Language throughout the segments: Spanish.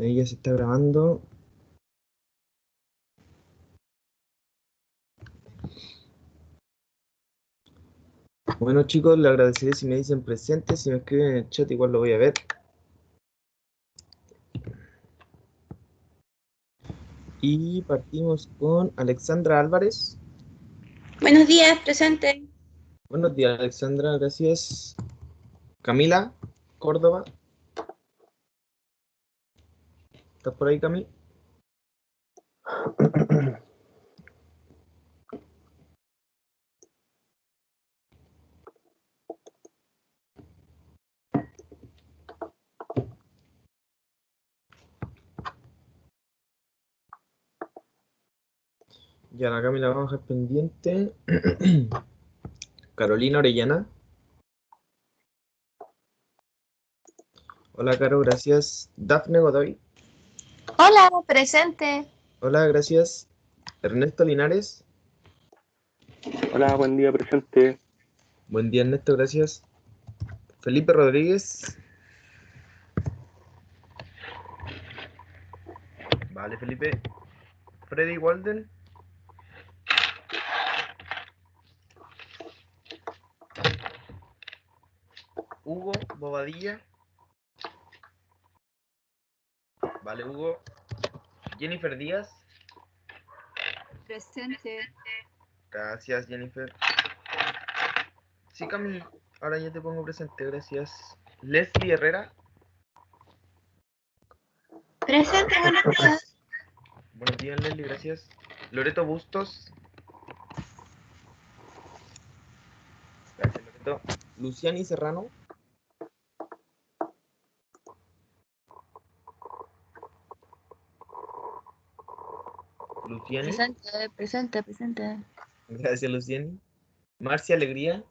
Ahí ya se está grabando. Bueno, chicos, le agradeceré si me dicen presente. Si me escriben en el chat, igual lo voy a ver. Y partimos con Alexandra Álvarez. Buenos días, presente. Buenos días, Alexandra, gracias. Camila Córdoba. ¿Estás por ahí, Cami? Ya, la Cami la vamos a dejar pendiente. Carolina Orellana. Hola, Caro, gracias. Dafne Godoy. Hola, presente. Hola, gracias. Ernesto Linares. Hola, buen día, presente. Buen día, Ernesto, gracias. Felipe Rodríguez. Vale, Felipe. Freddy Walden. Hugo Bobadilla. Vale, Hugo. Jennifer Díaz. Presente. Gracias, Jennifer. Sí, Cami, ahora ya te pongo presente, gracias. Leslie Herrera. Presente, buenos días. Buenos días, Leslie, gracias. Loreto Bustos. Gracias, Loreto. Luciani Serrano. Luciani. Presente. Gracias, Luciani. Marcia Alegría.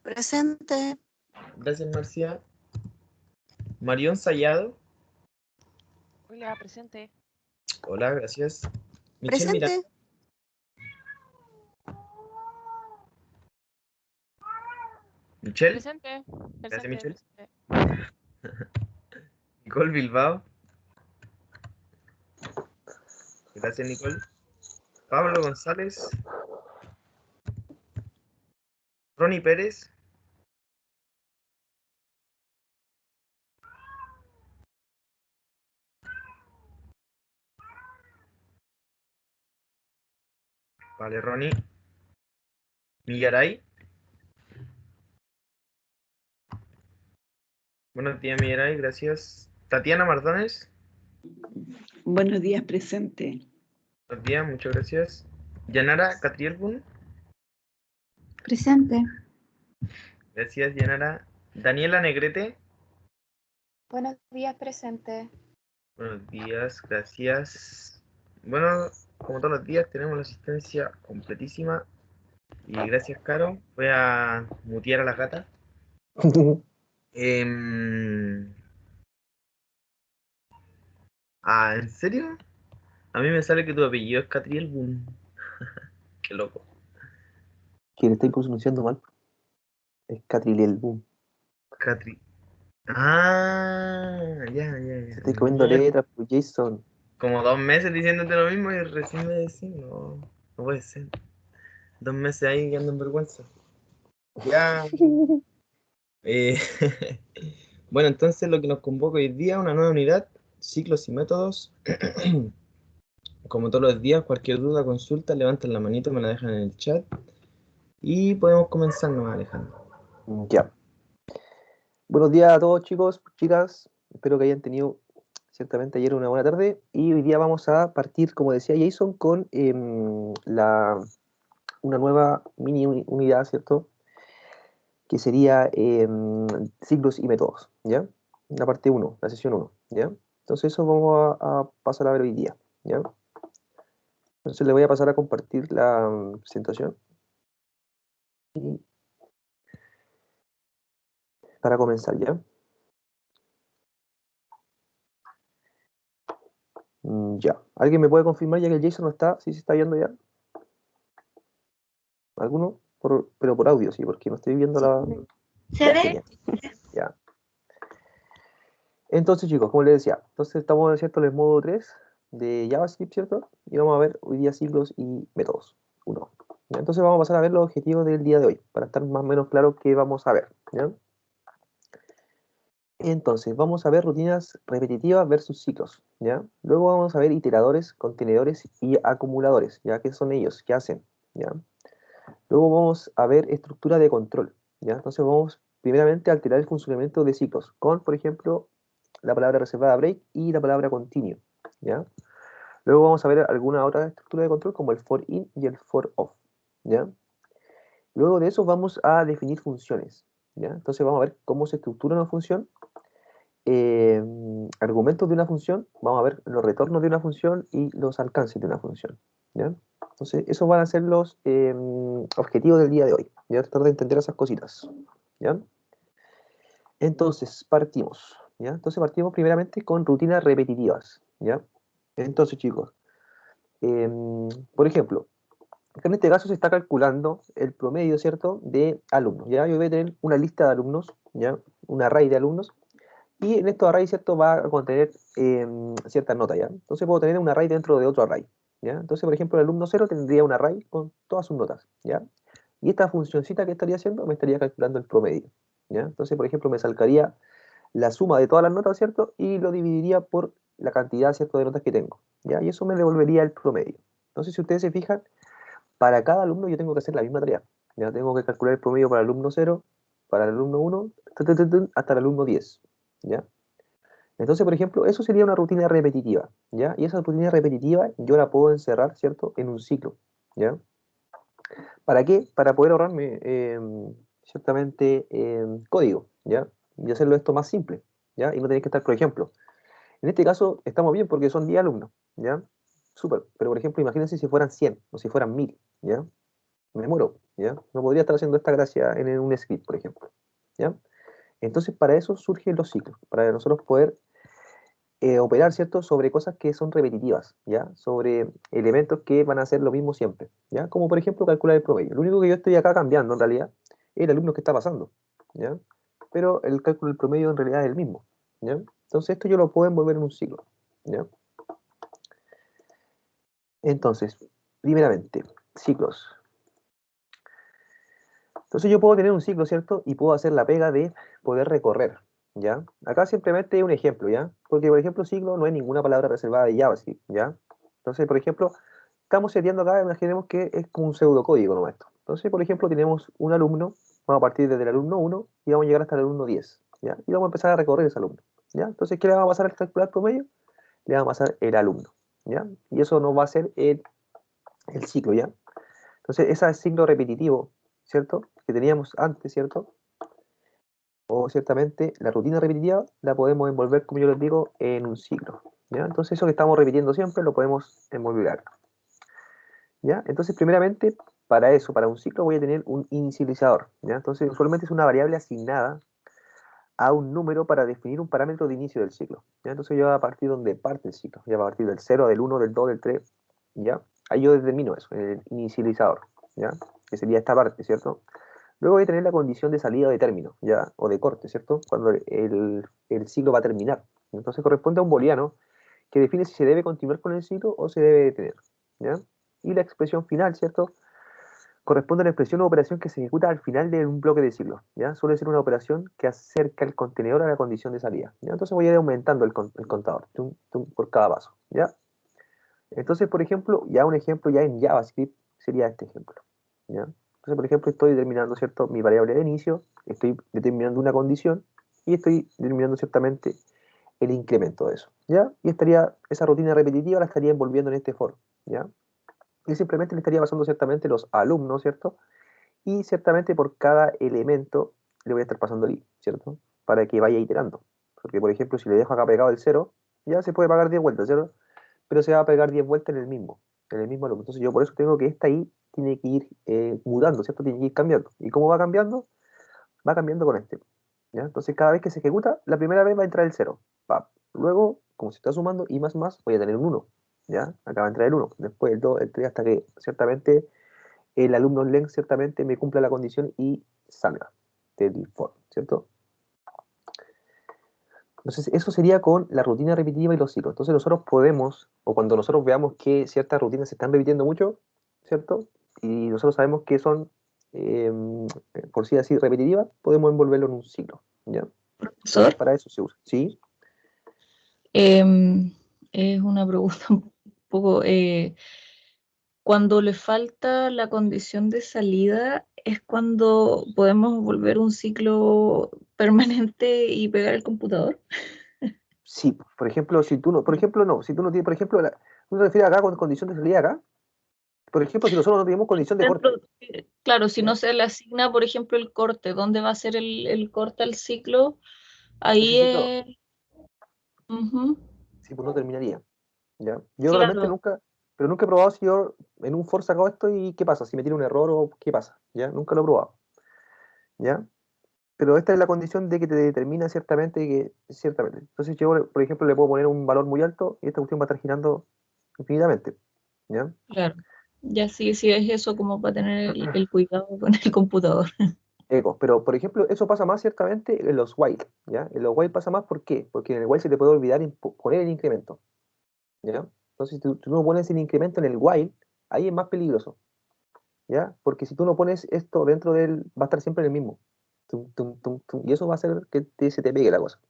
Presente. Gracias, Marcia. Marión Sayado. Hola, presente. Hola, gracias. Michelle Miranda. Presente. Michelle. Presente. Gracias, Michelle. Presente. Nicole Bilbao. Gracias, Nicole. Pablo González. Ronnie Pérez. Vale, Ronnie. Millaray. Buenos días, Millaray, gracias. Tatiana Mardones. Buenos días, presente. Buenos días, muchas gracias. Yanara Catrielbun. Presente. Gracias, Yanara. Daniela Negrete. Buenos días, presente. Buenos días, gracias. Bueno, como todos los días, tenemos la asistencia completísima. Y gracias, Caro. Voy a mutear a la gata. ¿En serio? A mí me sale que tu apellido es Catrielbun. Qué loco. Que le estoy pronunciando mal. Es Catriliel Boom. Catri. Ya. Estoy comiendo Mierda. letras, pues Jason. Como 2 meses diciéndote lo mismo y recién me decís, no puede ser. 2 meses ahí que ando en vergüenza. Ya. Bueno, entonces lo que nos convoca hoy día, una nueva unidad, ciclos y métodos. Como todos los días, cualquier duda, consulta, levanten la manito, me la dejan en el chat. Y podemos comenzar, ¿no, Alejandro? Ya. Buenos días a todos, chicos, chicas. Espero que hayan tenido ciertamente ayer una buena tarde. Y hoy día vamos a partir, como decía Jason, con una nueva mini unidad, ¿cierto? Que sería ciclos y métodos, ¿ya? La parte 1, la sesión 1, ¿ya? Entonces eso vamos a pasar a ver hoy día, ¿ya? Entonces le voy a pasar a compartir la presentación. Y para comenzar, ¿ya? Ya. ¿Alguien me puede confirmar ya que el Jason no está? ¿Sí se está viendo ya? ¿Alguno? Pero por audio, sí, porque no estoy viendo la... ¿Se Ya, ve? genial. Ya. Entonces, chicos, como les decía, entonces estamos, ¿cierto?, en el módulo 3 de JavaScript, ¿cierto? Y vamos a ver hoy día ciclos y métodos. 1. Entonces vamos a pasar a ver los objetivos del día de hoy, para estar más o menos claro qué vamos a ver, ¿ya? Entonces, vamos a ver rutinas repetitivas versus ciclos, ¿ya? Luego vamos a ver iteradores, contenedores y acumuladores, ¿ya? ¿Qué son ellos? ¿Qué hacen? ¿Ya? Luego vamos a ver estructura de control, ¿ya? Entonces vamos primeramente a alterar el funcionamiento de ciclos, con, por ejemplo, la palabra reservada break y la palabra continue, ¿ya? Luego vamos a ver alguna otra estructura de control como el for in y el for off, ¿ya? Luego de eso vamos a definir funciones, ¿ya? Entonces vamos a ver cómo se estructura una función, argumentos de una función, vamos a ver los retornos de una función y los alcances de una función, ¿ya? Entonces esos van a ser los objetivos del día de hoy, ya tratar de entender esas cositas, ¿ya? Entonces partimos, ¿ya? Entonces partimos primeramente con rutinas repetitivas, ¿ya? Entonces chicos, por ejemplo, en este caso se está calculando el promedio, ¿cierto?, de alumnos, ¿ya? Yo voy a tener una lista de alumnos, ¿ya? Un array de alumnos, y en estos arrays, ¿cierto?, va a contener ciertas notas, ¿ya? Entonces puedo tener un array dentro de otro array, ¿ya? Entonces, por ejemplo, el alumno 0 tendría un array con todas sus notas, ¿ya? Y esta funcioncita que estaría haciendo me estaría calculando el promedio, ¿ya? Entonces, por ejemplo, me sacaría la suma de todas las notas, ¿cierto? Y lo dividiría por la cantidad, ¿cierto?, de notas que tengo, ¿ya? Y eso me devolvería el promedio. Entonces, si ustedes se fijan, para cada alumno yo tengo que hacer la misma tarea, ¿ya? Tengo que calcular el promedio para el alumno 0, para el alumno 1, hasta el alumno 10, ¿ya? Entonces, por ejemplo, eso sería una rutina repetitiva, ¿ya? Y esa rutina repetitiva yo la puedo encerrar, ¿cierto?, en un ciclo, ¿ya? ¿Para qué? Para poder ahorrarme, ciertamente, código, ¿ya? Y hacerlo esto más simple, ¿ya? Y no tener que estar, por ejemplo, en este caso estamos bien porque son 10 alumnos, ¿ya? Súper, pero por ejemplo, imagínense si fueran 100 o si fueran 1000, ¿ya? Me muero, ¿ya? No podría estar haciendo esta gracia en un script, por ejemplo, ¿ya? Entonces, para eso surgen los ciclos, para nosotros poder operar, ¿cierto?, sobre cosas que son repetitivas, ¿ya? Sobre elementos que van a ser lo mismo siempre, ¿ya? Como por ejemplo calcular el promedio. Lo único que yo estoy acá cambiando en realidad es el alumno que está pasando, ¿ya? Pero el cálculo del promedio en realidad es el mismo, ¿ya? Entonces esto yo lo puedo envolver en un ciclo, ¿ya? Entonces, primeramente, ciclos. Entonces yo puedo tener un ciclo, ¿cierto? Y puedo hacer la pega de poder recorrer, ¿ya? Acá simplemente un ejemplo, ¿ya? Porque, por ejemplo, ciclo no es ninguna palabra reservada de JavaScript, ¿ya? Entonces, por ejemplo, estamos seteando acá, imaginemos que es como un pseudocódigo nomás esto. Entonces, por ejemplo, tenemos un alumno, vamos a partir desde el alumno 1 y vamos a llegar hasta el alumno 10, ¿ya? Y vamos a empezar a recorrer ese alumno, ¿ya? Entonces, ¿qué le vamos a pasar al calcular promedio? Le vamos a pasar el alumno, ¿ya? Y eso nos va a ser el ciclo, ¿ya? Entonces, ese ciclo repetitivo, ¿cierto?, que teníamos antes, ¿cierto? O ciertamente la rutina repetitiva la podemos envolver, como yo les digo, en un ciclo, ¿ya? Entonces eso que estamos repitiendo siempre lo podemos envolver, ¿ya? Entonces primeramente, para eso, para un ciclo voy a tener un inicializador, ¿ya? Entonces usualmente es una variable asignada a un número para definir un parámetro de inicio del ciclo, ¿ya? Entonces yo a partir de donde parte el ciclo, ya a partir del 0, del 1, del 2, del 3, ¿ya? Ahí yo determino eso, el inicializador, ¿ya? Que sería esta parte, ¿cierto? Luego voy a tener la condición de salida o de término, ¿ya? O de corte, ¿cierto? Cuando el ciclo va a terminar. Entonces corresponde a un booleano que define si se debe continuar con el ciclo o se debe detener, ¿ya? Y la expresión final, ¿cierto?, corresponde a la expresión o operación que se ejecuta al final de un bloque de ciclo, ¿ya? Suele ser una operación que acerca el contenedor a la condición de salida, ¿ya? Entonces voy a ir aumentando el contador, tum, tum, por cada paso, ¿ya? Entonces, por ejemplo, ya un ejemplo ya en JavaScript sería este ejemplo, ¿ya? Entonces, por ejemplo, estoy determinando, ¿cierto?, mi variable de inicio, estoy determinando una condición y estoy determinando ciertamente el incremento de eso, ¿ya? Y estaría, esa rutina repetitiva la estaría envolviendo en este for, ¿ya? Y simplemente le estaría pasando ciertamente los alumnos, ¿cierto? Y ciertamente por cada elemento le voy a estar pasando el i, ¿cierto? Para que vaya iterando. Porque, por ejemplo, si le dejo acá pegado el 0, ya se puede pagar 10 vueltas, ¿cierto? Pero se va a pegar 10 vueltas en el mismo alumno. Entonces yo por eso tengo que esta i tiene que ir mudando, ¿cierto? Tiene que ir cambiando. ¿Y cómo va cambiando? Va cambiando con este, ¿ya? Entonces cada vez que se ejecuta, la primera vez va a entrar el 0. Luego, como se está sumando i más, voy a tener un 1, ¿ya? Acá va a entrar el 1. Después el 2, el 3, hasta que ciertamente el alumno length ciertamente me cumpla la condición y salga del for, ¿cierto? Entonces, eso sería con la rutina repetitiva y los ciclos. Entonces, nosotros podemos, o cuando nosotros veamos que ciertas rutinas se están repitiendo mucho, ¿cierto? Y nosotros sabemos que son, eh, por sí así, repetitivas, podemos envolverlo en un ciclo, ¿ya? Entonces, Profesor, para eso se usa. ¿Sí? es una pregunta un poco, cuando le falta la condición de salida, ¿es cuando podemos volver un ciclo permanente y pegar el computador? Sí. Por ejemplo, si tú no, por ejemplo, no, si tú no tienes, por ejemplo, ¿uno te refieres acá con condición de salida acá? Por ejemplo, si nosotros no tenemos condición de Ejemplo, corte, claro, si no ¿ya? se le asigna, por ejemplo, el corte, ¿dónde va a ser el corte al ciclo? Ese Ahí ciclo, es... ujú, sí, pues no terminaría, ¿ya? Yo realmente claro, nunca, pero nunca he probado si yo en un for saco esto y qué pasa, si me tiene un error o qué pasa, ¿ya? Nunca lo he probado, ¿ya? Pero esta es la condición de que te determina ciertamente. Entonces yo, por ejemplo, le puedo poner un valor muy alto y esta cuestión va a estar girando infinitamente, ¿ya? claro. Ya sí, sí es eso como para tener el cuidado con el computador. Ecos, pero por ejemplo, eso pasa más ciertamente en los while, ¿ya? En los while pasa más, ¿por qué? Porque en el while se te puede olvidar poner el incremento, ¿ya? Entonces, si tú no pones el incremento en el while, ahí es más peligroso, ¿ya? Porque si tú no pones esto dentro del, va a estar siempre en el mismo, tum, tum, tum, tum, y eso va a hacer que se te pegue la cosa,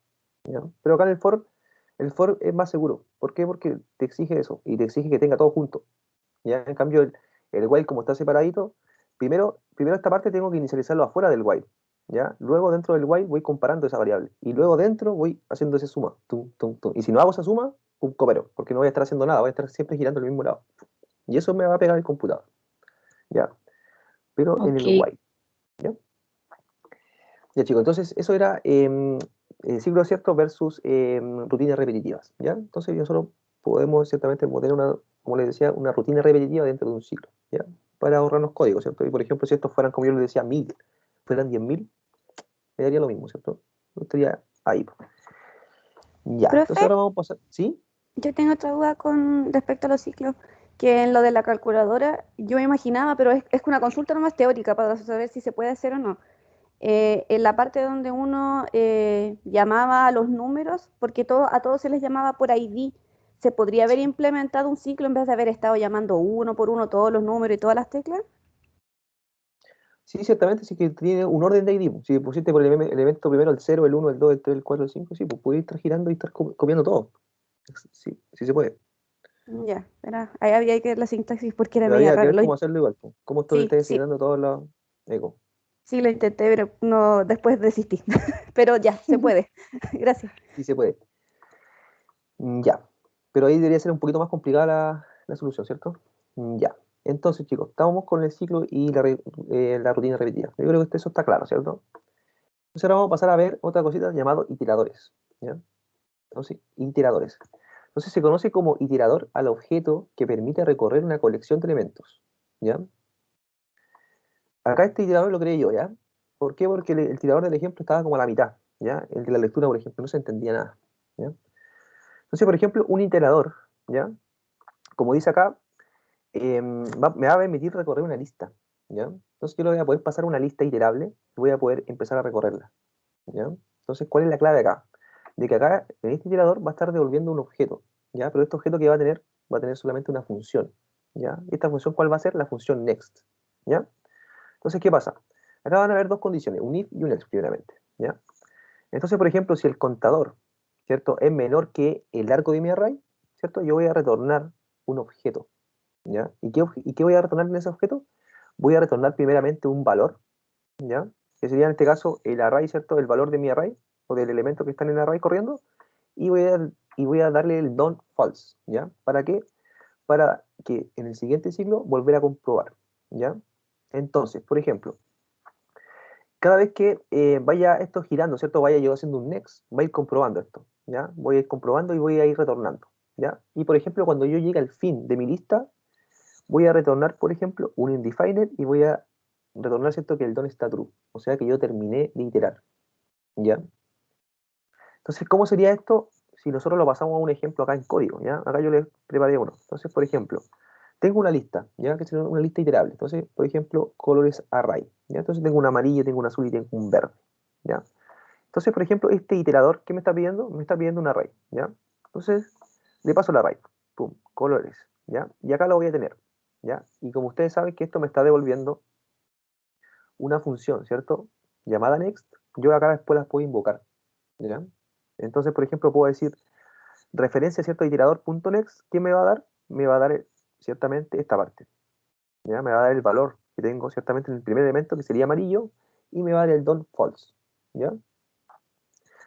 ¿ya? Pero acá en el for es más seguro. ¿Por qué? Porque te exige eso, y te exige que tenga todo junto, ¿ya? En cambio, el while, como está separadito, primero esta parte tengo que inicializarlo afuera del while, ¿ya? Luego dentro del while voy comparando esa variable, y luego dentro voy haciendo esa suma, tum, tum, tum. Y si no hago esa suma, un copero, porque no voy a estar haciendo nada, voy a estar siempre girando al mismo lado. Y eso me va a pegar el computador, ¿ya? Pero en Ok, el while, ¿ya? Ya, chicos, entonces eso era ciclo cierto versus rutinas repetitivas, ¿ya? Entonces nosotros podemos ciertamente poner una, como les decía, una rutina repetitiva dentro de un ciclo, ¿ya? Para ahorrarnos códigos, ¿cierto? Y por ejemplo, si estos fueran, como yo les decía, 1000, fueran 10.000, me daría lo mismo, ¿cierto? No estaría ahí. Ya, entonces Profe, ahora vamos a pasar, ¿sí? yo tengo otra duda con respecto a los ciclos, que en lo de la calculadora yo me imaginaba, pero es una consulta nomás teórica para saber si se puede hacer o no. En la parte donde uno llamaba a los números, porque a todos se les llamaba por ID, ¿se podría haber implementado un ciclo en vez de haber estado llamando uno por uno todos los números y todas las teclas? Sí, ciertamente, sí que tiene un orden de ID, pues. Si pusiste por el elemento primero el 0, el 1, el 2, el 3, el 4, el 5, sí, pues puedes estar girando y estar copiando todo. Sí, sí se puede. Ya, ahí había que ver la sintaxis porque era Pero media había que rara. ver cómo hacerlo igual, pues. Cómo esto le Sí, está sí, asignando todos los ecos. sí lo intenté, pero no, después desistí. Pero ya, se puede. Gracias. Sí se puede. Ya. Pero ahí debería ser un poquito más complicada la solución, ¿cierto? Ya. Entonces, chicos, estamos con el ciclo y la rutina repetida. Yo creo que eso está claro, ¿cierto? Entonces ahora vamos a pasar a ver otra cosita llamado iteradores. ¿Ya? Entonces, iteradores. Entonces se conoce como iterador al objeto que permite recorrer una colección de elementos. ¿Ya? Acá este iterador lo creé yo, ¿ya? ¿Por qué? Porque el tirador del ejemplo estaba como a la mitad, ¿ya? El de la lectura, por ejemplo, no se entendía nada, ¿ya? Entonces, por ejemplo, un iterador, ¿ya? Como dice acá, me va a permitir recorrer una lista, ¿ya? Entonces yo le voy a poder pasar una lista iterable y voy a poder empezar a recorrerla, ¿ya? Entonces, ¿cuál es la clave acá? De que acá, en este iterador, va a estar devolviendo un objeto, ¿ya? Pero este objeto que va a tener solamente una función, ¿ya? ¿Esta función cuál va a ser? La función next, ¿ya? Entonces, ¿qué pasa? Acá van a haber dos condiciones, un if y un else, primeramente, ¿ya? Entonces, por ejemplo, si el contador, ¿cierto?, es menor que el largo de mi array, ¿cierto?, yo voy a retornar un objeto, ¿ya? ¿Y qué voy a retornar en ese objeto? Voy a retornar primeramente un valor, ¿ya? Que sería en este caso el array, ¿cierto?, el valor de mi array, o del elemento que está en el array corriendo, y voy a darle el don't false, ¿ya? ¿Para qué? Para que en el siguiente ciclo volver a comprobar, ¿ya? Entonces, por ejemplo, cada vez que vaya esto girando, ¿cierto? Vaya yo haciendo un next, va a ir comprobando esto, ¿ya? Voy a ir comprobando y voy a ir retornando, ¿ya? Y por ejemplo, cuando yo llegue al fin de mi lista, voy a retornar, por ejemplo, un undefined y voy a retornar, ¿cierto? Que el don está true, o sea que yo terminé de iterar, ¿ya? Entonces, ¿cómo sería esto si nosotros lo pasamos a un ejemplo acá en código, ¿ya? Acá yo les preparé uno. Entonces, por ejemplo, tengo una lista, ¿ya? Que es una lista iterable. Entonces, por ejemplo, colores array, ¿ya? Entonces tengo un amarillo, tengo un azul y tengo un verde, ¿ya? Entonces, por ejemplo, este iterador, ¿qué me está pidiendo? Me está pidiendo un array, ¿ya? Entonces, le paso el array, pum, colores, ¿ya? Y acá lo voy a tener, ¿ya? Y como ustedes saben que esto me está devolviendo una función, ¿cierto? Llamada next, yo acá después las puedo invocar, ¿ya? Entonces, por ejemplo, puedo decir referencia, ¿cierto? Iterador.next, ¿qué me va a dar? Me va a dar ciertamente esta parte, ¿ya? Me va a dar el valor que tengo ciertamente en el primer elemento, que sería amarillo, y me va a dar el don false, ¿ya?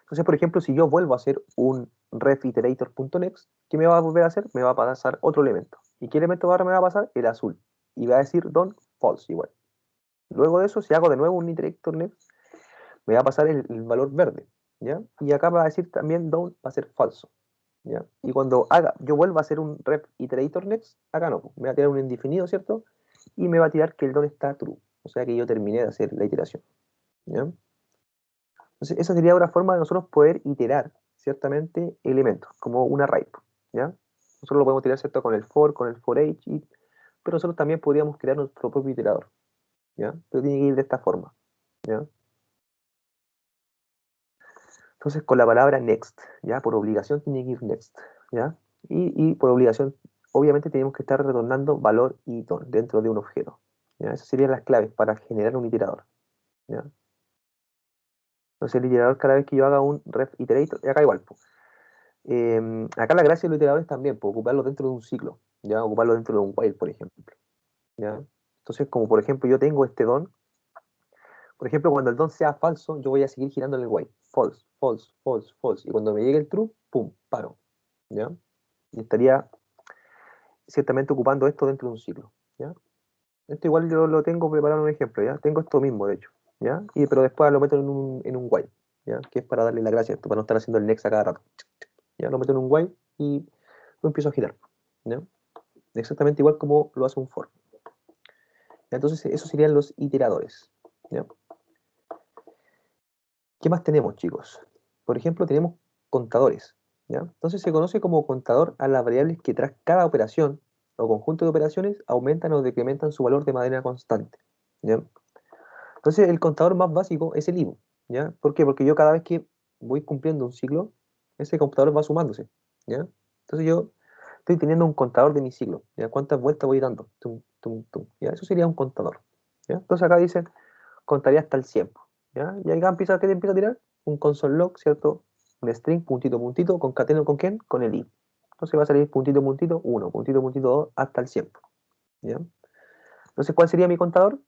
Entonces, por ejemplo, si yo vuelvo a hacer un refiterator.next, ¿qué me va a volver a hacer? Me va a pasar otro elemento. ¿Y qué elemento ahora me va a pasar? El azul. Y va a decir don false igual. Luego de eso, si hago de nuevo un iterator next, me va a pasar el valor verde, ¿ya? Y acá va a decir también don va a ser falso, ¿ya? Y cuando yo vuelva a hacer un ref iterator next, acá no, me va a tirar un indefinido, ¿cierto? Y me va a tirar que el don está true, o sea que yo terminé de hacer la iteración, ¿ya? Entonces, esa sería una forma de nosotros poder iterar, ciertamente, elementos, como un array, ¿ya? Nosotros lo podemos tirar, ¿cierto? Con el for each, pero nosotros también podríamos crear nuestro propio iterador, ¿ya? Pero tiene que ir de esta forma, ¿ya? Entonces, con la palabra next, ¿ya? Por obligación tiene que ir next, ¿ya? Y por obligación, obviamente, tenemos que estar retornando valor y don dentro de un objeto, ¿ya? Esas serían las claves para generar un iterador, ¿ya? Entonces, el iterador, cada vez que yo haga un ref iterator, y acá igual, pues. Acá la gracia de los iteradores también, puedo ocuparlo dentro de un ciclo, ¿ya? Ocuparlo dentro de un while, por ejemplo, ¿ya? Entonces, como por ejemplo yo tengo este don, por ejemplo, cuando el don sea falso, yo voy a seguir girando en el while, false, false, false, false, y cuando me llegue el true, pum, paro, ¿ya? Y estaría ciertamente ocupando esto dentro de un ciclo, ¿ya? Esto igual yo lo tengo preparado en un ejemplo, ¿ya? Tengo esto mismo, de hecho, ¿ya? Pero después lo meto en un while, ¿ya? Que es para darle la gracia a esto, para no estar haciendo el next a cada rato, ¿ya? Lo meto en un while y lo empiezo a girar, ¿ya? Exactamente igual como lo hace un for. Entonces, esos serían los iteradores, ¿ya? ¿Qué más tenemos, chicos? Por ejemplo, tenemos contadores, ¿ya? Entonces, se conoce como contador a las variables que tras cada operación o conjunto de operaciones aumentan o decrementan su valor de manera constante, ¿ya? Entonces, el contador más básico es el IVO, ¿ya? ¿Por qué? Porque yo cada vez que voy cumpliendo un ciclo, ese contador va sumándose, ¿ya? Entonces, yo estoy teniendo un contador de mi ciclo, ¿ya? ¿Cuántas vueltas voy dando? Tum, tum, tum, ¿ya? Eso sería un contador, ¿ya? Entonces acá dicen, contaría hasta el 100, ¿ya? Y acá empieza, ¿qué te empieza a tirar? Un console log, ¿cierto? Un string, puntito, puntito, concateno con quién? Con el i. Entonces va a salir puntito, puntito, 1, puntito, puntito, 2, hasta el 100, ¿ya? Entonces, ¿cuál sería mi contador?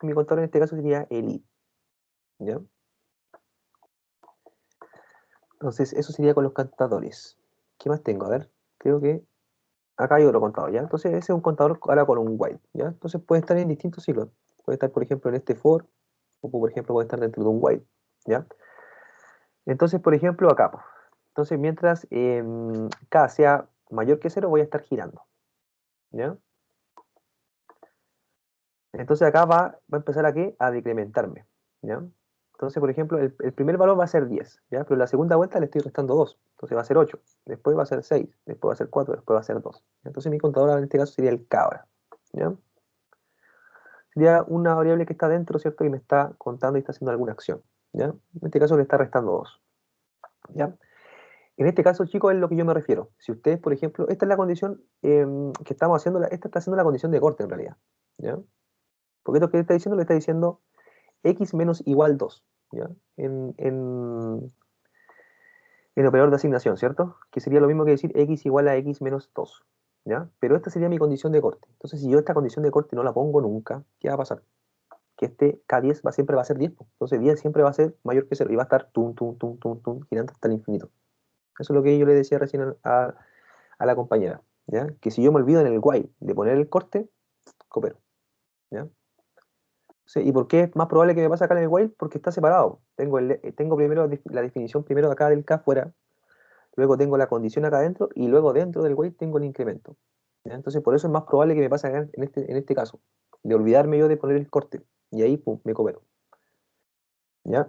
Mi contador en este caso sería el i, ¿ya? Entonces, eso sería con los contadores. ¿Qué más tengo? A ver, creo que acá hay otro contador, ¿ya? Entonces, ese es un contador ahora con un while, ¿ya? Entonces, puede estar en distintos ciclos. Puede estar, por ejemplo, en este for, o por ejemplo, puede estar dentro de un while, ¿ya? Entonces, por ejemplo, acá, pues. Entonces, mientras k sea mayor que 0, voy a estar girando, ¿ya? Entonces, acá va a empezar a, ¿qué? A decrementarme, ¿ya? Entonces, por ejemplo, el primer valor va a ser 10, ¿ya? Pero la segunda vuelta le estoy restando 2, entonces va a ser 8, después va a ser 6, después va a ser 4, después va a ser 2. Entonces, mi contador en este caso sería el k ahora, ¿ya? Sería una variable que está dentro, ¿cierto? Y me está contando y está haciendo alguna acción, ¿ya? En este caso le está restando 2, ¿ya? En este caso, chicos, es lo que yo me refiero. Si ustedes, por ejemplo, esta es la condición que estamos haciendo, esta está haciendo la condición de corte en realidad, ¿ya? Porque esto que le está diciendo x menos igual 2, ¿ya? En operador de asignación, ¿cierto? Que sería lo mismo que decir x igual a x menos 2, ¿ya? Pero esta sería mi condición de corte. Entonces, si yo esta condición de corte no la pongo nunca, ¿qué va a pasar? Que este K10 siempre va a ser 10, pues. Entonces 10 siempre va a ser mayor que 0 y va a estar tum, tum, tum, tum, tum, girando hasta el infinito. Eso es lo que yo le decía recién a la compañera, ¿ya? Que si yo me olvido en el while de poner el corte, coopero, ¿ya? Sí, ¿y por qué es más probable que me pase acá en el while? Porque está separado. Tengo primero la definición primero acá del K fuera, luego tengo la condición acá adentro y luego dentro del while tengo el incremento, ¿ya? Entonces por eso es más probable que me pase acá en este caso, de olvidarme yo de poner el corte y ahí pum, me coopero, ¿ya?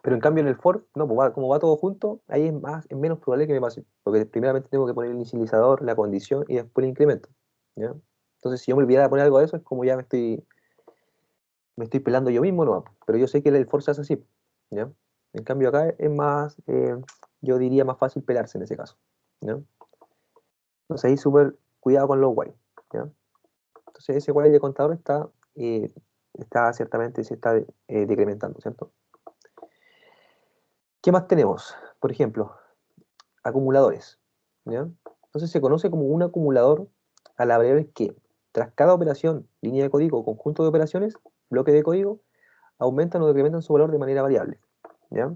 Pero en cambio en el for, no, pues como va todo junto, ahí es menos probable que me pase. Porque primeramente tengo que poner el inicializador, la condición y después el incremento, ¿ya? Entonces si yo me olvidara de poner algo de eso, es como ya me estoy pelando yo mismo, no. Pero yo sé que el for se hace así, ¿ya? En cambio acá es más, yo diría más fácil pelarse en ese caso, ¿ya? Entonces ahí súper cuidado con los while, ¿ya? Entonces ese while de contador está ciertamente, se está decrementando, ¿cierto? ¿Qué más tenemos? Por ejemplo, acumuladores, ¿ya? Entonces se conoce como un acumulador a la variable que, tras cada operación, línea de código o conjunto de operaciones, bloque de código, aumentan o decrementan su valor de manera variable, ¿ya?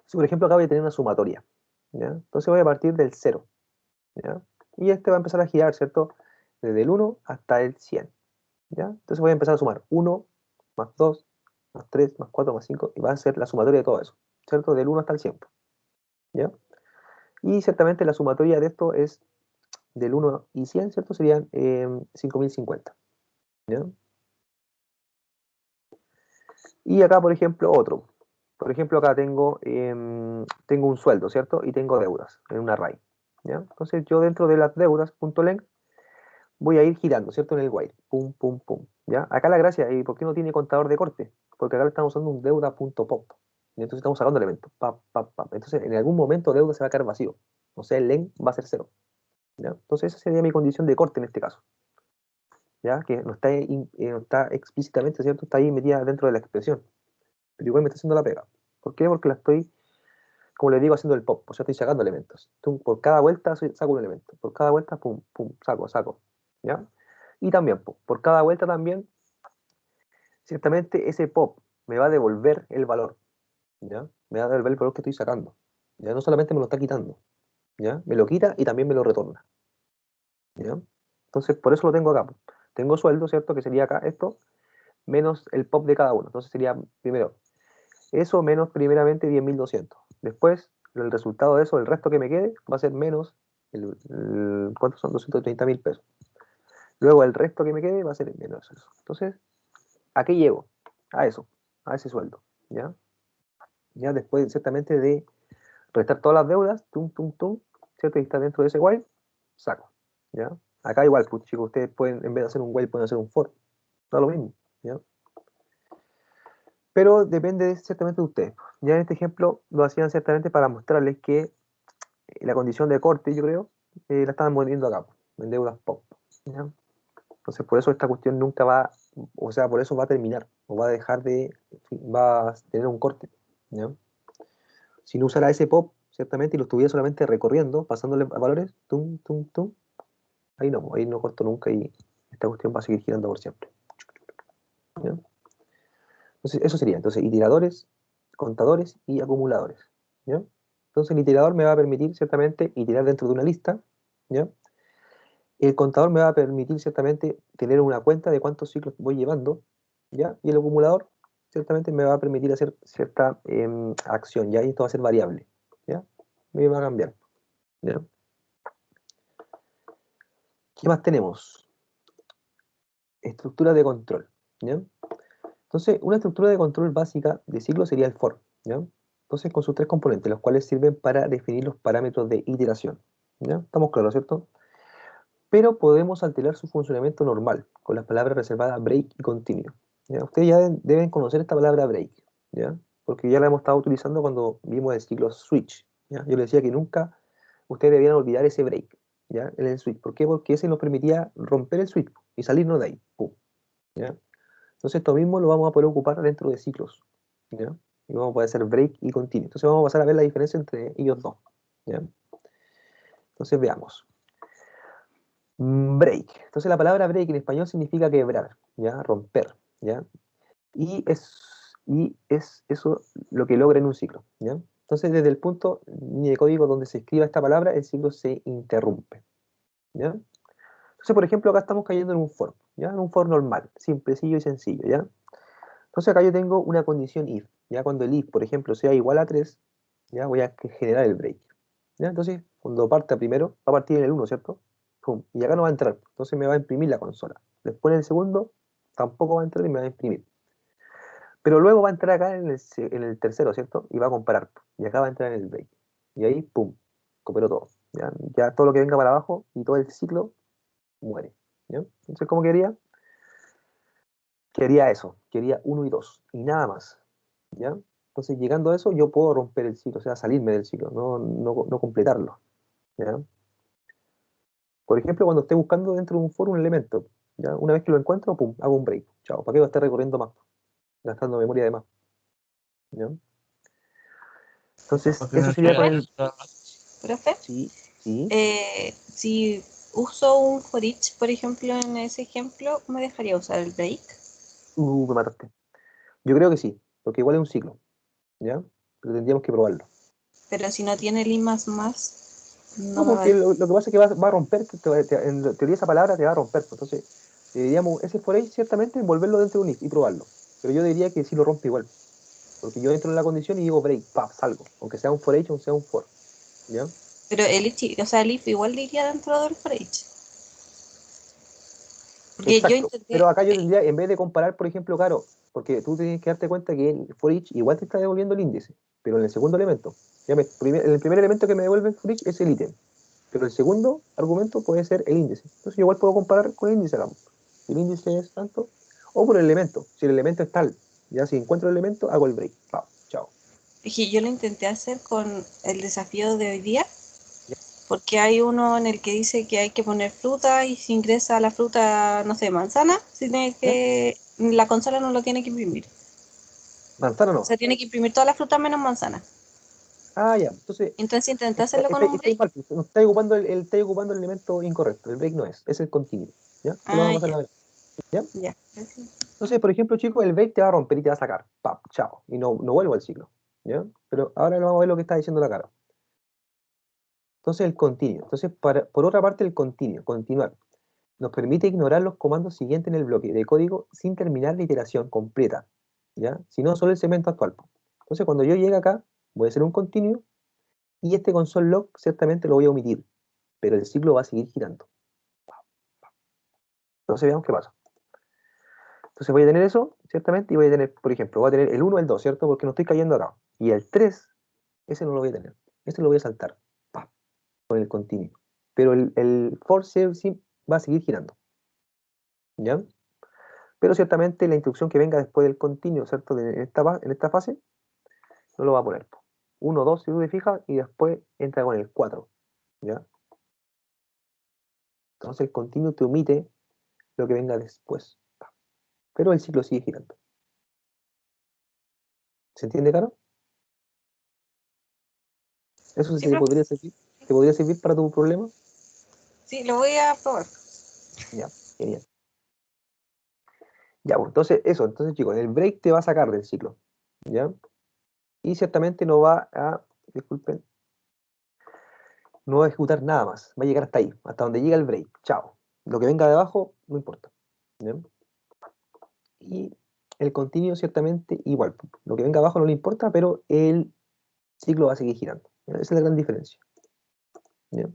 Si, por ejemplo, acá voy a tener una sumatoria, ¿ya? Entonces voy a partir del 0, ¿ya? Y este va a empezar a girar, ¿cierto? Desde el 1 hasta el 100, ¿ya? Entonces voy a empezar a sumar 1, más 2, más 3, más 4, más 5, y va a ser la sumatoria de todo eso, ¿cierto? Del 1 hasta el 100, ¿ya? Y ciertamente la sumatoria de esto es del 1 y 100, ¿cierto? Serían 5050, ¿ya? Y acá, por ejemplo, otro. Por ejemplo, acá tengo un sueldo, ¿cierto? Y tengo deudas en un array, ¿ya? Entonces yo dentro de las deudas, .length, voy a ir girando, ¿cierto? En el while, pum, pum, pum, ¿ya? Acá la gracia, ¿y por qué no tiene contador de corte? Porque acá le estamos usando un deuda.pop. Y entonces estamos sacando elementos, pap, pap, pap. Entonces en algún momento deuda se va a quedar vacío. O sea, el length va a ser 0, ¿ya? Entonces esa sería mi condición de corte en este caso, ¿ya? Que no está explícitamente, ¿cierto? Está ahí metida dentro de la expresión, pero igual me está haciendo la pega. ¿Por qué? Porque la estoy, como les digo, haciendo el pop, o sea, estoy sacando elementos. Por cada vuelta saco un elemento, por cada vuelta, pum, pum, saco, ¿ya? Y también, por cada vuelta también, ciertamente ese pop me va a devolver el valor, ¿ya? Me va a devolver el valor que estoy sacando, ¿ya? No solamente me lo está quitando, ¿ya? Me lo quita y también me lo retorna, ¿ya? Entonces, por eso lo tengo acá. Tengo sueldo, ¿cierto? Que sería acá esto, menos el pop de cada uno. Entonces sería, primero, eso menos primeramente 10.200. Después, el resultado de eso, el resto que me quede, va a ser menos, ¿cuántos son? 230.000 pesos. Luego el resto que me quede va a ser menos eso. Entonces, ¿a qué llego? A eso, a ese sueldo, ¿ya? Ya después, ciertamente, de restar todas las deudas, tum, tum, tum, ¿cierto? Y está dentro de ese while, saco, ¿ya? Acá igual, pues chicos, ustedes pueden, en vez de hacer un while, pueden hacer un for. Da lo mismo, ¿ya? Pero depende ciertamente de ustedes. Ya en este ejemplo lo hacían ciertamente para mostrarles que la condición de corte, yo creo, la estaban moviendo acá, en deudas pop, ¿ya? Entonces, por eso esta cuestión nunca va, o sea, por eso va a terminar, o va a dejar de, va a tener un corte, ¿ya? Si no usara ese pop, ciertamente, y lo estuviera solamente recorriendo, pasándole a valores, tum, tum, tum, ahí no corto nunca y esta cuestión va a seguir girando por siempre, ¿ya? Entonces, eso sería, entonces, iteradores, contadores y acumuladores, ¿ya? Entonces, el iterador me va a permitir, ciertamente, iterar dentro de una lista, ¿ya? El contador me va a permitir, ciertamente, tener una cuenta de cuántos ciclos voy llevando, ¿ya? Y el acumulador, ciertamente, me va a permitir hacer cierta acción, ¿ya? Y esto va a ser variable, ¿ya? Me va a cambiar, ¿ya? ¿Qué más tenemos? Estructura de control, ¿ya? Entonces, una estructura de control básica de ciclo sería el for, ¿ya? Entonces, con sus tres componentes, los cuales sirven para definir los parámetros de iteración, ¿ya? Estamos claros, ¿cierto? Pero podemos alterar su funcionamiento normal, con las palabras reservadas break y continuo, ¿ya? Ustedes ya deben conocer esta palabra break, ¿ya? Porque ya la hemos estado utilizando cuando vimos el ciclo switch, ¿ya? Yo les decía que nunca ustedes debían olvidar ese break, ¿ya? En el switch. ¿Por qué? Porque ese nos permitía romper el switch y salirnos de ahí, ¡pum! ¿Ya? Entonces esto mismo lo vamos a poder ocupar dentro de ciclos, ¿ya? Y vamos a poder hacer break y continuo. Entonces vamos a pasar a ver la diferencia entre ellos dos, ¿ya? Entonces veamos. Break. Entonces la palabra break en español significa quebrar, ¿ya? Romper, ¿ya? Y es eso lo que logra en un ciclo, ¿ya? Entonces desde el punto ni de código donde se escriba esta palabra, el ciclo se interrumpe, ¿ya? Entonces, por ejemplo, acá estamos cayendo en un for, ¿ya? En un for normal, simplecillo y sencillo, ¿ya? Entonces acá yo tengo una condición if, ¿ya? Cuando el if, por ejemplo, sea igual a 3, ¿ya? Voy a generar el break, ¿ya? Entonces, cuando parta primero, va a partir en el 1, ¿cierto? Pum, y acá no va a entrar, entonces me va a imprimir la consola. Después en el segundo, tampoco va a entrar y me va a imprimir. Pero luego va a entrar acá en el tercero, ¿cierto? Y va a comparar, y acá va a entrar en el break. Y ahí, pum, cooperó todo, ¿ya? Ya todo lo que venga para abajo y todo el ciclo muere, ¿ya? Entonces, ¿cómo quería? Quería eso, quería 1 y 2, y nada más, ¿ya? Entonces, llegando a eso, yo puedo romper el ciclo, o sea, salirme del ciclo, no completarlo, ¿ya? Por ejemplo, cuando esté buscando dentro de un foro un elemento, ¿ya? Una vez que lo encuentro, pum, hago un break. Chao, ¿para qué voy a estar recorriendo más? Gastando memoria de más, ¿ya? Entonces, eso sería con el... Profe, Sí, sí. si uso un for each, por ejemplo, en ese ejemplo, ¿me dejaría usar el break? Me mataste. Yo creo que sí, porque igual es un ciclo, ¿ya? Pero tendríamos que probarlo. Pero si no tiene el más, no No, me va a porque dejar. lo que pasa es que va a romper, en teoría esa palabra te va a romper. Pues, entonces, diríamos, ese for each ciertamente envolverlo dentro de un if y probarlo. Pero yo diría que sí lo rompe igual. Porque yo entro en la condición y digo break, pap, salgo. Aunque sea un for each o sea un for. ¿Ya? Pero el if, o sea, el if igual iría dentro del for each. Porque yo Exacto. intenté, Pero acá yo tendría, en vez de comparar, por ejemplo, claro, porque tú tienes que darte cuenta que el for each igual te está devolviendo el índice, pero en el segundo elemento. El primer elemento que me devuelve el for each es el ítem. Pero el segundo argumento puede ser el índice. Entonces yo igual puedo comparar con el índice, hagamos. Si el índice es tanto, o por el elemento. Si el elemento es tal, ya si encuentro el elemento, hago el break. Pau, chao. dije, yo lo intenté hacer con el desafío de hoy día, ¿Ya? porque hay uno en el que dice que hay que poner fruta y si ingresa la fruta, no sé, manzana, si tiene ¿Ya? que, la consola no lo tiene que imprimir. Manzana O sea, no. tiene que imprimir todas las frutas menos manzana. Ah, ya. Entonces, Entonces intenté hacerlo con un estáis break. mal, pues, no estáis ocupando estáis ocupando el elemento incorrecto. El break no es el continuo. ¿Ya? Te lo Ah, vamos a pasar ya, la vez. ¿Ya? ya. Entonces, por ejemplo, chicos, el break te va a romper y te va a sacar. ¡Pap! Chao. Y no vuelvo al ciclo. ¿Ya? Pero ahora vamos a ver lo que está diciendo la cara. Entonces, el continuo. Entonces, por otra parte, el continuo, continuar, nos permite ignorar los comandos siguientes en el bloque de código sin terminar la iteración completa, ¿ya? Sino solo el segmento actual. Entonces, cuando yo llegue acá, voy a hacer un continuo y este console log ciertamente lo voy a omitir, pero el ciclo va a seguir girando. Entonces, veamos qué pasa. Entonces, voy a tener eso, ciertamente, y voy a tener, por ejemplo, voy a tener el 1, el 2, ¿cierto? Porque no estoy cayendo acá. Y el 3, ese no lo voy a tener. Ese lo voy a saltar, ¡pam!, con el continuo. Pero el for sí va a seguir girando, ¿ya? Pero ciertamente la instrucción que venga después del continuo, ¿cierto? En esta fase, no lo va a poner. 1, 2, si tú te fijas, y después entra con el 4, ¿ya? Entonces el continuo te omite lo que venga después. Pero el ciclo sigue girando. ¿Se entiende, Caro? ¿Eso Sí, te profe. podría servir? ¿Te podría servir para tu problema? Sí, lo voy a probar. Ya, genial. Ya, pues entonces eso, entonces chicos, el break te va a sacar del ciclo, ¿ya? Y ciertamente no va a, disculpen, no va a ejecutar nada más, va a llegar hasta ahí, hasta donde llega el break, chao. Lo que venga de abajo, no importa. ¿Ya? Y el continuo ciertamente igual, lo que venga abajo no le importa, pero el ciclo va a seguir girando. ¿Ya? Esa es la gran diferencia. ¿Ya?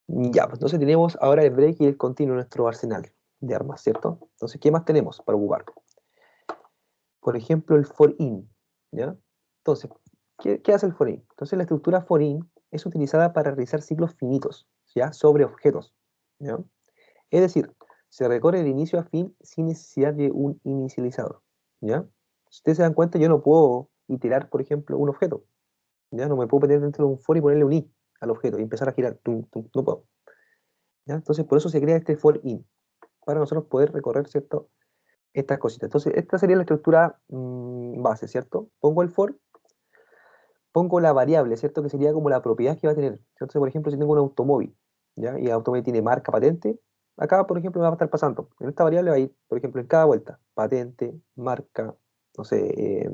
Ya, pues entonces tenemos ahora el break y el continuo en nuestro arsenal de armas, ¿cierto? Entonces, ¿qué más tenemos para ocupar? Por ejemplo, el for in, ¿ya? Entonces, ¿qué hace el for in? Entonces, la estructura for in es utilizada para realizar ciclos finitos, ¿ya? Sobre objetos, ¿ya? Es decir, se recorre de inicio a fin sin necesidad de un inicializador, ¿ya? Si ustedes se dan cuenta, yo no puedo iterar, por ejemplo, un objeto, ¿ya? No me puedo meter dentro de un for y ponerle un i al objeto y empezar a girar, tum, tum, no puedo, ¿ya? Entonces, por eso se crea este for in, para nosotros poder recorrer, ¿cierto?, estas cositas. Entonces, esta sería la estructura base, ¿cierto? Pongo el for, pongo la variable, ¿cierto? Que sería como la propiedad que va a tener. Entonces, por ejemplo, si tengo un automóvil, ¿ya? Y el automóvil tiene marca, patente, acá, por ejemplo, me va a estar pasando. En esta variable va a ir, por ejemplo, en cada vuelta, patente, marca, no sé,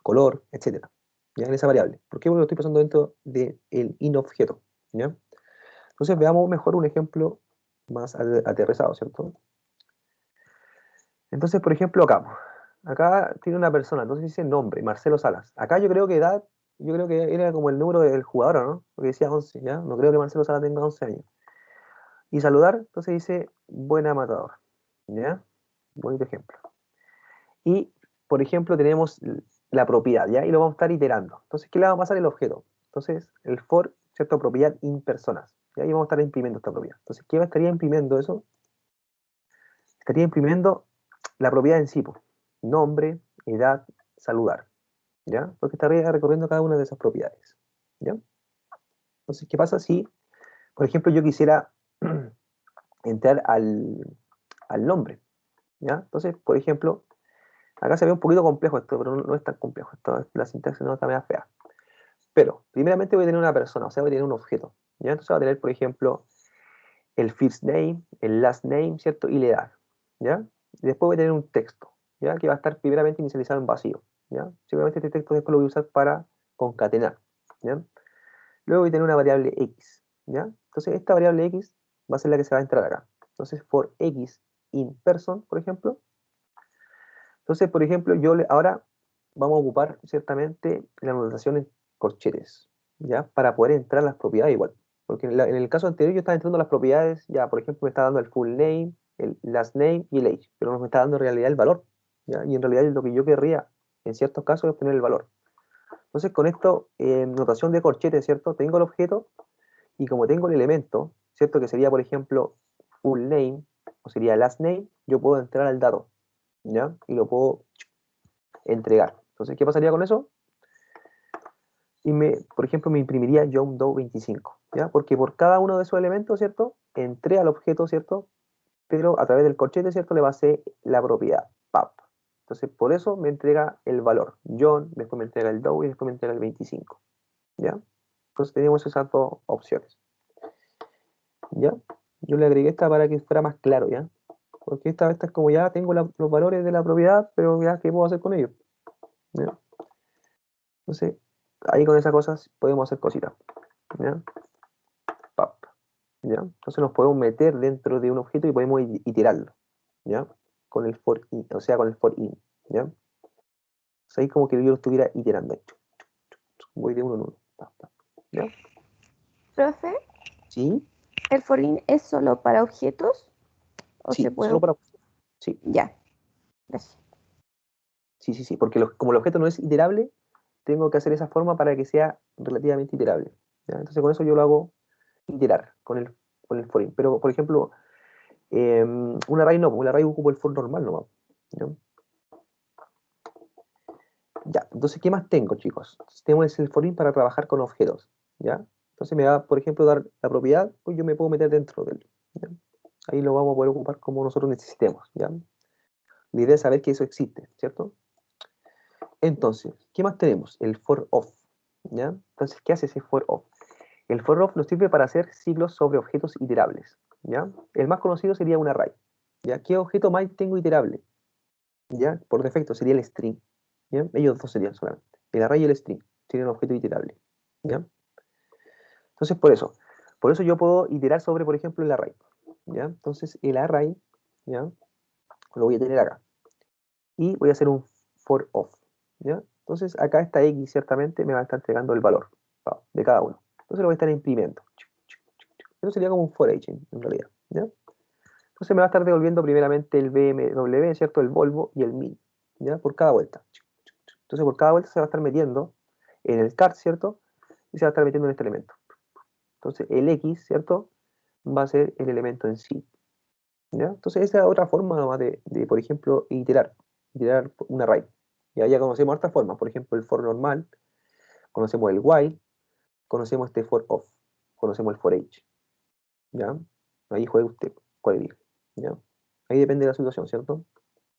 color, etcétera. ¿Ya? En esa variable. ¿Por qué? Porque lo estoy pasando dentro del inobjeto, ¿ya? Entonces, veamos mejor un ejemplo más aterrizado, ¿cierto? Entonces, por ejemplo, acá tiene una persona, entonces dice nombre, Marcelo Salas. Acá yo creo que edad, yo creo que era como el número del jugador, ¿no? Porque decía 11, ¿ya? No creo que Marcelo Salas tenga 11 años. Y saludar, entonces dice buena matador, ¿ya? Bonito ejemplo. Y, por ejemplo, tenemos la propiedad, ¿ya? Y lo vamos a estar iterando. Entonces, ¿qué le va a pasar? El objeto. Entonces, el for, ¿cierto? Propiedad in personas. ¿Ya? Y vamos a estar imprimiendo esta propiedad. Entonces, estaría imprimiendo eso? Estaría imprimiendo la propiedad en sí, pues, nombre, edad, saludar, ¿ya? Porque estaría recorriendo cada una de esas propiedades, ¿ya? Entonces, ¿qué pasa si, por ejemplo, yo quisiera entrar al nombre, ¿ya? Entonces, por ejemplo, acá se ve un poquito complejo esto, pero no es tan complejo. La sintaxis no está medio fea. Pero, primeramente voy a tener una persona, o sea, voy a tener un objeto, ¿ya? Entonces voy a tener, por ejemplo, el first name, el last name, ¿cierto? Y la edad, ¿ya? Y después voy a tener un texto, ¿ya? Que va a estar primeramente inicializado en vacío, ¿ya? Seguramente este texto después lo voy a usar para concatenar, ¿ya? Luego voy a tener una variable x, ¿ya? Entonces esta variable x va a ser la que se va a entrar acá. Entonces for x in person, por ejemplo. Entonces, por ejemplo, ahora vamos a ocupar ciertamente la notación en corchetes, ¿ya? Para poder entrar las propiedades igual. Porque en el caso anterior yo estaba entrando las propiedades, ya, por ejemplo, me está dando el full name, el last name y el age, pero no me está dando en realidad el valor, ¿ya? Y en realidad lo que yo querría, en ciertos casos, es obtener el valor. Entonces, con esto, notación de corchetes, ¿cierto? Tengo el objeto y como tengo el elemento, ¿cierto? Que sería, por ejemplo, full name, o sería last name, yo puedo entrar al dato, ¿ya? Y lo puedo entregar. Entonces, ¿qué pasaría con eso? Y por ejemplo, me imprimiría John Doe 25, ¿ya? Porque por cada uno de esos elementos, ¿cierto? Entré al objeto, ¿cierto? Pero a través del corchete, ¿cierto? Le pasé la propiedad, pap. Entonces, por eso me entrega el valor John, después me entrega el Doe y después me entrega el 25, ¿ya? Entonces tenemos esas dos opciones, ¿ya? Yo le agregué esta para que fuera más claro, ¿ya? Porque esta es como ya tengo los valores de la propiedad, pero ya, ¿qué puedo hacer con ellos? ¿Ya? Entonces, ahí con esas cosas podemos hacer cositas, ¿ya? Pap, ¿ya? Entonces nos podemos meter dentro de un objeto y podemos iterarlo, ¿ya? Con el for in, o sea, con el for in, ¿ya? Entonces ahí como que yo lo estuviera iterando. Voy de uno en uno. Pap, pap, ¿ya? Profe, ¿Sí? ¿el for in es solo para objetos o se Sí, puede? solo para... Sí, Ya, gracias. sí, porque como el objeto no es iterable, tengo que hacer esa forma para que sea relativamente iterable, ¿ya? Entonces con eso yo lo hago iterar con el for in. Pero, por ejemplo, un array no, un array ocupo el for normal nomás, ¿ya? Ya, entonces, ¿qué más tengo, chicos? Tenemos el for in para trabajar con objetos, ¿ya? Entonces me va, por ejemplo, dar la propiedad, pues yo me puedo meter dentro de él, ¿ya? Ahí lo vamos a poder ocupar como nosotros necesitemos, ¿ya? La idea es saber que eso existe, ¿cierto? Entonces, ¿qué más tenemos? El for of, ¿ya? Entonces, ¿qué hace ese for of? El for of nos sirve para hacer ciclos sobre objetos iterables, ¿ya? El más conocido sería un array, ¿ya? ¿Qué objeto más tengo iterable? ¿Ya? Por defecto sería el string, ¿ya? Ellos dos serían solamente. El array y el string tienen un objeto iterable, ¿ya? Entonces, por eso yo puedo iterar sobre, por ejemplo, el array, ¿ya? Entonces, el array, ¿ya? Lo voy a tener acá. Y voy a hacer un for of, ¿ya? Entonces, acá esta x ciertamente me va a estar entregando el valor de cada uno. Entonces, lo voy a estar imprimiendo. Eso sería como un for each en realidad, ¿ya? Entonces, me va a estar devolviendo primeramente el BMW, ¿cierto? El Volvo y el 1000, ¿ya? Por cada vuelta. Entonces, por cada vuelta se va a estar metiendo en el car, ¿cierto? Y se va a estar metiendo en este elemento. Entonces, el X, ¿cierto? Va a ser el elemento en sí, ¿ya? Entonces, esa es otra forma nomás por ejemplo, iterar un array. Ya conocemos otras formas, por ejemplo, el for normal, conocemos el while, conocemos este for of, conocemos el for each, ¿ya? Ahí juegue usted, cuál elige, ¿ya? Ahí depende de la situación, ¿cierto?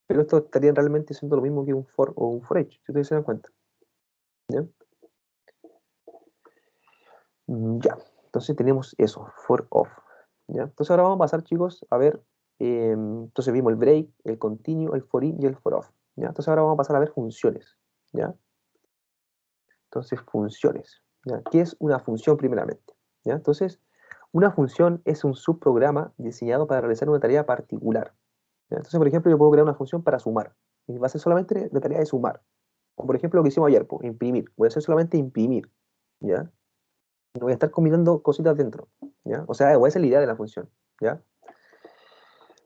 Pero esto estaría realmente siendo lo mismo que un for o un for each, si ustedes se dan cuenta, ¿ya? Ya, entonces tenemos eso, for of, ¿ya? Entonces ahora vamos a pasar, chicos, a ver, entonces vimos el break, el continue, el for in y el for of, ¿ya? Entonces ahora vamos a pasar a ver funciones, ¿ya? Entonces, funciones, ¿ya? ¿Qué es una función primeramente? ¿Ya? Entonces, una función es un subprograma diseñado para realizar una tarea particular, ¿ya? Entonces, por ejemplo, yo puedo crear una función para sumar, y va a ser solamente la tarea de sumar. O por ejemplo, lo que hicimos ayer, pues, imprimir. Voy a hacer solamente imprimir, ¿ya? No voy a estar combinando cositas dentro, ¿ya? O sea, esa es la idea de la función, ¿ya?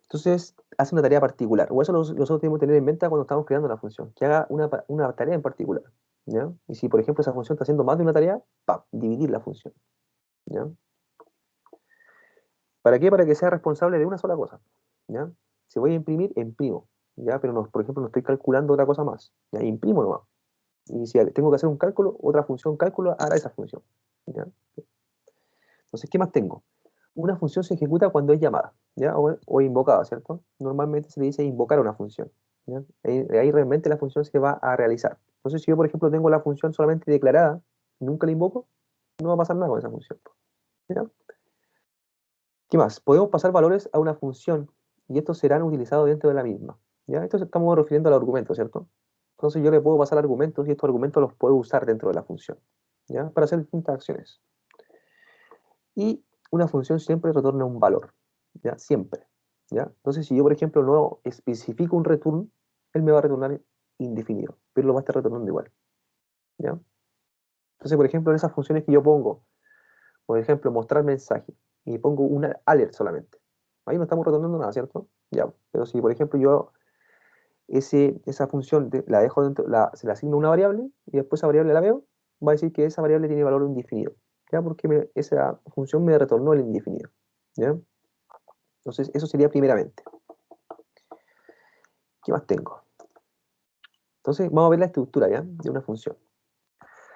Entonces, hace una tarea particular. O eso nosotros tenemos que tener en mente cuando estamos creando la función, que haga una tarea en particular, ¿ya? Y si, por ejemplo, esa función está haciendo más de una tarea, ¡pam! Dividir la función, ¿ya? ¿Para qué? Para que sea responsable de una sola cosa, ¿ya? Si voy a imprimir, imprimo. ¿ya? Pero, no, por ejemplo, no estoy calculando otra cosa más, ¿ya? Imprimo nomás. Y si tengo que hacer un cálculo, otra función cálculo hará esa función, ¿ya? Entonces, ¿qué más tengo? Una función se ejecuta cuando es llamada, ¿ya? O invocada, ¿cierto? Normalmente se le dice invocar una función, ¿ya? Ahí realmente la función se va a realizar. Entonces, si yo, por ejemplo, tengo la función solamente declarada, nunca la invoco, no va a pasar nada con esa función, ¿ya? ¿Qué más? Podemos pasar valores a una función y estos serán utilizados dentro de la misma, ¿ya? Esto estamos refiriendo al argumento, ¿cierto? Entonces yo le puedo pasar argumentos y estos argumentos los puedo usar dentro de la función, ¿ya? Para hacer distintas acciones. Y una función siempre retorna un valor, ¿ya? Siempre, ¿ya? Entonces, si yo, por ejemplo, no especifico un return, él me va a retornar indefinido, pero lo va a estar retornando igual, ¿ya? Entonces, por ejemplo, en esas funciones que yo pongo, por ejemplo, mostrar mensaje, y pongo una alert solamente, ahí no estamos retornando nada, ¿cierto? Ya, pero si, por ejemplo, yo esa función la dejo dentro, se le asigna una variable, y después esa variable la veo, va a decir que esa variable tiene valor indefinido, ¿ya? Porque esa función me retornó el indefinido, ¿ya? Entonces, eso sería primeramente. ¿Qué más tengo? Entonces, vamos a ver la estructura, ¿ya? De una función.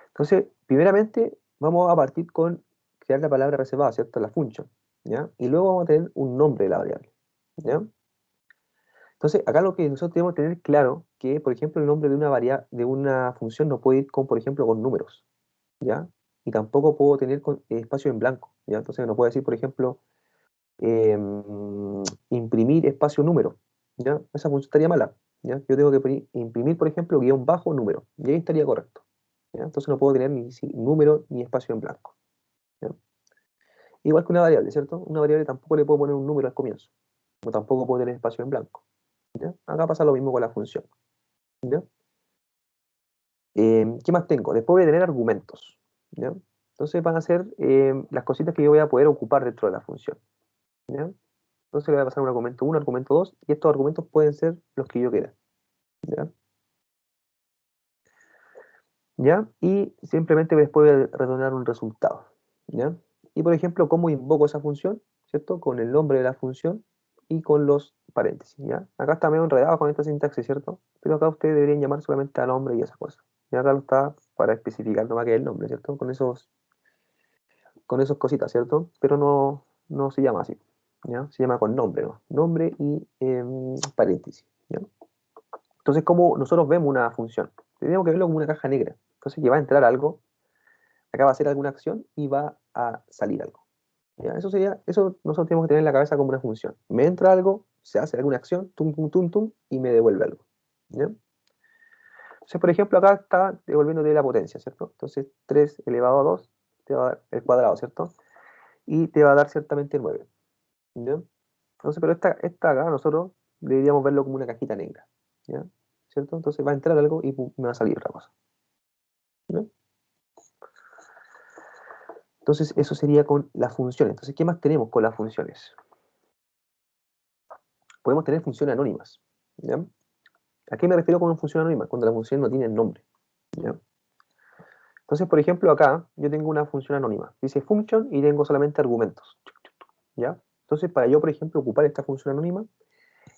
Entonces, primeramente, vamos a partir con crear la palabra reservada, ¿cierto? La function, ¿ya? Y luego vamos a tener un nombre de la variable, ¿ya? Entonces, acá lo que nosotros tenemos que tener claro, que, por ejemplo, el nombre de una de una función no puede ir con, por ejemplo, con números, ¿ya? Y tampoco puedo tener espacio en blanco, ¿ya? Entonces, no puedo decir, por ejemplo, imprimir espacio número, ¿ya? Esa función estaría mala, ¿ya? Yo tengo que imprimir, por ejemplo, guión bajo número, y ahí estaría correcto, ¿ya? Entonces no puedo tener ni número ni espacio en blanco, ¿ya? Igual que una variable, ¿cierto? Una variable tampoco le puedo poner un número al comienzo, o tampoco puedo tener espacio en blanco, ¿ya? Acá pasa lo mismo con la función, ¿ya? ¿Qué más tengo? Después voy a tener argumentos, ¿ya? Entonces van a ser las cositas que yo voy a poder ocupar dentro de la función, ¿ya? Entonces le voy a pasar un argumento 1, argumento 2, y estos argumentos pueden ser los que yo quiera, ¿ya? ¿Ya? Y simplemente después voy a retornar un resultado, ¿ya? Y por ejemplo, ¿cómo invoco esa función? ¿Cierto? Con el nombre de la función y con los paréntesis, ¿ya? Acá está medio enredado con esta sintaxis, ¿cierto? Pero acá ustedes deberían llamar solamente al nombre y esas cosas. Y acá lo está para especificar nomás que es el nombre, ¿cierto? Con esos cositas, ¿cierto? Pero no se llama así, ¿ya? Se llama con nombre, ¿no? Nombre y paréntesis, ¿ya? Entonces, ¿cómo nosotros vemos una función? Tenemos que verlo como una caja negra. Entonces, que va a entrar algo, acá va a hacer alguna acción y va a salir algo, ¿ya? Eso nosotros tenemos que tener en la cabeza como una función. Me entra algo, se hace alguna acción, tum, tum, tum, tum, y me devuelve algo, ¿ya? Entonces, por ejemplo, acá está devolviéndote la potencia, ¿cierto? Entonces, 3 elevado a 2 te va a dar el cuadrado, ¿cierto? Y te va a dar ciertamente 9, ¿ya? Entonces, pero esta acá nosotros deberíamos verlo como una cajita negra, ¿ya? ¿Cierto? Entonces va a entrar algo y pum, me va a salir otra cosa, ¿ya? Entonces, eso sería con las funciones. Entonces, ¿qué más tenemos con las funciones? Podemos tener funciones anónimas, ¿ya? ¿A qué me refiero con una función anónima? Cuando la función no tiene nombre, ¿ya? Entonces, por ejemplo, acá yo tengo una función anónima. Dice function y tengo solamente argumentos, ¿ya? Entonces, para yo, por ejemplo, ocupar esta función anónima,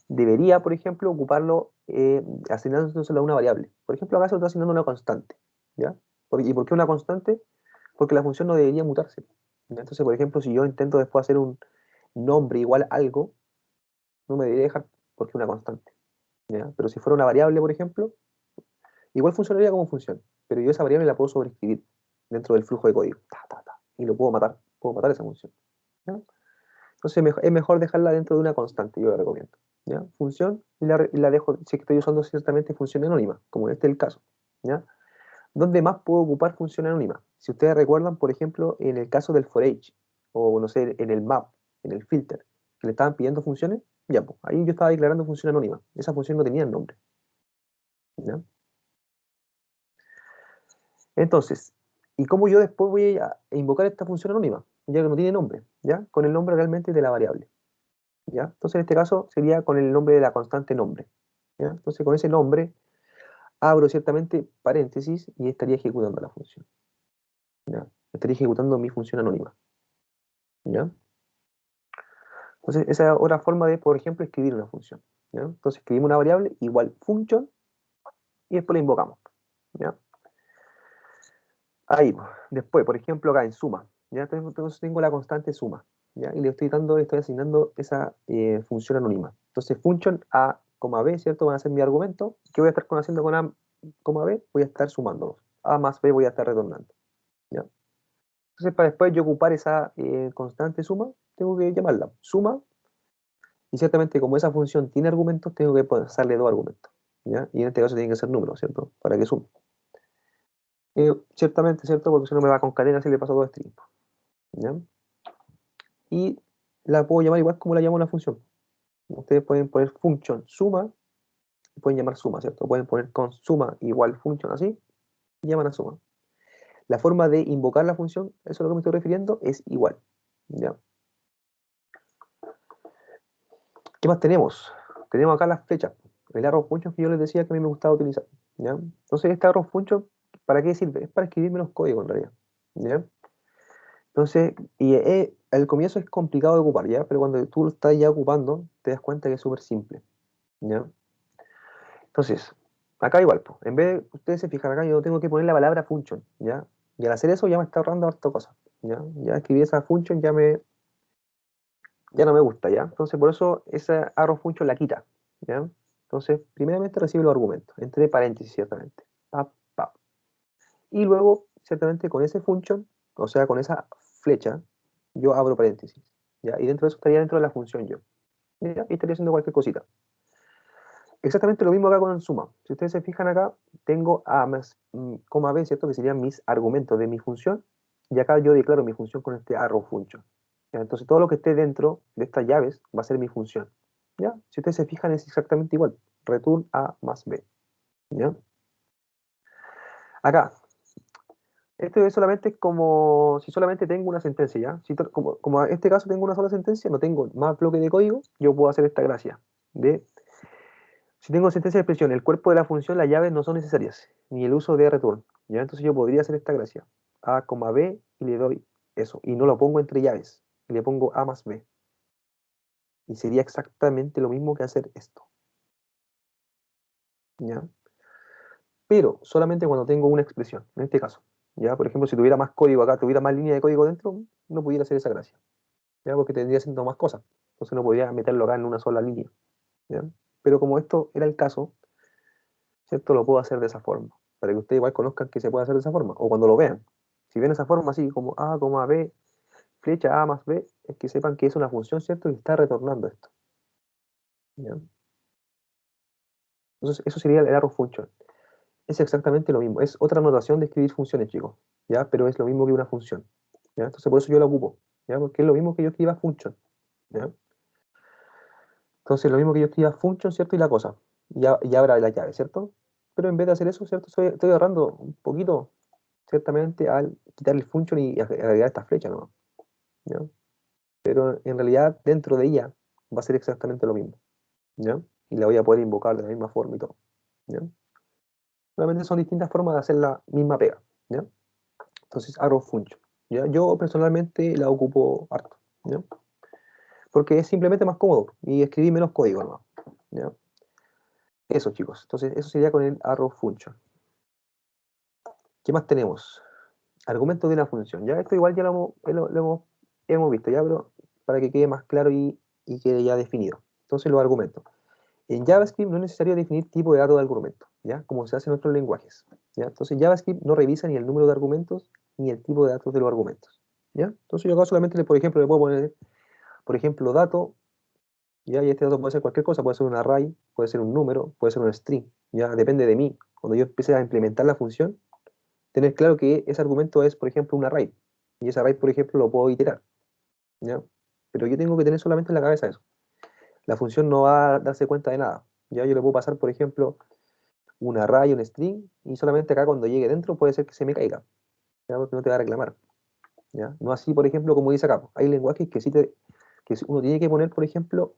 debería, por ejemplo, ocuparlo asignándoselo a una variable. Por ejemplo, acá se lo está asignando una constante, ¿ya? ¿Y por qué una constante? Porque la función no debería mutarse, ¿ya? Entonces, por ejemplo, si yo intento después hacer un nombre igual a algo, no me debería dejar porque es una constante, ¿ya? Pero si fuera una variable, por ejemplo, igual funcionaría como función, pero yo esa variable la puedo sobreescribir dentro del flujo de código, y lo puedo matar esa función, ¿ya? Entonces es mejor dejarla dentro de una constante, yo la recomiendo, ¿ya? Función, y la dejo, si es que estoy usando ciertamente función anónima, como este es el caso, ¿ya? ¿Dónde más puedo ocupar función anónima? Si ustedes recuerdan, por ejemplo, en el caso del for each, o no sé, en el map, en el filter, que le estaban pidiendo funciones, ya, pues, ahí yo estaba declarando función anónima. Esa función no tenía nombre, ¿ya? Entonces, ¿y cómo yo después voy a invocar esta función anónima? Ya que no tiene nombre, ¿ya? Con el nombre realmente de la variable, ¿ya? Entonces, en este caso sería con el nombre de la constante nombre, ¿ya? Entonces, con ese nombre abro ciertamente paréntesis y estaría ejecutando la función, ¿ya? Estaría ejecutando mi función anónima, ¿ya? Entonces, esa es otra forma de, por ejemplo, escribir una función, ¿ya? Entonces escribimos una variable igual function y después la invocamos, ¿ya? Ahí, pues. Después, por ejemplo, acá en suma, ¿ya? Tengo la constante suma, ¿ya? Y le estoy asignando esa función anónima. Entonces, function a, b, ¿cierto? Van a ser mi argumento. ¿Qué voy a estar haciendo con a, b? Voy a estar sumándolos. A más b voy a estar retornando, ¿ya? Entonces, para después yo ocupar esa constante suma, tengo que llamarla suma, y ciertamente como esa función tiene argumentos, tengo que pasarle dos argumentos, ¿ya? Y en este caso tienen que ser números, ¿cierto? Para que sume. Ciertamente, ¿cierto? Porque si no me va a concatenar si le paso dos strings, ¿ya? Y la puedo llamar igual como la llamo la función. Ustedes pueden poner function suma, y pueden llamar suma, ¿cierto? Pueden poner con suma igual function así, y llaman a suma. La forma de invocar la función, eso es a lo que me estoy refiriendo, es igual, ¿ya? ¿Qué más tenemos? Tenemos acá las flechas, el arrow function que yo les decía que a mí me gustaba utilizar, ¿ya? Entonces este arrow function, ¿para qué sirve? Es para escribir menos código en realidad, ¿ya? Entonces, al comienzo es complicado de ocupar, ¿ya? Pero cuando tú lo estás ya ocupando, te das cuenta que es súper simple, ¿ya? Entonces, acá igual, pues, en vez de, ustedes se fijan acá, yo tengo que poner la palabra function, ¿ya? Y al hacer eso ya me está ahorrando harta cosa, ¿ya? Ya escribir esa function ya no me gusta, ¿ya? Entonces, por eso esa arrow function la quita, ¿ya? Entonces, primeramente recibe los argumentos, entre paréntesis, ciertamente. Pa, pa. Y luego, ciertamente, con ese function, o sea, con esa flecha, yo abro paréntesis, ¿ya? Y dentro de eso estaría dentro de la función yo, ¿ya? Y estaría haciendo cualquier cosita. Exactamente lo mismo acá con suma. Si ustedes se fijan acá, tengo a más coma b, ¿cierto? Que serían mis argumentos de mi función. Y acá yo declaro mi función con este arrow function, ¿ya? Entonces todo lo que esté dentro de estas llaves va a ser mi función, ¿ya? Si ustedes se fijan es exactamente igual. Return a más b, ¿ya? Acá, esto es solamente como si solamente tengo una sentencia, ¿ya? Como en este caso tengo una sola sentencia, no tengo más bloque de código, yo puedo hacer esta gracia de... Si tengo sentencia de expresión, el cuerpo de la función, las llaves no son necesarias, ni el uso de return, ¿ya? Entonces yo podría hacer esta gracia, a, b, y le doy eso, y no lo pongo entre llaves, y le pongo a más b. Y sería exactamente lo mismo que hacer esto, ¿ya? Pero solamente cuando tengo una expresión, en este caso, ¿ya? Por ejemplo, si tuviera más código acá, tuviera más línea de código dentro, no pudiera hacer esa gracia, ¿ya? Porque tendría haciendo más cosas, entonces no podría meterlo acá en una sola línea, ¿ya? Pero como esto era el caso, ¿cierto? Lo puedo hacer de esa forma, para que ustedes igual conozcan que se puede hacer de esa forma, o cuando lo vean. Si ven esa forma así como A, B, flecha A más B, es que sepan que es una función, ¿cierto? Y está retornando esto, ¿ya? Entonces, eso sería el arrow function. Es exactamente lo mismo, es otra notación de escribir funciones, chicos, ¿ya? Pero es lo mismo que una función, ¿ya? Entonces, por eso yo la ocupo, ¿ya? Porque es lo mismo que yo escriba function, ¿ya? Entonces, lo mismo que yo escriba function, ¿cierto? Y la cosa, ya habrá la llave, ¿cierto? Pero en vez de hacer eso, ¿cierto? Estoy ahorrando un poquito, ciertamente, al quitar el function y agregar esta flecha, ¿no? ¿Ya? Pero en realidad, dentro de ella, va a ser exactamente lo mismo, ¿ya? Y la voy a poder invocar de la misma forma y todo, ¿ya? Solamente son distintas formas de hacer la misma pega, ¿ya? Entonces, arrow function, ¿ya? Yo personalmente la ocupo harto, ¿ya? Porque es simplemente más cómodo y escribí menos código, ¿no? ¿Ya? Eso, chicos. Entonces, eso sería con el arrow function. ¿Qué más tenemos? Argumentos de una función. Ya esto igual ya hemos visto, ya, pero para que quede más claro y quede ya definido. Entonces, los argumentos. En JavaScript no es necesario definir tipo de dato de argumento, ¿ya? Como se hace en otros lenguajes, ¿ya? Entonces, JavaScript no revisa ni el número de argumentos ni el tipo de datos de los argumentos, ¿ya? Entonces, yo acá solamente, por ejemplo, le puedo poner, por ejemplo, dato, ¿ya? Y este dato puede ser cualquier cosa, puede ser un array, puede ser un número, puede ser un string, ¿ya? Depende de mí. Cuando yo empiece a implementar la función, tener claro que ese argumento es, por ejemplo, un array, y ese array, por ejemplo, lo puedo iterar, ¿ya? Pero yo tengo que tener solamente en la cabeza eso. La función no va a darse cuenta de nada, ¿ya? Yo le puedo pasar, por ejemplo, un array, un string, y solamente acá cuando llegue dentro puede ser que se me caiga, ¿ya? Porque no te va a reclamar, ¿ya? No así, por ejemplo, como dice acá, pues, hay lenguajes que uno tiene que poner, por ejemplo,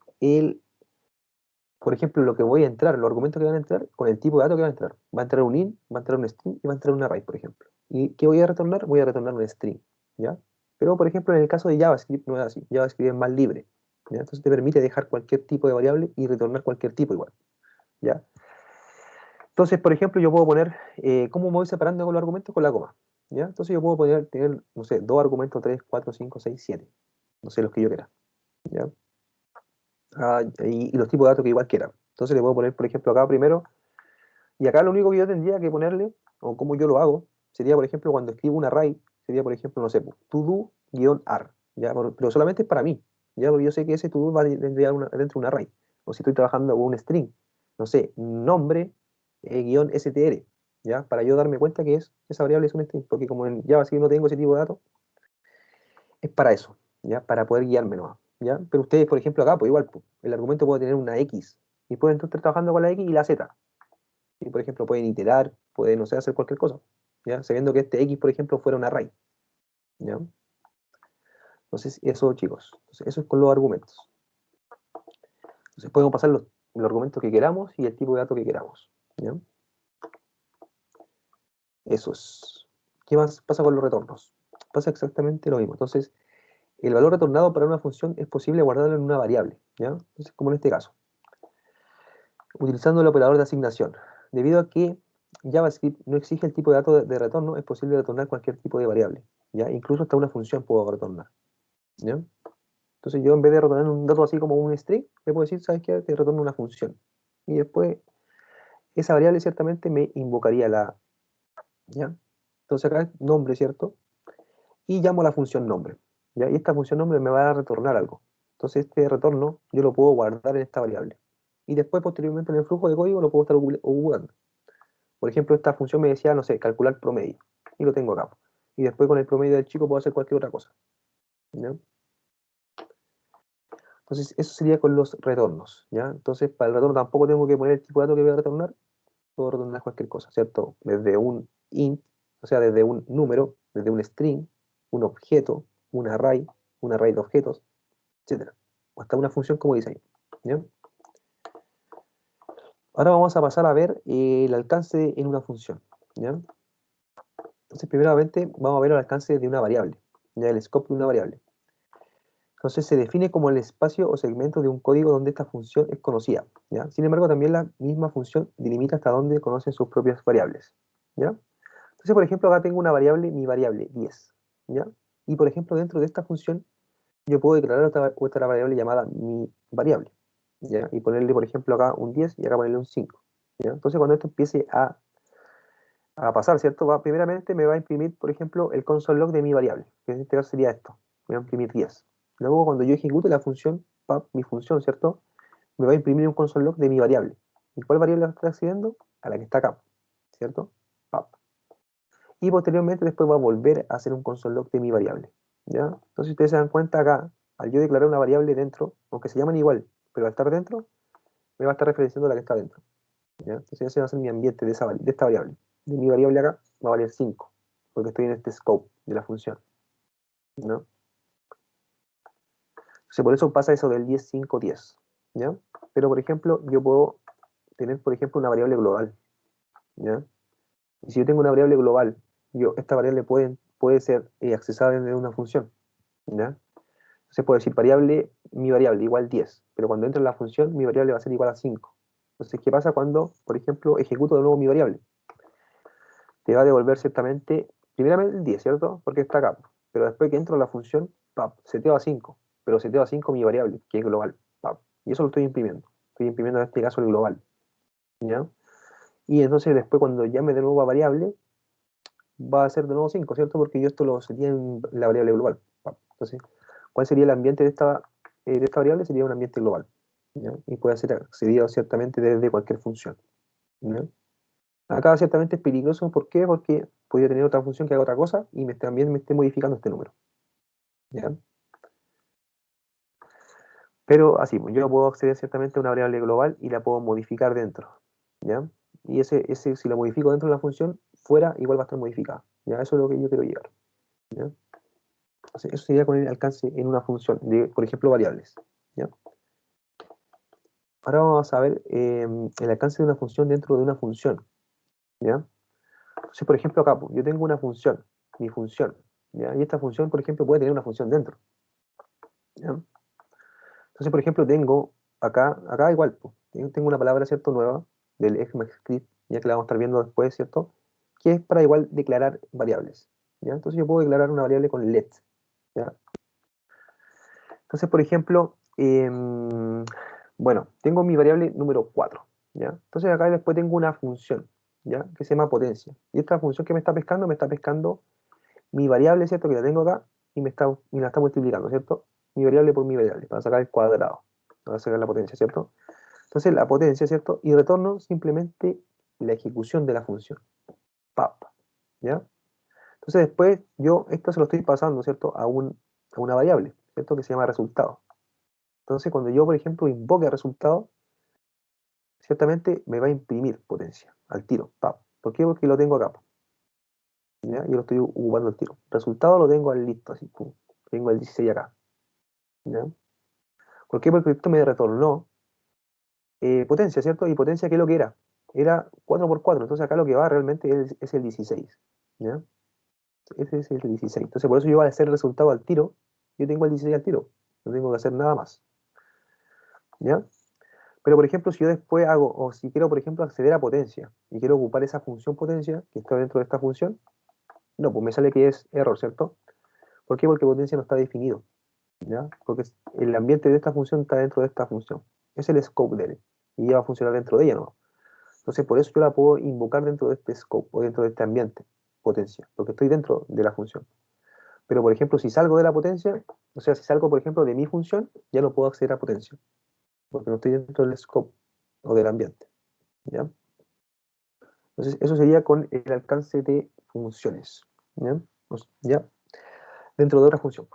lo que voy a entrar, los argumentos que van a entrar, con el tipo de dato que va a entrar. Va a entrar un int, va a entrar un string y va a entrar un array, por ejemplo. ¿Y qué voy a retornar? Voy a retornar un string, ¿ya? Pero, por ejemplo, en el caso de JavaScript no es así. JavaScript es más libre, ¿ya? Entonces te permite dejar cualquier tipo de variable y retornar cualquier tipo igual, ¿ya? Entonces, por ejemplo, yo puedo poner, ¿cómo me voy separando con los argumentos? Con la coma, ¿ya? Entonces yo puedo poder tener, no sé, 2 argumentos, 3, 4, 5, 6, 7, no sé, los que yo quiera, ¿ya? Y los tipos de datos que igual quiera. Entonces le puedo poner, por ejemplo, acá primero, y acá lo único que yo tendría que ponerle, o como yo lo hago, sería, por ejemplo, cuando escribo un array, sería, por ejemplo, no sé, to-do-ar, ¿ya? Pero solamente es para mí, ¿ya? Porque yo sé que ese to-do va dentro de un array. O si estoy trabajando con un string, no sé, nombre, guión str, ¿ya? Para yo darme cuenta que esa variable es un string, porque como en JavaScript no tengo ese tipo de datos, es para eso, ¿ya? Para poder guiarme nomás, ¿ya? Pero ustedes, por ejemplo, acá, pues igual, pues, el argumento puede tener una X, y pueden estar trabajando con la X y la Z. Y, por ejemplo, pueden iterar, pueden, no sé, hacer cualquier cosa, ¿ya? Sabiendo que este X, por ejemplo, fuera un array, ¿ya? Entonces, eso, chicos, entonces, eso es con los argumentos. Entonces, podemos pasar los argumentos que queramos y el tipo de dato que queramos, ¿ya? Eso es. ¿Qué más pasa con los retornos? Pasa exactamente lo mismo. Entonces, el valor retornado para una función es posible guardarlo en una variable, ¿ya? Entonces, como en este caso, utilizando el operador de asignación. Debido a que JavaScript no exige el tipo de dato de retorno, es posible retornar cualquier tipo de variable, ¿ya? Incluso hasta una función puedo retornar, ¿ya? Entonces yo en vez de retornar un dato así como un string, le puedo decir, ¿sabes qué? Te retorno una función. Y después esa variable ciertamente me invocaría ¿ya? Entonces acá es nombre, ¿cierto? Y llamo a la función nombre, ¿ya? Y esta función nombre me va a retornar algo. Entonces este retorno yo lo puedo guardar en esta variable. Y después posteriormente en el flujo de código lo puedo estar ocupando. Por ejemplo, esta función me decía, no sé, calcular promedio. Y lo tengo acá. Y después con el promedio del chico puedo hacer cualquier otra cosa, ¿ya? Entonces, eso sería con los retornos, ¿ya? Entonces, para el retorno tampoco tengo que poner el tipo de dato que voy a retornar, puedo retornar cualquier cosa, ¿cierto? Desde un int, o sea, desde un número, desde un string, un objeto, un array de objetos, etcétera. O hasta una función como dice ahí, ¿ya? Ahora vamos a pasar a ver el alcance en una función, ¿ya? Entonces, primeramente, vamos a ver el alcance de una variable, ¿ya? El scope de una variable. Entonces se define como el espacio o segmento de un código donde esta función es conocida, ¿ya? Sin embargo, también la misma función delimita hasta dónde conocen sus propias variables, ¿ya? Entonces, por ejemplo, acá tengo una variable, mi variable 10, ¿ya? Y, por ejemplo, dentro de esta función, yo puedo declarar otra variable llamada mi variable, ¿ya? Y ponerle, por ejemplo, acá un 10 y acá ponerle un 5, ¿ya? Entonces, cuando esto empiece a pasar, ¿cierto? Primeramente me va a imprimir, por ejemplo, el console log de mi variable, que en este caso sería esto, me va a imprimir 10. Luego, cuando yo ejecute la función, mi función, ¿cierto? Me va a imprimir un console log de mi variable. ¿Y cuál variable está accediendo? A la que está acá, ¿cierto? Pap. Y posteriormente después va a volver a hacer un console log de mi variable, ¿ya? Entonces, ustedes se dan cuenta acá, al yo declarar una variable dentro, aunque se llaman igual, pero al estar dentro, me va a estar referenciando a la que está dentro, ¿ya? Entonces, ese va a ser mi ambiente de esta variable. De mi variable acá va a valer 5, porque estoy en este scope de la función, ¿no? Entonces, por eso pasa eso del 10, 5, 10, ¿ya? Pero, por ejemplo, yo puedo tener, por ejemplo, una variable global, ¿ya? Y si yo tengo una variable global, esta variable puede ser accesada desde una función, ¿ya? Entonces puedo decir mi variable igual 10, pero cuando entre en la función, mi variable va a ser igual a 5. Entonces, ¿qué pasa cuando, por ejemplo, ejecuto de nuevo mi variable? Te va a devolver ciertamente, primeramente el 10, ¿cierto? Porque está acá. Pero después que entro en la función, seteo a 5. Pero seteo a 5 mi variable, que es global. Y eso lo estoy imprimiendo. Estoy imprimiendo en este caso el global, ¿ya? Y entonces después cuando llame de nuevo a variable, va a ser de nuevo 5, ¿cierto? Porque yo esto lo sería en la variable global. Entonces, ¿cuál sería el ambiente de esta variable? Sería un ambiente global, ¿ya? Y puede ser accedido ciertamente desde cualquier función, ¿ya? Acá ciertamente es peligroso, ¿por qué? Porque podría tener otra función que haga otra cosa y también me esté modificando este número, ¿ya? Pero así, pues, yo puedo acceder ciertamente a una variable global y la puedo modificar dentro, ¿ya? Y ese si la modifico dentro de la función, fuera igual va a estar modificada, ¿ya? Eso es lo que yo quiero llegar, ¿ya? Entonces, eso sería con el alcance en una función, de, por ejemplo, variables, ¿ya? Ahora vamos a ver el alcance de una función dentro de una función, ¿ya? Entonces, por ejemplo, acá, pues, yo tengo una función, mi función, ¿ya? Y esta función, por ejemplo, puede tener una función dentro, ¿ya? Entonces, por ejemplo, tengo acá igual, pues, tengo una palabra, ¿cierto?, nueva del ECMAScript, ya que la vamos a estar viendo después, ¿cierto?, que es para igual declarar variables, ¿ya? Entonces yo puedo declarar una variable con let, ¿ya? Entonces, por ejemplo, bueno, tengo mi variable número 4, ¿ya? Entonces acá después tengo una función, ¿ya?, que se llama potencia. Y esta función que me está pescando mi variable, ¿cierto?, que la tengo acá, y la está multiplicando, ¿cierto? Mi variable por mi variable, para sacar el cuadrado, para sacar la potencia, ¿cierto? Entonces la potencia, ¿cierto? Y retorno simplemente la ejecución de la función. Pap, ¿ya? Entonces después yo esto se lo estoy pasando, ¿cierto?, a una variable, ¿cierto?, que se llama resultado. Entonces cuando yo, por ejemplo, invoque resultado, ciertamente me va a imprimir potencia al tiro. Pap. ¿Por qué? Porque lo tengo acá. ¿Ya? Yo lo estoy ocupando al tiro. Resultado lo tengo al listo, así. Pum. Tengo el 16 acá. ¿Ya? ¿Por qué? Porque esto me retornó potencia, ¿cierto? Y potencia, ¿qué es lo que era? Era 4 por 4. Entonces acá lo que va realmente es el 16. ¿Ya? Ese es el 16. Entonces por eso yo voy a hacer el resultado al tiro. Yo tengo el 16 al tiro. No tengo que hacer nada más. ¿Ya? Pero por ejemplo, si yo después hago, o si quiero, por ejemplo, acceder a potencia, y quiero ocupar esa función potencia, que está dentro de esta función, no, pues me sale que es error, ¿cierto? ¿Por qué? Porque potencia no está definido, ¿ya? Porque el ambiente de esta función está dentro de esta función. Es el scope de él, y ella va a funcionar dentro de ella, ¿no? Entonces, por eso yo la puedo invocar dentro de este scope, o dentro de este ambiente, potencia, porque estoy dentro de la función. Pero, por ejemplo, si salgo de la potencia, o sea, si salgo, por ejemplo, de mi función, ya no puedo acceder a potencia, porque no estoy dentro del scope, o del ambiente, ¿ya? Entonces, eso sería con el alcance de funciones, ¿ya? ¿Ya? Dentro de otra función.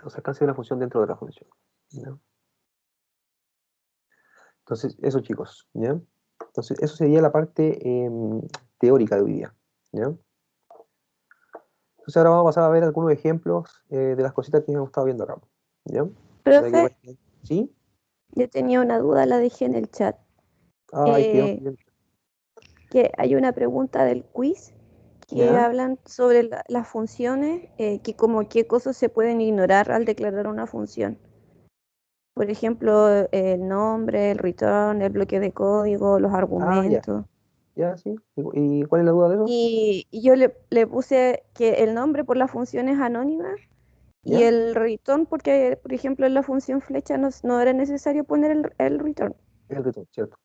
Los alcances de una función dentro de otra función, ¿ya? Entonces, eso, chicos, ¿ya? Entonces, eso sería la parte teórica de hoy día, ¿ya? Entonces, ahora vamos a pasar a ver algunos ejemplos de las cositas que hemos estado viendo acá, ¿ya? Para que Profe, vayan- ¿Sí? yo tenía una duda, la dejé en el chat. Ay, qué Eh, que hay una pregunta del quiz que ¿ya? hablan sobre las funciones, que como qué cosas se pueden ignorar al declarar una función. Por ejemplo, el nombre, el return, el bloque de código, los Ah, ya, argumentos. ya, sí. ¿Y cuál es la duda de eso? Y yo le puse que el nombre por la función es anónima y ¿Ya? el return porque, por ejemplo, en la función flecha no era necesario poner el return. Es el return, ¿cierto? O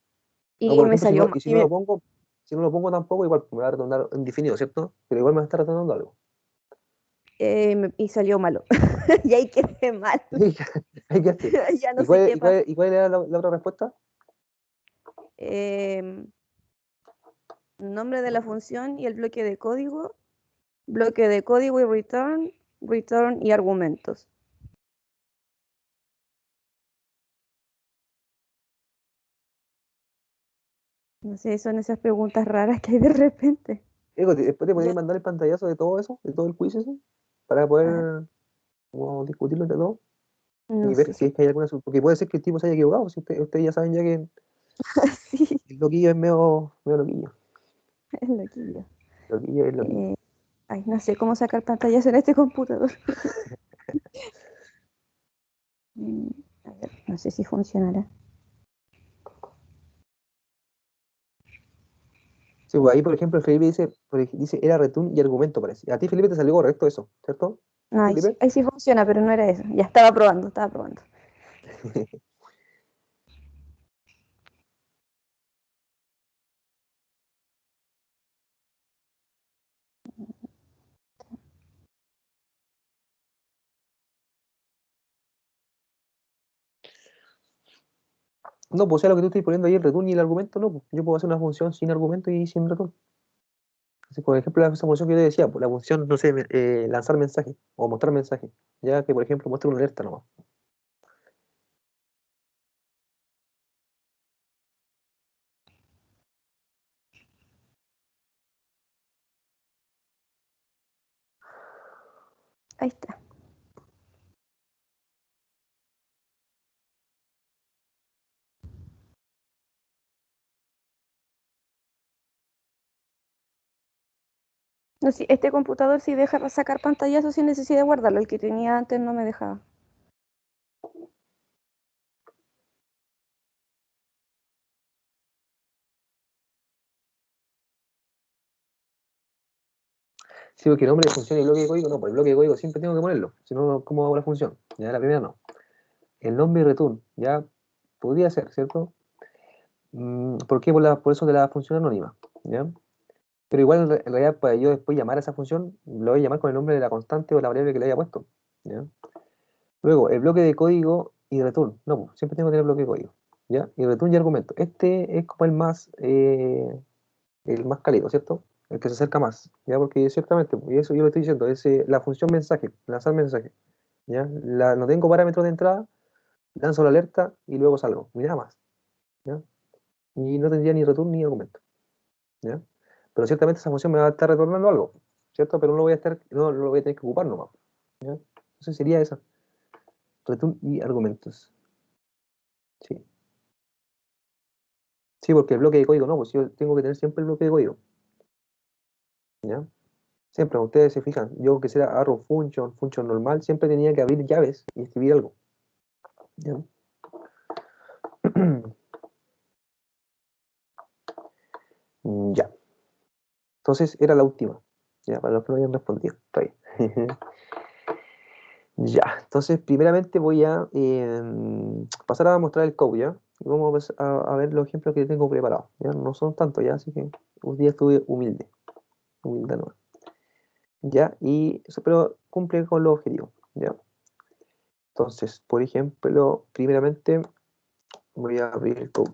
Y por me ejemplo, salió, si no lo pongo, si no lo pongo tampoco, igual me va a retornar indefinido, ¿cierto? Pero igual me va a estar retornando algo. y salió malo. Y ahí quedé mal. Ahí quedaste. Ya no ¿Y sé qué pasa. y cuál era la otra respuesta? Em, nombre de la función y el bloque de código y return, return y argumentos. No sé, son esas preguntas raras que hay de repente. Diego, después te podrías Yo, mandar el pantallazo de todo eso, de todo el quiz ese, para ah, poder como, discutirlo entre todos no y ver sé si si es que hay alguna porque puede ser que el tipo se haya equivocado, si ustedes ya saben ya que sí, el loquillo es medio loquillo. es loquillo. Loquillo es loquillo. Eh, ay, no sé cómo sacar pantallas en este computador. Mm, a ver, no sé si funcionará. Sí, pues ahí, por ejemplo, el Felipe dice era return y argumento, parece. A ti, Felipe, te salió correcto eso, ¿cierto? No, Felipe. ahí sí funciona, pero no era eso. Ya estaba probando, estaba probando. No, pues o sea, lo que tú estás poniendo ahí, el return y el argumento, no, pues. Yo puedo hacer una función sin argumento y sin return. Así, por ejemplo, esa función que yo te decía, pues, la función, no sé, lanzar mensaje o mostrar mensaje, ya que, por ejemplo, muestra una alerta nomás. Ahí está. No, sí, este computador sí deja sacar pantallazos sin necesidad de guardarlo. El que tenía antes no me dejaba. Si porque el nombre de función y bloque de código, no, por el bloque de código siempre tengo que ponerlo, si no, ¿cómo hago la función? Ya la primera no. El nombre y return, ya podría ser, ¿cierto? ¿Por qué? Por eso de la función anónima, ¿ya? Pero igual en realidad para yo después llamar a esa función, lo voy a llamar con el nombre de la constante o la variable que le haya puesto, ¿ya? Luego, el bloque de código y return. No, pues, siempre tengo que tener bloque de código, ¿ya? Y return y argumento. Este es como el más cálido, ¿cierto? El que se acerca más, ¿ya? Porque ciertamente, y eso yo lo estoy diciendo, es la función mensaje, lanzar mensaje, ¿ya? No tengo parámetros de entrada, lanzo la alerta y luego salgo, y nada más, ¿ya? Y no tendría ni return ni argumento, ¿ya? Pero ciertamente esa función me va a estar retornando algo, ¿cierto? Pero no lo voy a tener que ocupar nomás, ¿ya? Entonces sería esa, return y argumentos, sí. Sí, porque el bloque de código no, pues yo tengo que tener siempre el bloque de código, ¿ya? Siempre, ustedes se fijan, yo que sea arrow function, function normal, siempre tenía que abrir llaves y escribir algo, ¿ya? Ya. Entonces era la última, ya, para los que no hayan respondido, está bien. Ya, entonces primeramente voy a pasar a mostrar el code, ¿ya? Y vamos a ver los ejemplos que tengo preparados, ¿ya? No son tantos, ¿ya? Así que un día estuve humilde no. ¿Ya? Y eso, pero cumple con los objetivos, ¿ya? Entonces, por ejemplo, primeramente voy a abrir el code.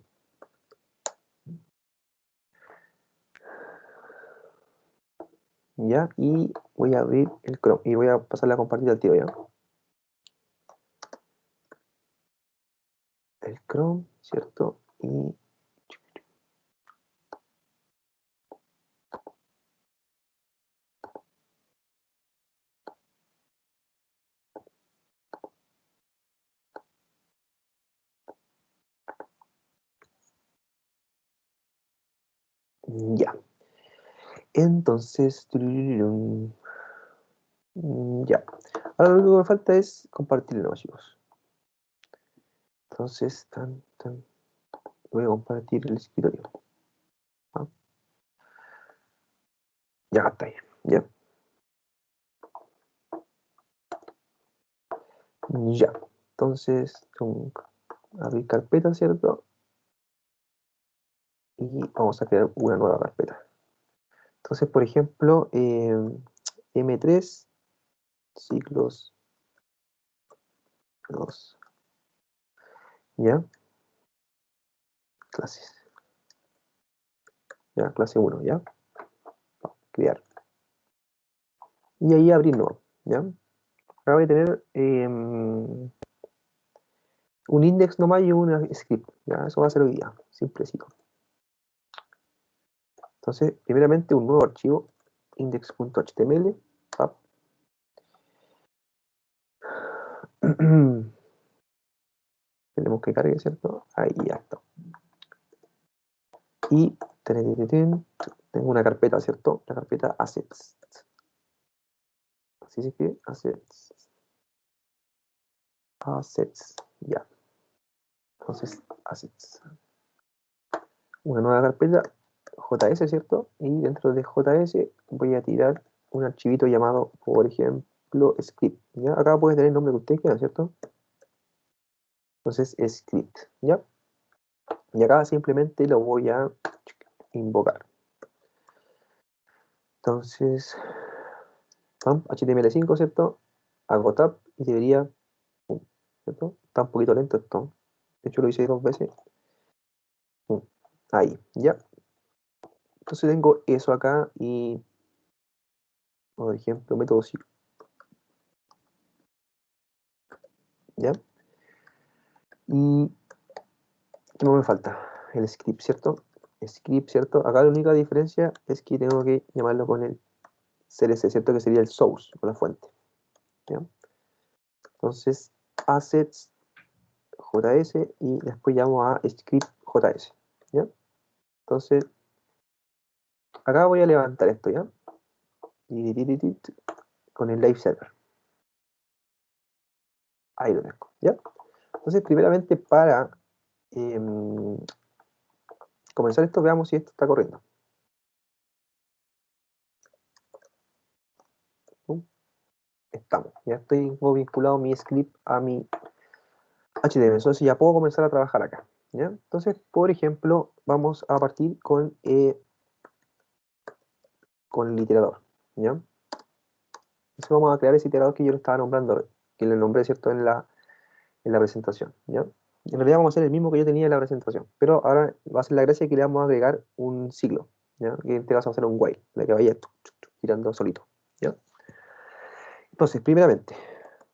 ¿Ya? Y voy a abrir el Chrome y voy a pasarle a compartir al tiro, ¿ya? El Chrome, ¿cierto? Y ya. Entonces, ya. Ahora lo único que me falta es compartirlo, chicos. Entonces, voy a compartir el escritorio. ¿Ah? Ya está ahí, ya. Ya. Entonces, abrir carpeta, ¿cierto? Y vamos a crear una nueva carpeta. Entonces, por ejemplo, M3, ciclos 2, ¿ya? Clases. Ya, clase 1, ¿ya? Crear. Y ahí abrir nuevo, ¿ya? Ahora voy a tener un index nomás y un script, ¿ya? Eso va a ser hoy día, simplecito. Entonces, primeramente un nuevo archivo, index.html. Tenemos que cargue, ¿cierto? Ahí ya está. Y tengo una carpeta, ¿cierto? La carpeta assets. Así se escribe, assets. Assets, ya. Entonces, assets. Una nueva carpeta, JS, ¿cierto? Y dentro de JS voy a tirar un archivito llamado, por ejemplo, script, ¿ya? Acá puede tener el nombre que ustedes quieran, ¿cierto? Entonces, script, ¿ya? Y acá simplemente lo voy a invocar. Entonces, HTML5, ¿cierto? Hago tab y debería, ¿cierto? Está un poquito lento esto. De hecho, lo hice 2 veces. Ahí, ¿ya? Entonces tengo eso acá y, por ejemplo, método ciclo, ¿ya? Y, ¿qué más me falta? El script, ¿cierto? Script, ¿cierto? Acá la única diferencia es que tengo que llamarlo con el CLC, ¿cierto? Que sería el source, con la fuente, ¿ya? Entonces, assets JS y después llamo a script JS, ¿ya? Entonces, acá voy a levantar esto, ¿ya? Y con el live server. Ahí lo tengo, ¿ya? Entonces, primeramente, para comenzar esto, veamos si esto está corriendo. estamos. Ya estoy vinculado mi script a mi HTML. Entonces ya puedo comenzar a trabajar acá. ¿Ya? Entonces, por ejemplo, vamos a partir con el iterador. ¿Ya? Entonces vamos a crear ese iterador que yo le estaba nombrando, que le nombré, ¿cierto?, en la presentación. ¿Ya? En realidad vamos a hacer el mismo que yo tenía en la presentación, pero ahora va a ser la gracia que le vamos a agregar un ciclo, ¿ya? Que en este caso va a ser un while, para que vaya girando solito. ¿Ya? Entonces, primeramente,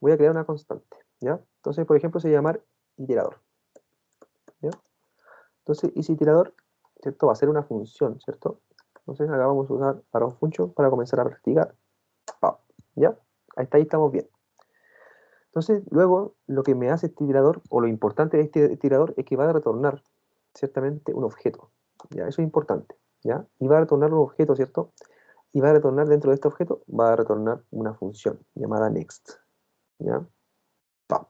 voy a crear una constante. ¿Ya? Entonces, por ejemplo, se va a llamar iterador. ¿Ya? Entonces, ese iterador, ¿cierto?, va a ser una función, ¿cierto? Entonces, acá vamos a usar arrow function para comenzar a practicar. ¿Ya? Hasta ahí estamos bien. Entonces, luego, lo que me hace este iterador, o lo importante de este iterador, es que va a retornar, ciertamente, un objeto. ¿Ya? Eso es importante. ¿Ya? Y va a retornar un objeto, ¿cierto? Y va a retornar dentro de este objeto, va a retornar una función llamada next. ¿Ya? Pop.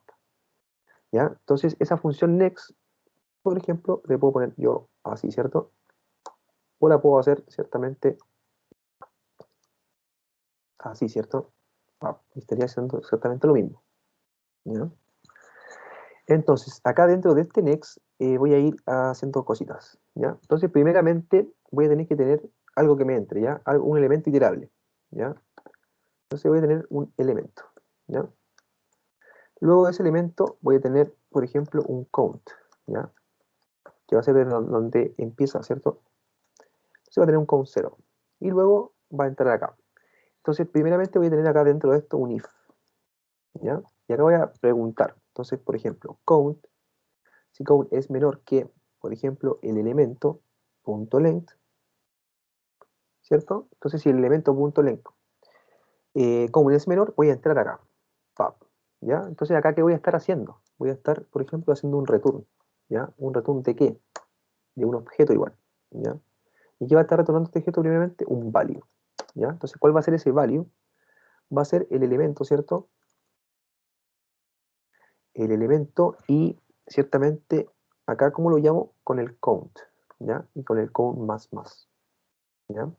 ¿Ya? Entonces, esa función next, por ejemplo, le puedo poner yo así, ¿cierto? O la puedo hacer, ciertamente, así, ¿cierto? Pop. Y estaría haciendo exactamente lo mismo. ¿Ya? Entonces, acá dentro de este next voy a ir haciendo cositas, ¿ya? Entonces, primeramente voy a tener que tener algo que me entre, ¿ya? Un elemento iterable, ¿ya? Entonces voy a tener un elemento, ¿ya? Luego de ese elemento voy a tener, por ejemplo, un count, ¿ya? Que va a ser donde empieza, ¿cierto? Entonces va a tener un count 0. Y luego va a entrar acá. Entonces, primeramente voy a tener acá dentro de esto un if, ¿ya? Y acá voy a preguntar. Entonces, por ejemplo, count, si count es menor que, por ejemplo, el elemento .length, ¿cierto? Entonces, si el elemento .length count es menor, voy a entrar acá, pub, ¿ya? Entonces, acá, ¿qué voy a estar haciendo? Voy a estar, por ejemplo, haciendo un return, ¿ya? ¿Un return de qué? De un objeto igual, ¿ya? ¿Y qué va a estar retornando este objeto primeramente? Un value, ¿ya? Entonces, ¿cuál va a ser ese value? Va a ser el elemento, ¿cierto? El elemento y, ciertamente, acá, ¿cómo lo llamo? Con el count, ¿ya? Y con el count más, ¿ya?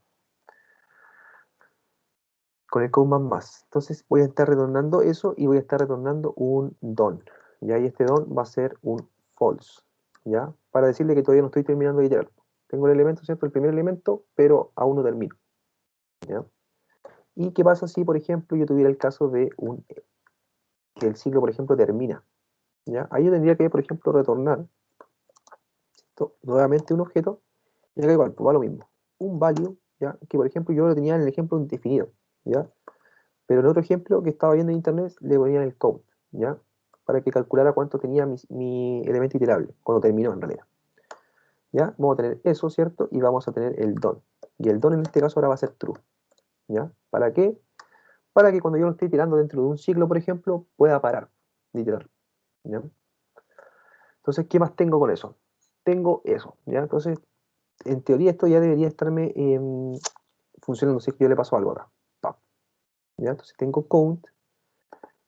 Con el count más. Entonces voy a estar retornando eso y voy a estar retornando un done, ¿ya? Y este done va a ser un false, ¿ya? Para decirle que todavía no estoy terminando de iterar. Tengo el elemento, ¿cierto? El primer elemento, pero aún no termino, ¿ya? ¿Y qué pasa si, por ejemplo, yo tuviera el caso de que el ciclo, por ejemplo, termina, ¿ya? Ahí yo tendría que, por ejemplo, retornar, ¿cierto?, nuevamente un objeto, y acá igual, pues va lo mismo. Un value, ¿ya? Que, por ejemplo, yo lo tenía en el ejemplo indefinido, ¿ya? Pero en otro ejemplo que estaba viendo en internet le ponían el count, ¿ya? Para que calculara cuánto tenía mi elemento iterable, cuando terminó en realidad. ¿Ya? Vamos a tener eso, ¿cierto? Y vamos a tener el done. Y el done en este caso ahora va a ser true, ¿ya? ¿Para qué? Para que cuando yo lo esté iterando dentro de un ciclo, por ejemplo, pueda parar de iterar, ¿ya? Entonces, ¿qué más tengo con eso? Tengo eso, ¿ya? Entonces, en teoría esto ya debería estarme funcionando si es que yo le paso algo acá. ¡Pam! ¿Ya? Entonces tengo count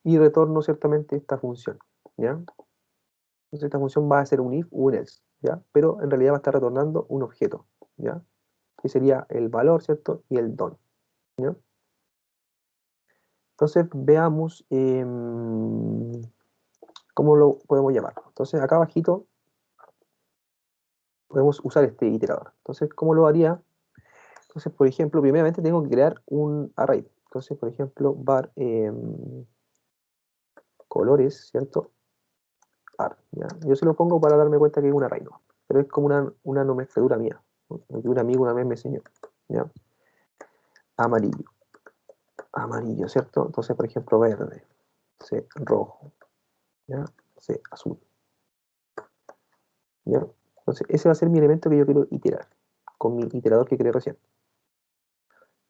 y retorno ciertamente esta función, ¿ya? Entonces esta función va a ser un if o un else, ¿ya? Pero en realidad va a estar retornando un objeto, ¿ya? Que sería el valor, ¿cierto? Y el done, ¿ya? Entonces veamos cómo lo podemos llamar. Entonces acá abajito podemos usar este iterador. Entonces, ¿cómo lo haría? Entonces, por ejemplo, primeramente tengo que crear un array. Entonces, por ejemplo, var colores, ¿cierto? Ar, ¿ya? Yo se lo pongo para darme cuenta que es un array, ¿no? Pero es como una nomenclatura mía, ¿no? Que un amigo una vez me enseñó, ¿ya? Amarillo, amarillo, ¿cierto? Entonces, por ejemplo, verde, C, rojo, ¿ya? C, azul, ¿ya? Entonces, ese va a ser mi elemento que yo quiero iterar, con mi iterador que creé recién,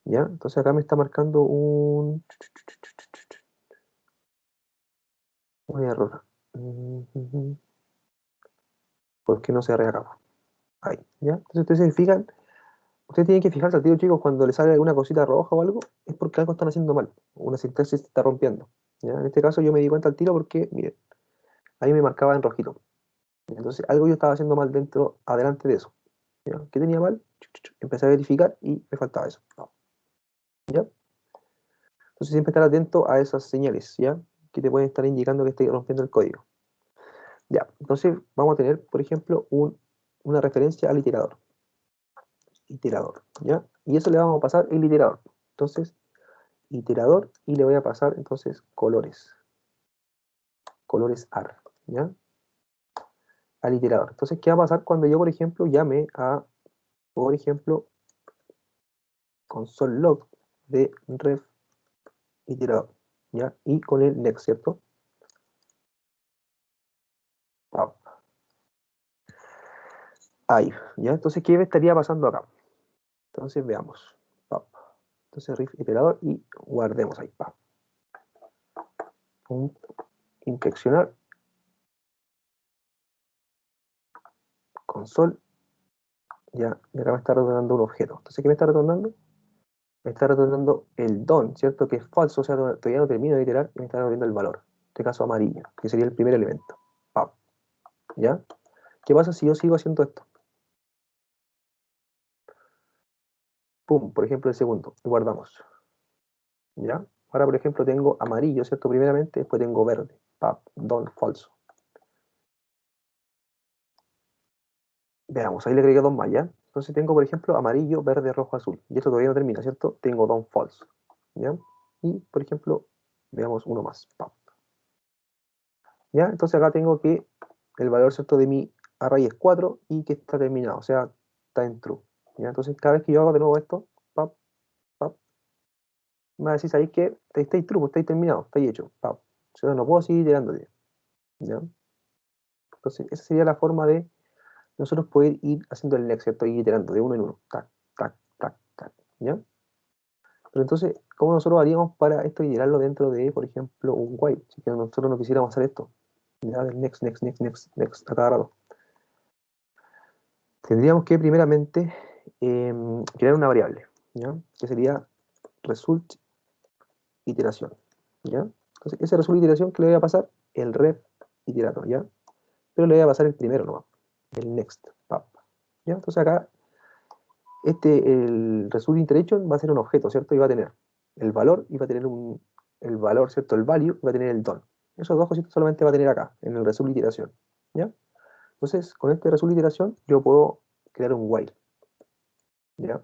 ¿ya? Entonces acá me está marcando un error. ¿Por qué no se reacaba? Ahí, ¿ya? Entonces ustedes se fijan, ustedes tienen que fijarse al tiro, chicos, cuando les sale alguna cosita roja o algo, es porque algo están haciendo mal, una sintaxis se está rompiendo, ¿ya? En este caso yo me di cuenta al tiro porque, miren, ahí me marcaba en rojito. Entonces algo yo estaba haciendo mal adelante de eso, ¿ya? ¿Qué tenía mal? Empecé a verificar y me faltaba eso, ¿ya? Entonces Entonces siempre estar atento a esas señales, ¿ya? Que te pueden estar indicando que estés rompiendo el código. Ya, entonces vamos a tener, por ejemplo, una referencia al iterador. Iterador, ¿ya? Y eso le vamos a pasar el iterador. Entonces, iterador, y le voy a pasar entonces colores. Colores AR, ¿ya? Al iterador. Entonces, ¿qué va a pasar cuando yo, por ejemplo, llame a, por ejemplo, console log de ref iterador, ¿ya? Y con el next, ¿cierto? Ahí, ¿ya? Entonces, ¿qué me estaría pasando acá? Entonces, veamos. Entonces, ref iterador y guardemos ahí. Infeccionar. Console. Ya, y acá me está retornando un objeto. Entonces, ¿qué me está retornando? Me está retornando el don, ¿cierto? Que es falso, o sea, todavía no termino de iterar y me está devolviendo el valor. En este caso amarillo, que sería el primer elemento. ¿Ya? ¿Qué pasa si yo sigo haciendo esto? Pum, por ejemplo, el segundo, y guardamos. ¿Ya? Ahora, por ejemplo, tengo amarillo, ¿cierto? Primeramente, después tengo verde. Don, falso. Veamos, ahí le agregué dos más, ¿ya? Entonces tengo, por ejemplo, amarillo, verde, rojo, azul. Y esto todavía no termina, ¿cierto? Tengo don, false. ¿Ya? Y, por ejemplo, veamos uno más. ¿Ya? Entonces acá tengo que el valor, ¿cierto? De mi array es 4 y que está terminado, o sea, está en true. ¿Ya? Entonces cada vez que yo hago de nuevo esto, me va a decir, ¿sabéis que estáis true, estáis terminado, estáis hecho? O sea, no puedo seguir iterando. ¿Ya? Entonces esa sería la forma de nosotros poder ir haciendo el next, ¿cierto? Ir iterando de uno en uno. Tac, tac, tac, tac. ¿Ya? Pero entonces, ¿cómo nosotros haríamos para esto iterarlo dentro de, por ejemplo, un while? Si que nosotros no quisiéramos hacer esto. ¿Ya? Del next, next, next, next, next, a cada rato. Tendríamos que primeramente crear una variable, ¿ya? Que sería result iteración, ¿ya? Entonces, ese result iteración que le voy a pasar el ref iterator, ¿ya? Pero le voy a pasar el primero nomás, el next, ¿ya? Entonces acá, el result iteration va a ser un objeto, ¿cierto? Y va a tener el valor, y va a tener el valor, ¿cierto? El value, y va a tener el don. Esos dos cositas solamente va a tener acá, en el result iteración, ¿ya? Entonces, con este result iteración, yo puedo crear un while, ¿ya?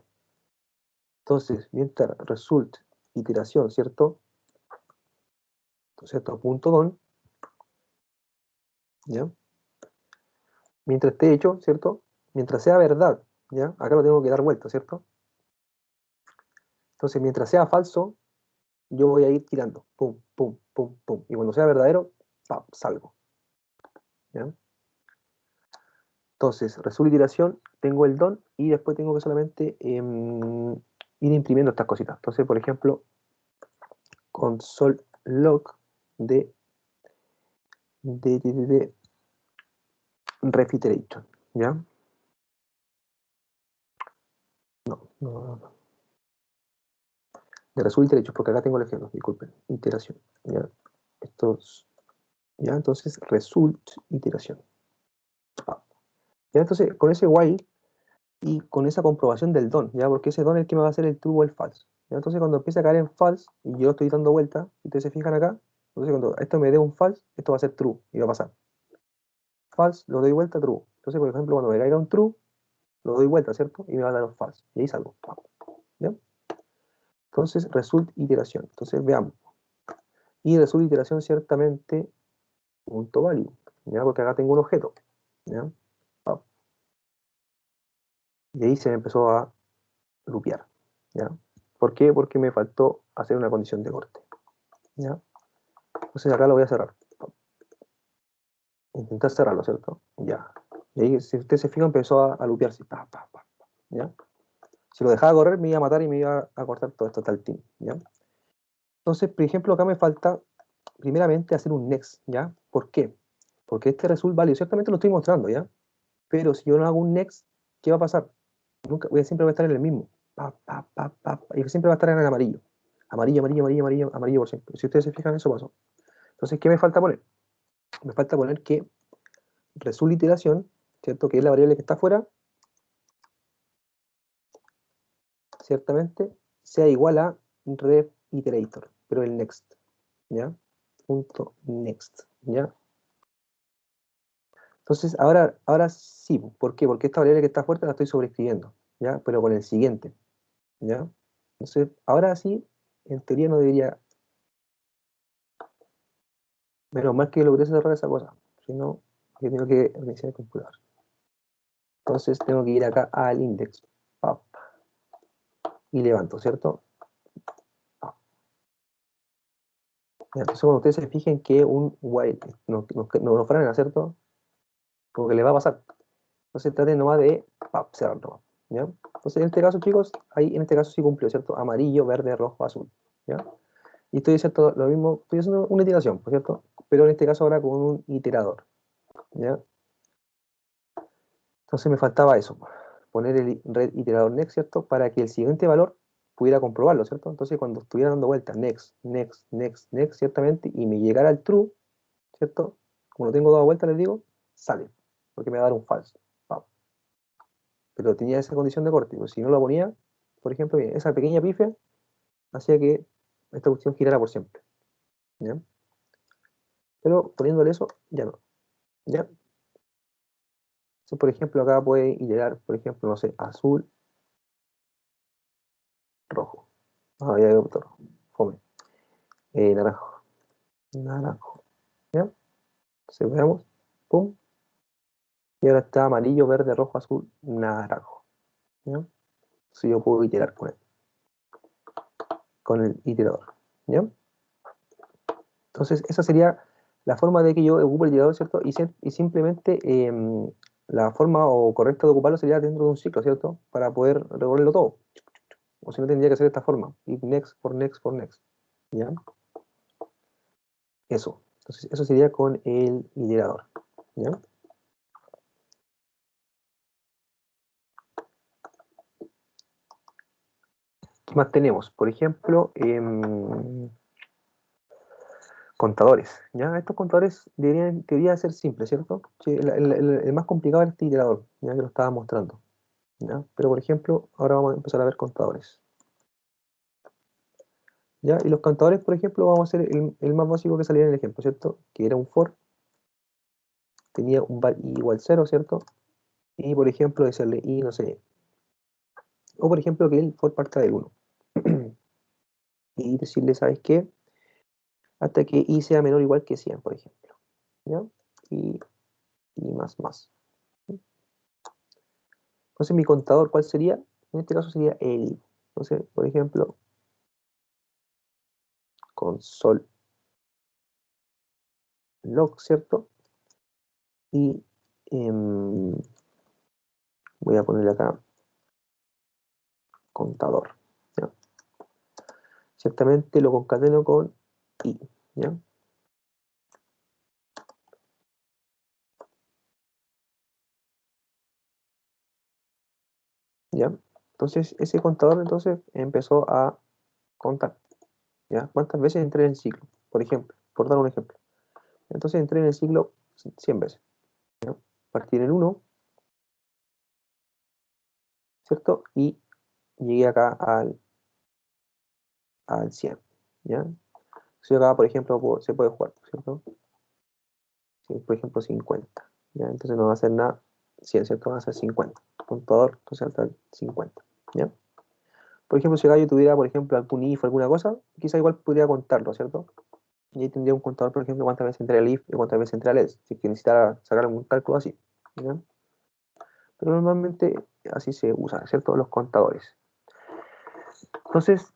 Entonces, mientras result iteración, ¿cierto? ¿Cierto? Punto don, ¿ya? Mientras esté hecho, ¿cierto? Mientras sea verdad, ¿ya? Acá lo tengo que dar vuelta, ¿cierto? Entonces, mientras sea falso, yo voy a ir tirando, pum, pum, pum, pum. Y cuando sea verdadero, salgo, ¿ya? Entonces, result iteración, tengo el don y después tengo que solamente ir imprimiendo estas cositas. Entonces, por ejemplo, console log de ref iteration, ¿ya? No. De result iteration, porque acá tengo el ejemplo, disculpen, iteración, ¿ya? Estos, ¿ya? Entonces, result iteración. ¿Ya? Entonces, con ese while y con esa comprobación del don, ¿ya? Porque ese don es el que me va a hacer el true o el false, ¿ya? Entonces, cuando empiece a caer en false y yo estoy dando vuelta, si ustedes se fijan acá, entonces cuando esto me dé un false, esto va a ser true y va a pasar. False, lo doy vuelta, true. Entonces, por ejemplo, cuando me caiga un true, lo doy vuelta, ¿cierto? Y me va a dar un false. Y ahí salgo. ¿Ya? Entonces, result iteración. Entonces, veamos. Y result iteración ciertamente punto value, ¿ya? Porque acá tengo un objeto, ¿ya? Y ahí se me empezó a lupear, ¿ya? ¿Por qué? Porque me faltó hacer una condición de corte, ¿ya? Entonces acá lo voy a cerrar. Intentar cerrarlo, ¿cierto? Ya. Y ahí, si usted se fija, empezó a lupearse. ¿Ya? Si lo dejaba correr, me iba a matar y me iba a cortar todo esto tal team, ¿ya? Entonces, por ejemplo, acá me falta primeramente hacer un next, ¿ya? ¿Por qué? Porque este result value, ciertamente lo estoy mostrando, ¿ya? Pero si yo no hago un next, ¿qué va a pasar? Siempre voy a estar en el mismo. Y siempre va a estar en el amarillo. Amarillo, amarillo, amarillo, amarillo, amarillo por siempre. Si ustedes se fijan, eso pasó. Entonces, ¿qué me falta poner? Me falta poner que result iteración, ¿cierto? Que es la variable que está afuera, ciertamente, sea igual a ref iterator. pero el next, ¿ya? Punto next, ¿ya? Entonces, ahora sí, ¿por qué? Porque esta variable que está fuerte la estoy sobreescribiendo, ¿ya? Pero con el siguiente, ¿ya? Entonces, ahora sí, en teoría no debería... Menos mal que logré cerrar esa cosa, si no, yo tengo que reiniciar el computador. Entonces, tengo que ir acá al index, pap, y levanto, ¿cierto? Pap. Entonces, cuando ustedes se fijen que un while no frena, ¿cierto? Como que le va a pasar. Entonces, traten nomás de cerrar nomás, ¿ya? Entonces, en este caso, chicos, ahí en este caso sí cumplió, ¿cierto? Amarillo, verde, rojo, azul, ¿ya? Y estoy haciendo lo mismo, estoy haciendo una iteración, ¿por cierto? Pero en este caso ahora con un iterador, ¿ya? Entonces me faltaba eso, poner el red iterador next, ¿cierto? Para que el siguiente valor pudiera comprobarlo, ¿cierto? Entonces cuando estuviera dando vueltas next, next, next, next, ciertamente, y me llegara al true, ¿cierto? Como lo tengo dado vueltas, les digo, sale, porque me va a dar un false. Pero tenía esa condición de corte, pues si no lo ponía, por ejemplo, bien, esa pequeña pifia hacía que esta cuestión girara por siempre, ¿ya? Pero poniéndole eso, ya no, ¿ya? Entonces, por ejemplo, acá puede iterar, por ejemplo, no sé, azul, rojo. Ah, ya veo rojo. Fome. Naranjo. Naranjo. ¿Ya? Entonces veamos. Pum. Y ahora está amarillo, verde, rojo, azul, naranjo. ¿Ya? Entonces yo puedo iterar con el iterador. ¿Ya? Entonces esa sería la forma de que yo ocupo el iterador, ¿cierto? Y simplemente la forma o correcta de ocuparlo sería dentro de un ciclo, ¿cierto? Para poder recorrerlo todo. O si no, tendría que ser de esta forma. Ir next, for next, for next. ¿Ya? Eso. Entonces, eso sería con el iterador. ¿Ya? ¿Qué más tenemos? Por ejemplo, contadores. ¿Ya? Estos contadores deberían ser simples, ¿cierto? Sí, el más complicado es este iterador, ya que lo estaba mostrando. ¿Ya? Pero, por ejemplo, ahora vamos a empezar a ver contadores. ¿Ya? Y los contadores, por ejemplo, vamos a hacer el más básico que salía en el ejemplo, ¿cierto? Que era un for, tenía un var i igual 0, ¿cierto? Y, por ejemplo, decirle i, no sé. O, por ejemplo, que el for parta del 1. Y decirle, ¿sabes qué? Hasta que i sea menor o igual que 100, por ejemplo. ¿Ya? Y más. Entonces, mi contador, ¿cuál sería? En este caso sería el. Entonces, por ejemplo, console log, ¿cierto? Y voy a ponerle acá contador. ¿Ya? Ciertamente lo concateno con i. ¿Ya? ¿Ya? Entonces, ese contador entonces empezó a contar. ¿Ya? ¿Cuántas veces entré en el ciclo? Por ejemplo, por dar un ejemplo. Entonces entré en el ciclo 100 veces. ¿Ya? Partí en el 1, ¿cierto? Y llegué acá al 100. ¿Ya? Si acá, por ejemplo, se puede jugar, ¿cierto? Si, por ejemplo, 50. ¿Ya? Entonces no va a ser nada 100, ¿cierto? Va a ser 50. Contador, entonces hasta el 50. ¿Ya? Por ejemplo, si acá yo tuviera, por ejemplo, algún if o alguna cosa, quizá igual podría contarlo, ¿cierto? Y ahí tendría un contador, por ejemplo, cuántas veces entré al if y cuántas veces entré al else, si es que necesitara sacar algún cálculo así. ¿Ya? Pero normalmente así se usa, ¿cierto? Los contadores. Entonces,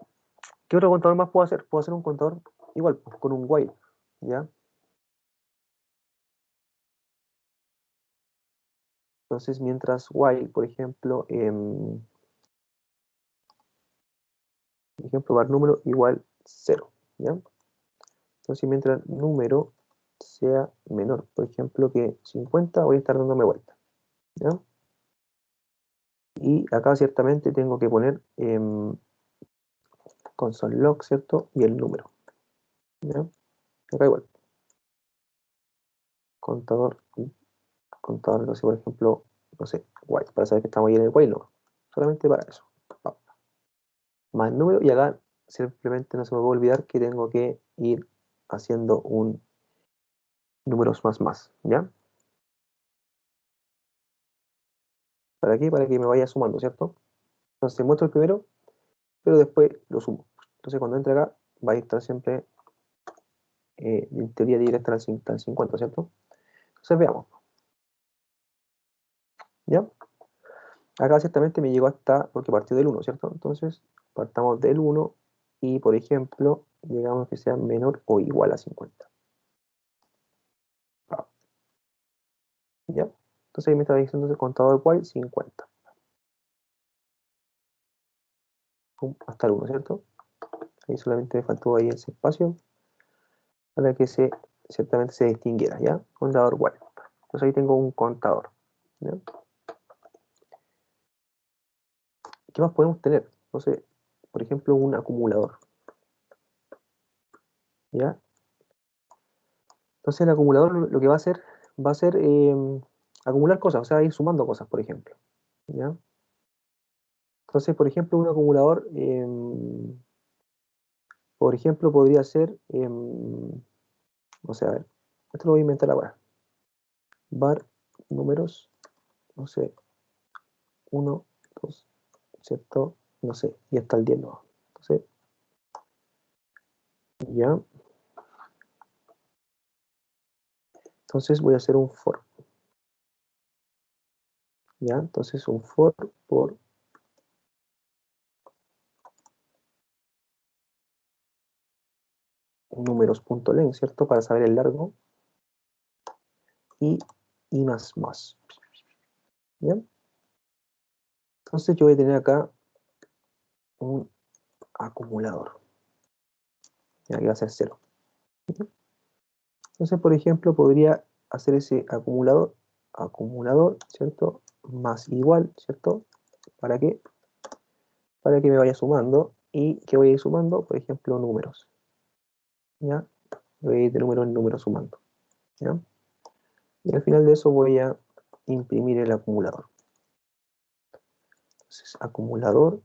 ¿qué otro contador más puedo hacer? Puedo hacer un contador igual, pues, con un while, ¿ya? Entonces, mientras while, por ejemplo, var número igual 0, ¿ya? Entonces, mientras número sea menor, por ejemplo, que 50, voy a estar dándome vuelta, ¿ya? Y acá ciertamente tengo que poner console log, ¿cierto? Y el número, ¿ya? Acá igual. Contador, no sé, por ejemplo, no sé, para saber que estamos ahí en el while, no. Solamente para eso. Más el número y acá simplemente no se me va a olvidar que tengo que ir haciendo un números más, ¿ya? ¿Para qué? Para que me vaya sumando, ¿cierto? Entonces muestro el primero, pero después lo sumo. Entonces cuando entre acá, va a estar siempre, en teoría debería estar al 50, ¿cierto? Entonces veamos, ¿ya? Acá ciertamente me llegó hasta, porque partió del 1, ¿cierto? Entonces partamos del 1 y, por ejemplo, llegamos que sea menor o igual a 50. Ah, ¿ya? Entonces ahí me está diciendo el contador while 50. Pum, hasta el 1, ¿cierto? Ahí solamente me faltó ahí ese espacio para que ciertamente se distinguiera, ¿ya? Contador while. Entonces ahí tengo un contador, ¿ya? ¿Qué más podemos tener? Entonces, por ejemplo, un acumulador, ¿ya? Entonces el acumulador lo que va a hacer acumular cosas, o sea, ir sumando cosas, por ejemplo, ¿ya? Entonces, por ejemplo, un acumulador, por ejemplo, podría ser, no sé, a ver, esto lo voy a inventar ahora. Var números, no sé, 1, 2, ¿cierto? No sé, y hasta el 10 no. Entonces, ya. Entonces voy a hacer un for. ¿Ya? Entonces un for por números.len, ¿cierto? Para saber el largo. Y más. ¿Ya? Entonces yo voy a tener acá un acumulador. Ya que va a ser 0. Entonces, por ejemplo, podría hacer ese acumulador, ¿cierto? Más igual, ¿cierto? ¿Para qué? Para que me vaya sumando. ¿Y que voy a ir sumando? Por ejemplo, números. ¿Ya? Voy a ir de número en número sumando. ¿Ya? Y al final de eso voy a imprimir el acumulador. Entonces, acumulador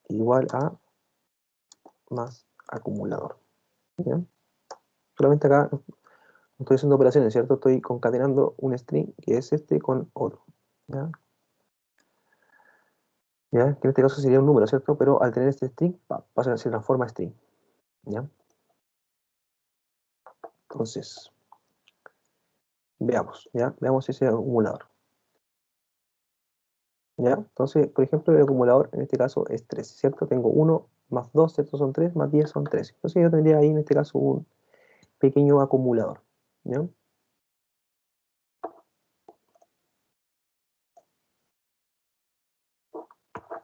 igual a más acumulador. ¿Ya? Solamente acá no estoy haciendo operaciones, ¿cierto? Estoy concatenando un string que es este con otro. ¿Ya? ¿Ya? Que en este caso sería un número, ¿cierto? Pero al tener este string, se transforma a string. ¿Ya? Entonces, veamos, ¿ya? Veamos ese acumulador. ¿Ya? Entonces, por ejemplo, el acumulador en este caso es 13, ¿cierto? Tengo 1 más 2, ¿cierto? Son 3, más 10 son 13. Entonces yo tendría ahí en este caso un pequeño acumulador. ¿Ya?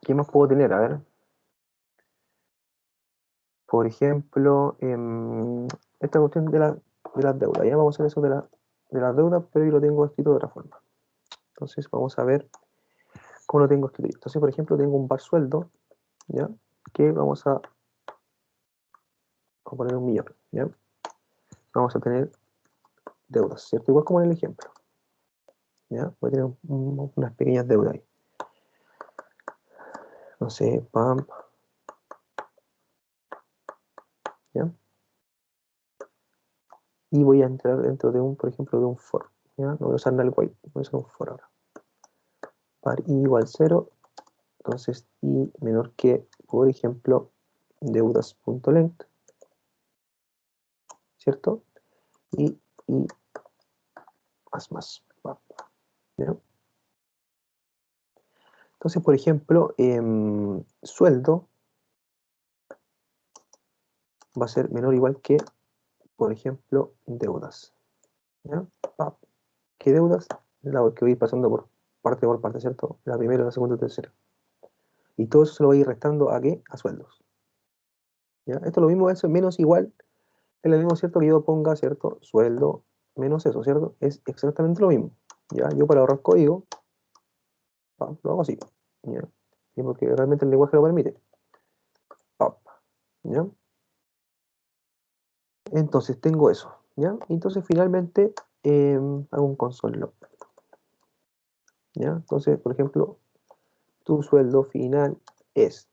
¿Qué más puedo tener? A ver. Por ejemplo, esta cuestión de las deudas. Ya vamos a hacer eso de las deudas, pero yo lo tengo escrito de otra forma. Entonces vamos a ver cómo lo tengo escrito. Entonces, por ejemplo, tengo un var sueldo, ¿ya? Que vamos a poner 1.000.000, ¿ya? Vamos a tener deudas, ¿cierto? Igual como en el ejemplo, ¿ya? Voy a tener unas pequeñas deudas ahí. No sé, pam, ¿ya? Y voy a entrar dentro de por ejemplo, de un for, ¿ya? No voy a usar null while, voy a usar un for ahora. Var i igual 0, entonces i menor que, por ejemplo, deudas.length, ¿cierto? Y más, ¿ya? Entonces, por ejemplo, sueldo va a ser menor o igual que, por ejemplo, deudas, ¿ya? ¿Qué deudas? La que voy pasando por parte, ¿cierto? La primera, la segunda y la tercera. Y todo eso se lo voy a ir restando ¿a qué? A sueldos. ¿Ya? Esto es lo mismo, eso es menos igual, es lo mismo, ¿cierto? Que yo ponga, ¿cierto? Sueldo menos eso, ¿cierto? Es exactamente lo mismo. ¿Ya? Yo para ahorrar código, lo hago así. ¿Ya? Y porque realmente el lenguaje lo permite. ¿Ya? Entonces tengo eso. ¿Ya? Entonces finalmente hago un console log. ¿Ya? Entonces, por ejemplo, tu sueldo final es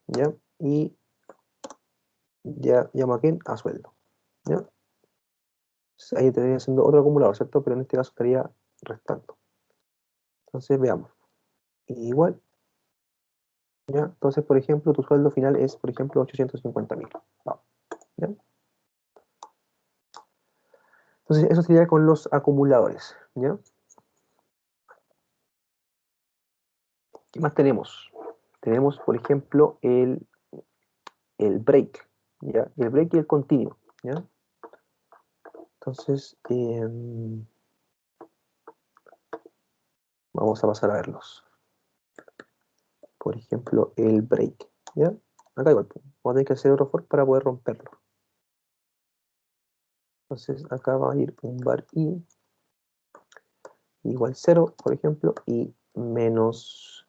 ¿ya? Y ya llamo a quién, a sueldo, ¿ya? Entonces, ahí estaría haciendo otro acumulador, ¿cierto? Pero en este caso estaría restando. Entonces veamos. Igual, ¿ya? Entonces, por ejemplo, tu sueldo final es, por ejemplo, 850.000. ¿Ya? Entonces, eso sería con los acumuladores, ¿ya? ¿Qué más tenemos? Tenemos, por ejemplo, el break, ¿ya? El break y el continuo, ¿ya? Entonces, vamos a pasar a verlos. Por ejemplo, el break, ¿ya? Acá igual, vamos a tener que hacer otro for para poder romperlo. Entonces, acá va a ir un var i igual 0, por ejemplo, y menos,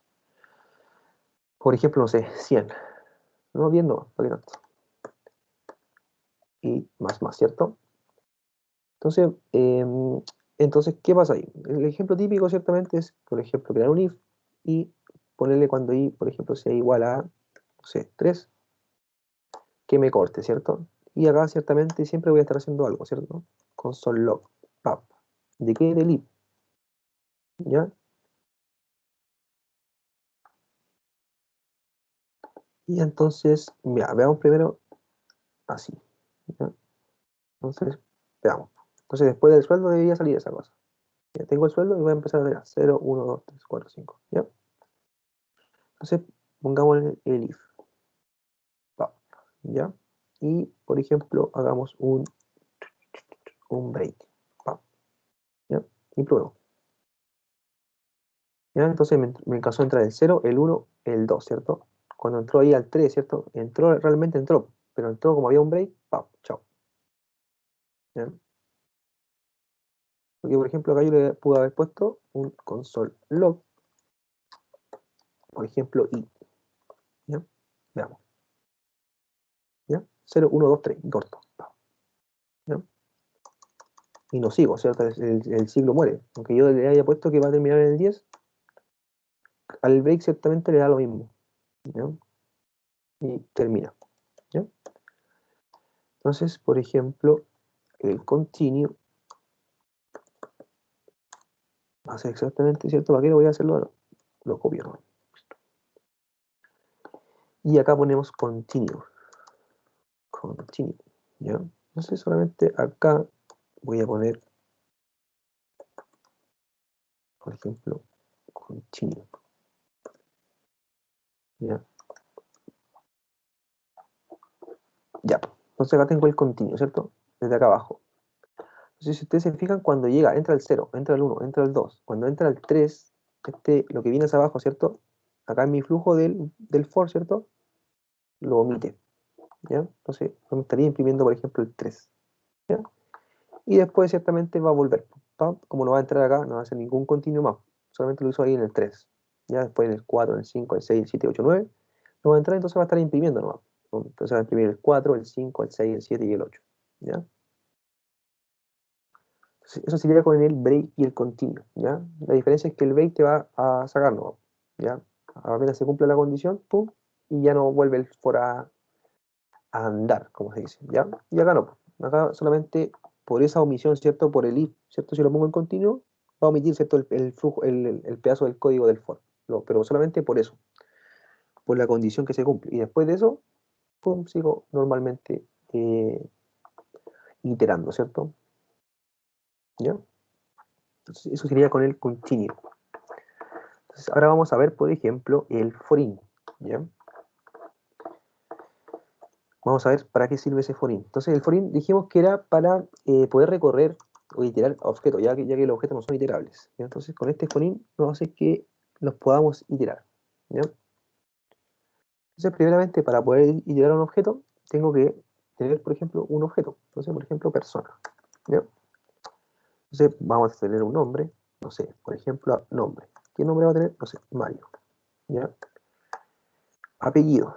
por ejemplo, no sé, 100. No, 10 no, ¿para qué tanto? Y más, ¿cierto? Entonces, ¿qué pasa ahí? El ejemplo típico, ciertamente, es, por ejemplo, crear un if y ponerle cuando i, por ejemplo, sea igual a, no sé, 3, que me corte, ¿cierto? Y acá, ciertamente, siempre voy a estar haciendo algo, ¿cierto? Console log, pap. ¿De qué? Del if, ¿ya? Y entonces, mira, veamos primero así, ¿ya? Entonces, veamos. Entonces, después del sueldo debería salir esa cosa. Ya tengo el sueldo y voy a empezar a tener 0, 1, 2, 3, 4, 5, ¿ya? Entonces, pongamos el if, ¿ya? Y, por ejemplo, hagamos un break, ¿ya? Y pruebo. ¿Ya? Entonces me alcanzó a entrar el 0, el 1, el 2, ¿cierto? Cuando entró ahí al 3, ¿cierto? Entró, realmente entró, pero entró como había un break, chao. ¿Ya? Porque, por ejemplo, acá yo le pude haber puesto un console log, por ejemplo, i, ¿ya? Veamos. ¿Ya? 0, 1, 2, 3, y corto. ¿Ya? Y no sigo, ¿cierto? El ciclo muere. Aunque yo le haya puesto que va a terminar en el 10, al break ciertamente le da lo mismo, ¿ya? Y termina, ¿ya? Entonces, por ejemplo, el continue va a ser exactamente, ¿cierto? ¿Para qué lo voy a hacerlo ahora? Lo copio, ¿no? Y acá ponemos continue, ¿ya? Entonces, solamente acá voy a poner, por ejemplo, continue, ¿ya? Ya, entonces acá tengo el continuo, ¿cierto? Desde acá abajo. Entonces, si ustedes se fijan, cuando llega, entra el 0, entra el 1, entra el 2. Cuando entra el 3, lo que viene hacia abajo, ¿cierto? Acá en mi flujo del for, ¿cierto? Lo omite, ¿ya? Entonces, me estaría imprimiendo, por ejemplo, el 3, ¿ya? Y después, ciertamente, va a volver. Como no va a entrar acá, no va a hacer ningún continuo más. Solamente lo hizo ahí en el 3. ¿Ya? Después en el 4, en el 5, el 6, el 7, 8, 9. No va a entrar, entonces va a estar imprimiendo nomás. Entonces va a imprimir el 4, el 5, el 6, el 7 y el 8. ¿Ya? Eso sería con el break y el continuo, ¿ya? La diferencia es que el break te va a sacar, ¿no? ¿Ya? Apenas se cumple la condición, pum, y ya no vuelve el for a andar, como se dice, ¿ya? Y acá no, acá solamente por esa omisión, ¿cierto? Por el if, ¿cierto? Si lo pongo en continuo, va a omitir, ¿cierto? El flujo, el pedazo del código del for, pero solamente por eso, por la condición que se cumple. Y después de eso, pum, sigo normalmente iterando, ¿cierto? ¿Ya? Entonces, eso sería con el continuo. Entonces, ahora vamos a ver, por ejemplo, el for-in, ¿ya? Vamos a ver para qué sirve ese for-in. Entonces, el for-in dijimos que era para poder recorrer o iterar objetos, ya que los objetos no son iterables, ¿ya? Entonces, con este for-in nos hace que los podamos iterar, ¿ya? Entonces, primeramente, para poder iterar un objeto, tengo que tener, por ejemplo, un objeto. Entonces, por ejemplo, persona, ¿ya? Entonces, vamos a tener un nombre, no sé, por ejemplo, nombre. ¿Qué nombre va a tener? No sé, Mario, ¿ya? Apellido,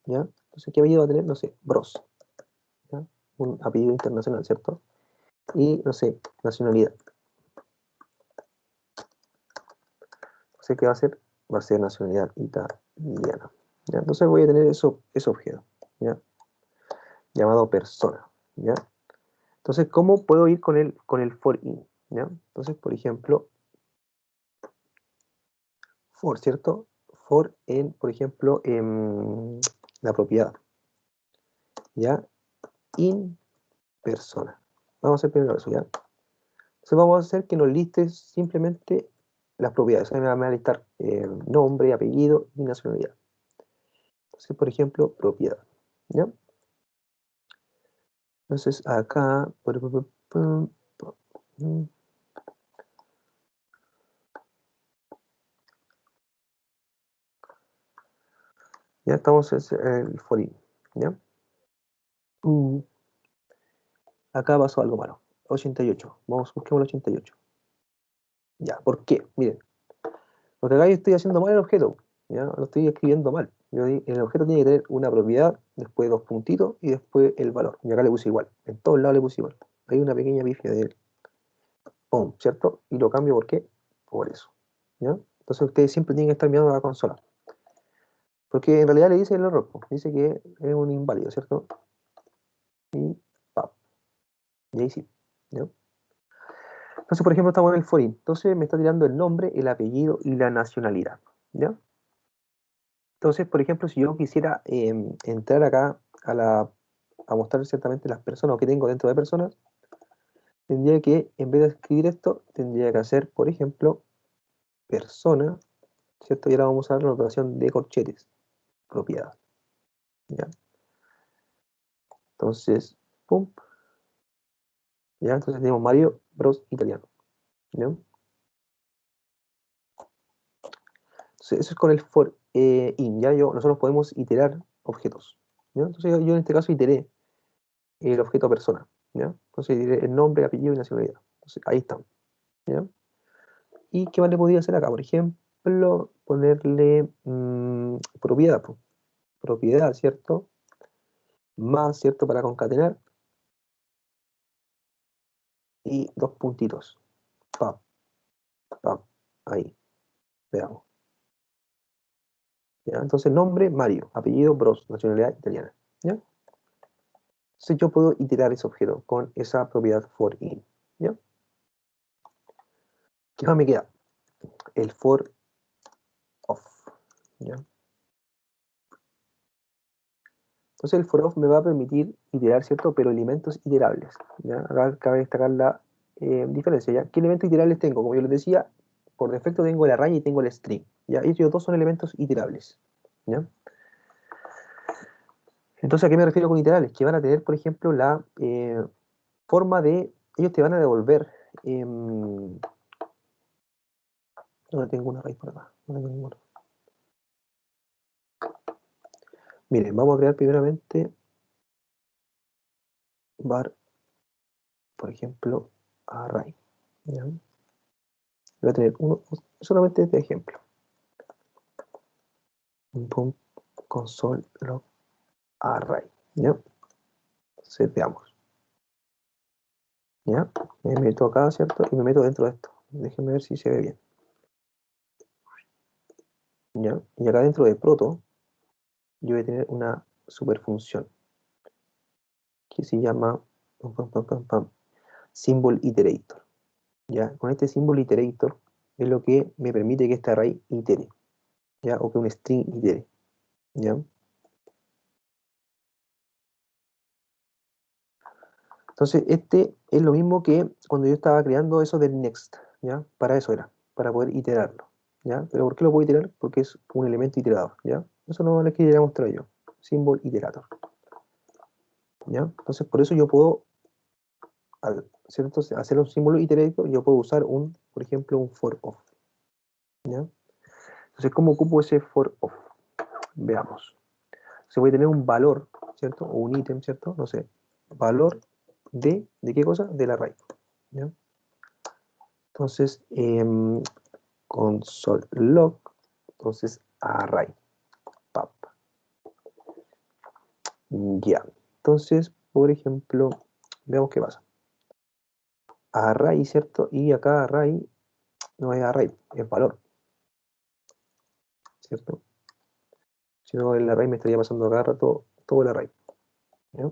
¿ya? Entonces, ¿qué apellido va a tener? No sé, Bros, ¿ya? Un apellido internacional, ¿cierto? Y, no sé, nacionalidad. Entonces, ¿qué va a ser? Va a ser nacionalidad italiana, ¿ya? Entonces voy a tener ese objeto, ¿ya? Llamado persona, ¿ya? Entonces, ¿cómo puedo ir con el for in? ¿Ya? Entonces, por ejemplo, for, ¿cierto? For en, por ejemplo, en la propiedad, ¿ya? In persona. Vamos a hacer primero eso, ¿ya? Entonces vamos a hacer que nos listes simplemente las propiedades. O sea, me va a listar nombre, apellido y nacionalidad. Entonces, por ejemplo, propiedad, ¿ya? Entonces, acá... Ya estamos en el for in, ¿ya? Acá pasó algo malo. 88. Vamos, busquemos el 88. Ya, ¿por qué? Miren, porque acá yo estoy haciendo mal el objeto, ¿ya? Lo estoy escribiendo mal. El objeto tiene que tener una propiedad, después dos puntitos y después el valor. Y acá le puse igual. En todos lados le puse igual. Hay una pequeña pifia de POM, ¿cierto? Y lo cambio, ¿por qué? Por eso, ¿ya? Entonces ustedes siempre tienen que estar mirando la consola. Porque en realidad le dice el error, pues. Dice que es un inválido, ¿cierto? Y ¡pap! Y ahí sí, ¿ya? Entonces, por ejemplo, estamos en el for in. Entonces me está tirando el nombre, el apellido y la nacionalidad, ¿ya? Entonces, por ejemplo, si yo quisiera entrar acá a mostrar ciertamente las personas o que tengo dentro de personas, tendría que, en vez de escribir esto, tendría que hacer, por ejemplo, persona, ¿cierto? Y ahora vamos a usar la notación de corchetes, propiedad, ¿ya? Entonces, pum, ¿ya? Entonces tenemos Mario Bros italiano, ¿ya? Entonces, eso es con el for in, ¿ya? Nosotros podemos iterar objetos, ¿ya? Entonces yo en este caso iteré el objeto persona, ¿ya? Entonces diré el nombre, apellido y nacionalidad. Entonces ahí están, ¿ya? ¿Y qué más le podría hacer acá? Por ejemplo, ponerle propiedad, pues. Propiedad, ¿cierto? Más, ¿cierto? Para concatenar. Y dos puntitos. Pap, pap, ahí. Veamos. ¿Ya? Entonces nombre, Mario. Apellido, Bros. Nacionalidad italiana. ¿Ya? Entonces yo puedo iterar ese objeto con esa propiedad for in. ¿Ya? ¿Qué más me queda? El for of. ¿Ya? Entonces el for of me va a permitir iterar, ¿cierto? Pero elementos iterables, ¿ya? Acá cabe destacar la diferencia, ¿ya? ¿Qué elementos iterables tengo? Como yo les decía, por defecto tengo el array y tengo el string, ¿ya? Ellos dos son elementos iterables, ¿ya? Entonces, ¿a qué me refiero con iterables? Que van a tener, por ejemplo, la forma de... Ellos te van a devolver... no tengo un array por acá, no tengo ninguno. Miren, vamos a crear primeramente var, por ejemplo, array, ¿ya? Voy a tener uno solamente de ejemplo. Pum, console log array, ¿ya? Entonces veamos, ¿ya? Me meto acá, ¿cierto? Y me meto dentro de esto. Déjenme ver si se ve bien, ¿ya? Y acá dentro de proto, yo voy a tener una superfunción que se llama symbol iterator, ¿ya? Con este symbol iterator es lo que me permite que este array itere, ¿ya? O que un string itere, ¿ya? Entonces, este es lo mismo que cuando yo estaba creando eso del next, ¿ya? Para eso era, para poder iterarlo, ¿ya? ¿Pero por qué lo puedo iterar? Porque es un elemento iterador, ¿ya? Eso no es que ya mostrado yo, symbol iterator, ¿ya? Entonces, por eso yo puedo, ¿cierto? Hacer un símbolo iterator, yo puedo usar por ejemplo, un for of, ¿ya? Entonces, ¿cómo ocupo ese for of? Veamos. Se puede tener un valor, ¿cierto? O un ítem, ¿cierto? No sé, valor ¿de qué cosa? Del array, ¿ya? Entonces, console log, entonces array, pap. Ya. Entonces, por ejemplo, veamos qué pasa. Array, ¿cierto? Y acá array no es array, es valor, ¿cierto? Si no, el array me estaría pasando a cada rato todo el array. ¿Ya?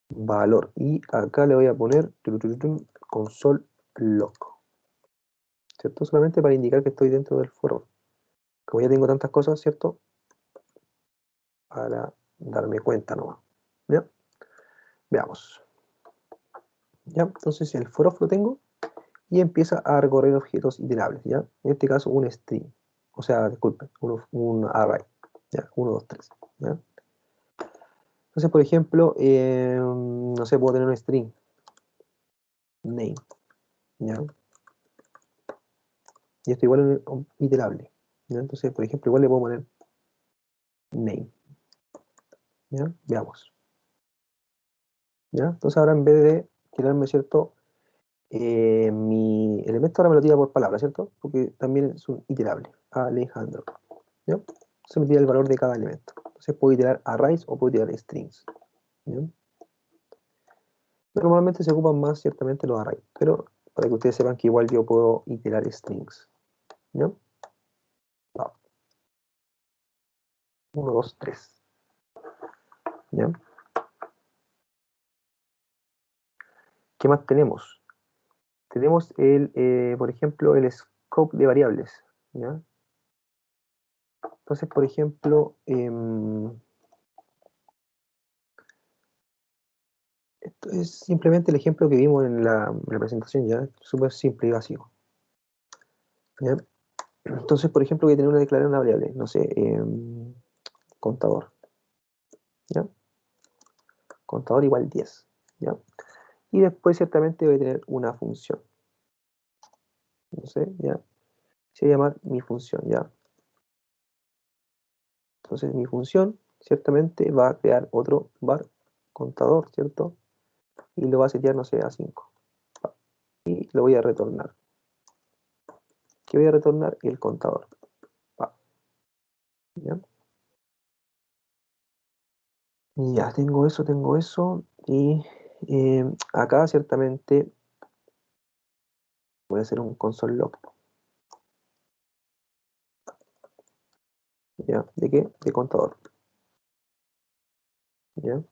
Valor. Y acá le voy a poner console log. ¿Cierto? Solamente para indicar que estoy dentro del for. Como ya tengo tantas cosas, ¿cierto? Para darme cuenta nomás. ¿Ya? Veamos. ¿Ya? Entonces el for lo tengo y empieza a recorrer objetos iterables. ¿Ya? En este caso un string. O sea, disculpen, un array. ¿Ya? 1, 2, 3. ¿Ya? Entonces, por ejemplo, no sé, puedo tener un string name. ¿Ya? Y esto igual es iterable. ¿Ya? Entonces, por ejemplo, igual le puedo poner name. ¿Ya? Veamos. ¿Ya? Entonces ahora en vez de tirarme, ¿cierto? Mi elemento ahora me lo tira por palabra, ¿cierto? Porque también es un iterable. Alejandro. ¿Ya? Se me tira el valor de cada elemento. Entonces puedo iterar arrays o puedo iterar strings. ¿Ya? Normalmente se ocupan más ciertamente los arrays, pero para que ustedes sepan que igual yo puedo iterar strings. ¿Ya? 1, 2, 3. ¿Ya? ¿Qué más tenemos? Tenemos por ejemplo, el scope de variables. ¿Ya? Entonces, por ejemplo, esto es simplemente el ejemplo que vimos en la presentación, ya, súper simple y básico. ¿Ya? Entonces, por ejemplo, voy a tener una declaración de una variable, no sé, contador. ¿Ya? Contador igual 10. ¿Ya? Y después, ciertamente, voy a tener una función. No sé, ¿ya? Se va a llamar mi función, ¿ya? Entonces, mi función, ciertamente, va a crear otro var contador, ¿cierto? Y lo va a setear, no sé, a 5. Y lo voy a retornar. ¿Qué voy a retornar? El contador. ¿Ya? Ya, tengo eso. Y acá ciertamente voy a hacer un console log. ¿Ya? ¿De qué? De contador. ¿Ya?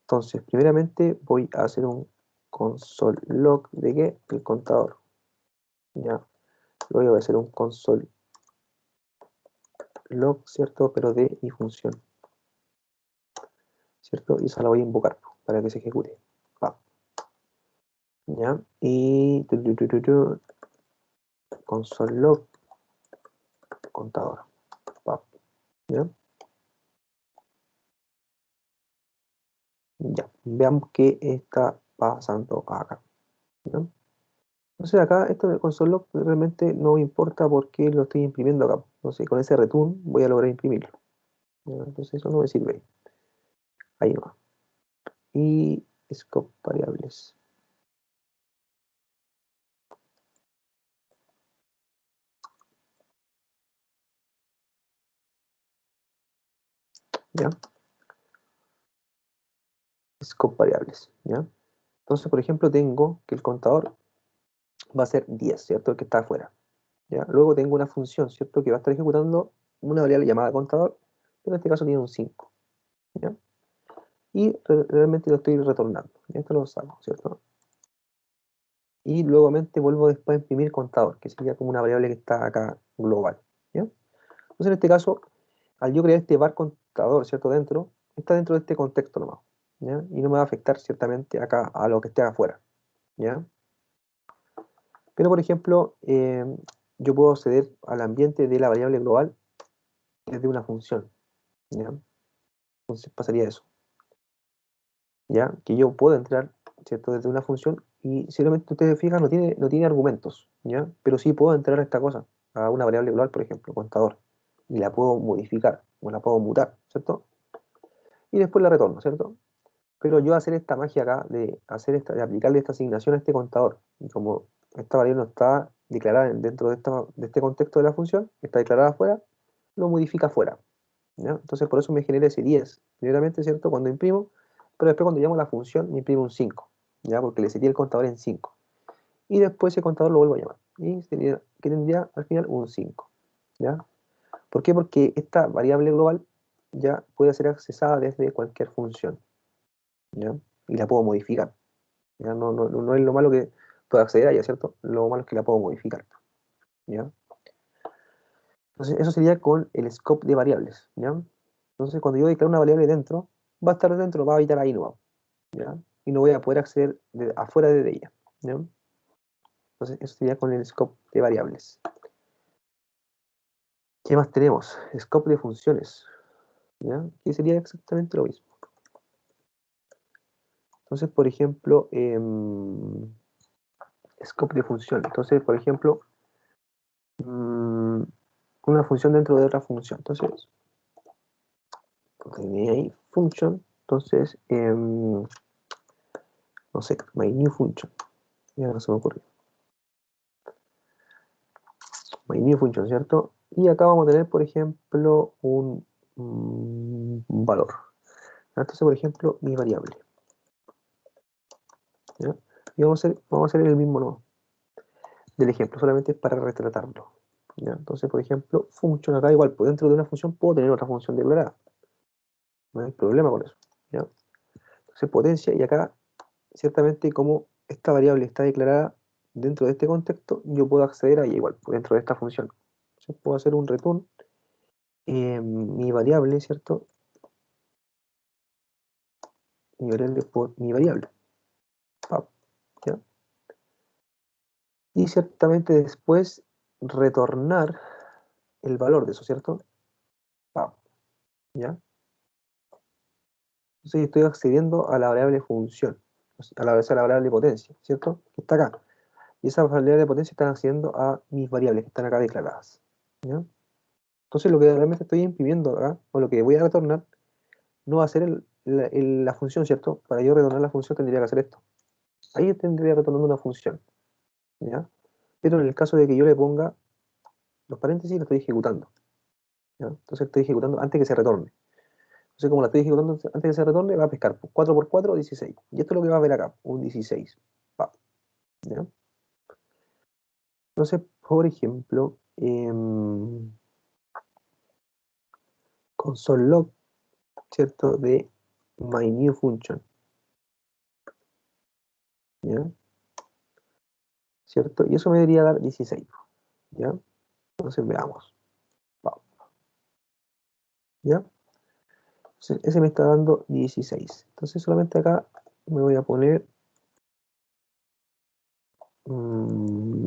Entonces, primeramente voy a hacer un console log de qué? El contador. ¿Ya? Luego voy a hacer un console log, ¿cierto? Pero de mi función. ¿Cierto? Y esa la voy a invocar para que se ejecute. Va. ¿Ya? Y console log contador. Va. ¿Ya? Ya, veamos qué está pasando acá. ¿Ya? Entonces acá esto del console log realmente no importa porque lo estoy imprimiendo acá. Entonces con ese return voy a lograr imprimirlo. ¿Ya? Entonces eso no me sirve. Ahí va. Y scope variables. ¿Ya? Scope variables. ¿Ya? Entonces, por ejemplo, tengo que el contador va a ser 10, ¿cierto? El que está afuera. ¿Ya? Luego tengo una función, ¿cierto? Que va a estar ejecutando una variable llamada contador, pero en este caso tiene un 5. ¿Ya? Y realmente lo estoy retornando. Y esto lo saco, ¿cierto? Y luego vuelvo después a imprimir contador, que sería como una variable que está acá global. ¿Ya? Entonces en este caso, al yo crear este var contador, ¿cierto? Está dentro de este contexto nomás. ¿Ya? Y no me va a afectar ciertamente acá a lo que esté afuera. ¿Ya? Pero por ejemplo, yo puedo acceder al ambiente de la variable global desde una función. ¿Ya? Entonces pasaría eso. ¿Ya? Que yo puedo entrar, ¿cierto? Desde una función y simplemente ustedes fijan, no tiene argumentos, ¿ya? Pero sí puedo entrar a esta cosa, a una variable global, por ejemplo, contador, y la puedo modificar, o la puedo mutar, ¿cierto? Y después la retorno, ¿cierto? Pero yo hacer esta magia acá, de aplicarle esta asignación a este contador, y como esta variable no está declarada dentro de este contexto de la función, está declarada afuera, lo modifica afuera, ¿ya? Entonces por eso me genera ese 10, primeramente, ¿cierto? Cuando imprimo, pero después cuando llamo a la función me imprime un 5, ¿ya? Porque le sería el contador en 5. Y después ese contador lo vuelvo a llamar. Y que tendría al final un 5. ¿ya? ¿Por qué? Porque esta variable global ya puede ser accesada desde cualquier función, ¿ya? Y la puedo modificar, ¿ya? No es lo malo que pueda acceder a ella, ¿cierto? Lo malo es que la puedo modificar, ¿ya? Entonces, eso sería con el scope de variables, ¿ya? Entonces, cuando yo declaro una variable dentro, va a estar dentro, va a habitar ahí, ¿no? ¿Ya? Y no voy a poder acceder afuera de ella, ¿ya? Entonces, eso sería con el scope de variables. ¿Qué más tenemos? Scope de funciones, ¿ya? Que sería exactamente lo mismo. Entonces, por ejemplo, scope de función. Entonces, por ejemplo, una función dentro de otra función. Entonces, tenía ahí function. Entonces, no sé, my new function. Ya no se me ocurrió. My new function, ¿cierto? Y acá vamos a tener, por ejemplo, un valor. Entonces, por ejemplo, mi variable. ¿Ya? Y vamos a hacer el mismo nodo del ejemplo, solamente para retratarlo. ¿Ya? Entonces, por ejemplo, function acá igual, pues dentro de una función puedo tener otra función declarada. No hay problema con eso. ¿Ya? Entonces, potencia, y acá, ciertamente, como esta variable está declarada dentro de este contexto, yo puedo acceder a ella igual, pues dentro de esta función. Entonces, puedo hacer un return, mi variable, ¿cierto? Mi variable. ¿Ya? Y ciertamente después retornar el valor de eso, ¿cierto? ¿Ya? Entonces estoy accediendo a la variable función, a la variable potencia, ¿cierto? Que está acá. Y esa variable de potencia están accediendo a mis variables que están acá declaradas, ¿ya? Entonces lo que realmente estoy imprimiendo acá, o lo que voy a retornar, no va a ser la función, ¿cierto? Para yo retornar la función tendría que hacer esto. Ahí tendría retornando una función, ¿ya? Pero en el caso de que yo le ponga los paréntesis, lo estoy ejecutando, ¿ya? Entonces estoy ejecutando antes que se retorne. Entonces, como la estoy ejecutando antes que se retorne, va a pescar 4 por 4, 16. Y esto es lo que va a ver acá, un 16. ¿Ya? Entonces, por ejemplo, console log, ¿cierto? De my new function, ¿ya? ¿Cierto? Y eso me debería dar 16, ¿ya? Entonces, veamos. ¿Ya? Entonces, ese me está dando 16. Entonces, solamente acá me voy a poner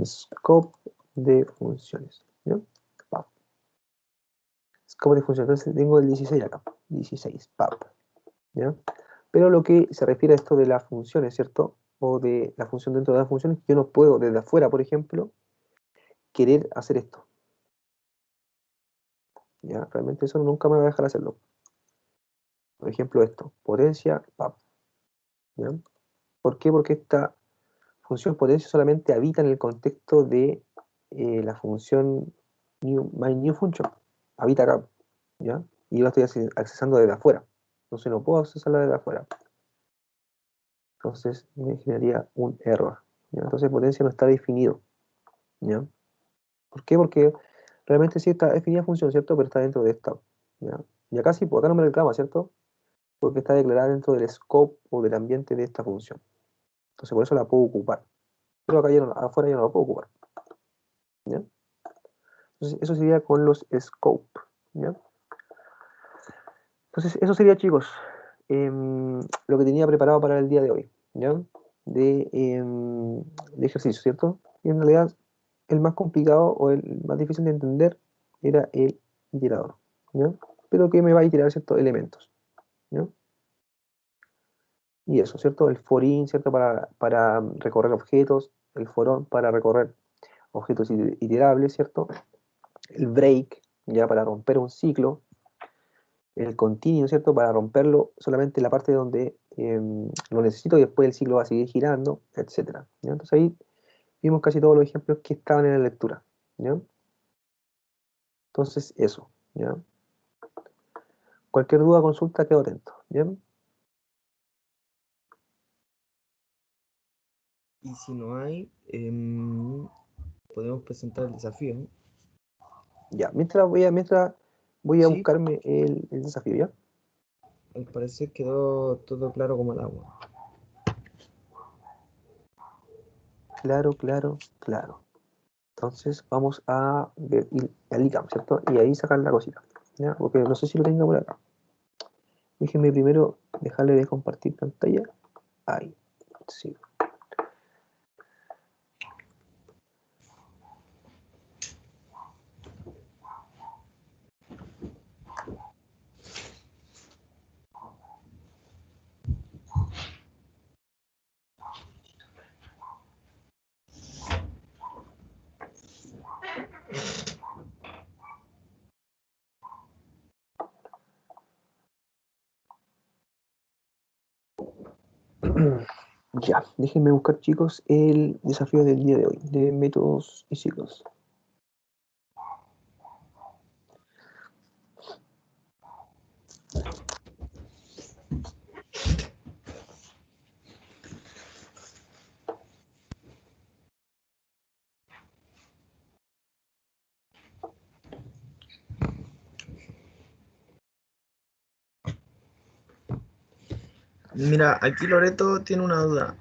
scope de funciones, ¿ya? Scope de funciones. Entonces, tengo el 16 acá. 16, ¿ya? Pero lo que se refiere a esto de las funciones, ¿cierto? O de la función dentro de las funciones, yo no puedo desde afuera, por ejemplo, querer hacer esto. ¿Ya? Realmente eso nunca me va a dejar hacerlo. Por ejemplo, esto, potencia, ¿ya? ¿Por qué? Porque esta función potencia solamente habita en el contexto de la función my new function. Habita acá, ¿ya? Y yo la estoy accesando desde afuera. Entonces no puedo accesarla desde afuera. Entonces me generaría un error, ¿ya? Entonces potencia no está definido, ¿ya? ¿Por qué? Porque realmente sí está definida función, ¿cierto? Pero está dentro de esta, ¿ya? Y acá sí, pues acá no me reclama, ¿cierto? Porque está declarada dentro del scope o del ambiente de esta función. Entonces por eso la puedo ocupar. Pero acá afuera ya no la puedo ocupar, ¿ya? Entonces eso sería con los scope, ¿ya? Entonces eso sería, chicos, lo que tenía preparado para el día de hoy, ¿ya? De ejercicio, ¿cierto? Y en realidad el más complicado o el más difícil de entender era el iterador, ¿ya? Pero que me va a iterar ciertos elementos, ¿ya? Y eso, ¿cierto? El for in, ¿cierto? Para recorrer objetos, el for on para recorrer objetos iterables, ¿cierto? El break, ya para romper un ciclo, el continuo, ¿cierto? Para romperlo solamente la parte donde lo necesito y después el ciclo va a seguir girando, etcétera, ¿ya? Entonces ahí vimos casi todos los ejemplos que estaban en la lectura, ¿ya? Entonces eso, ¿ya? Cualquier duda, consulta, quedo atento, ¿bien? Y si no hay, podemos presentar el desafío. Ya, mientras voy a Sí. buscarme el desafío, ¿ya? Al parecer quedó todo claro como el agua. Claro, claro, claro. Entonces vamos a ver el ICAM, ¿cierto? Y ahí sacar la cosita, ¿ya? Porque no sé si lo tengo por acá. Déjenme primero dejarle de compartir pantalla. Ahí, sí. Ya, déjenme buscar, chicos, el desafío del día de hoy, de métodos y ciclos. Mira, aquí Loreto tiene una duda.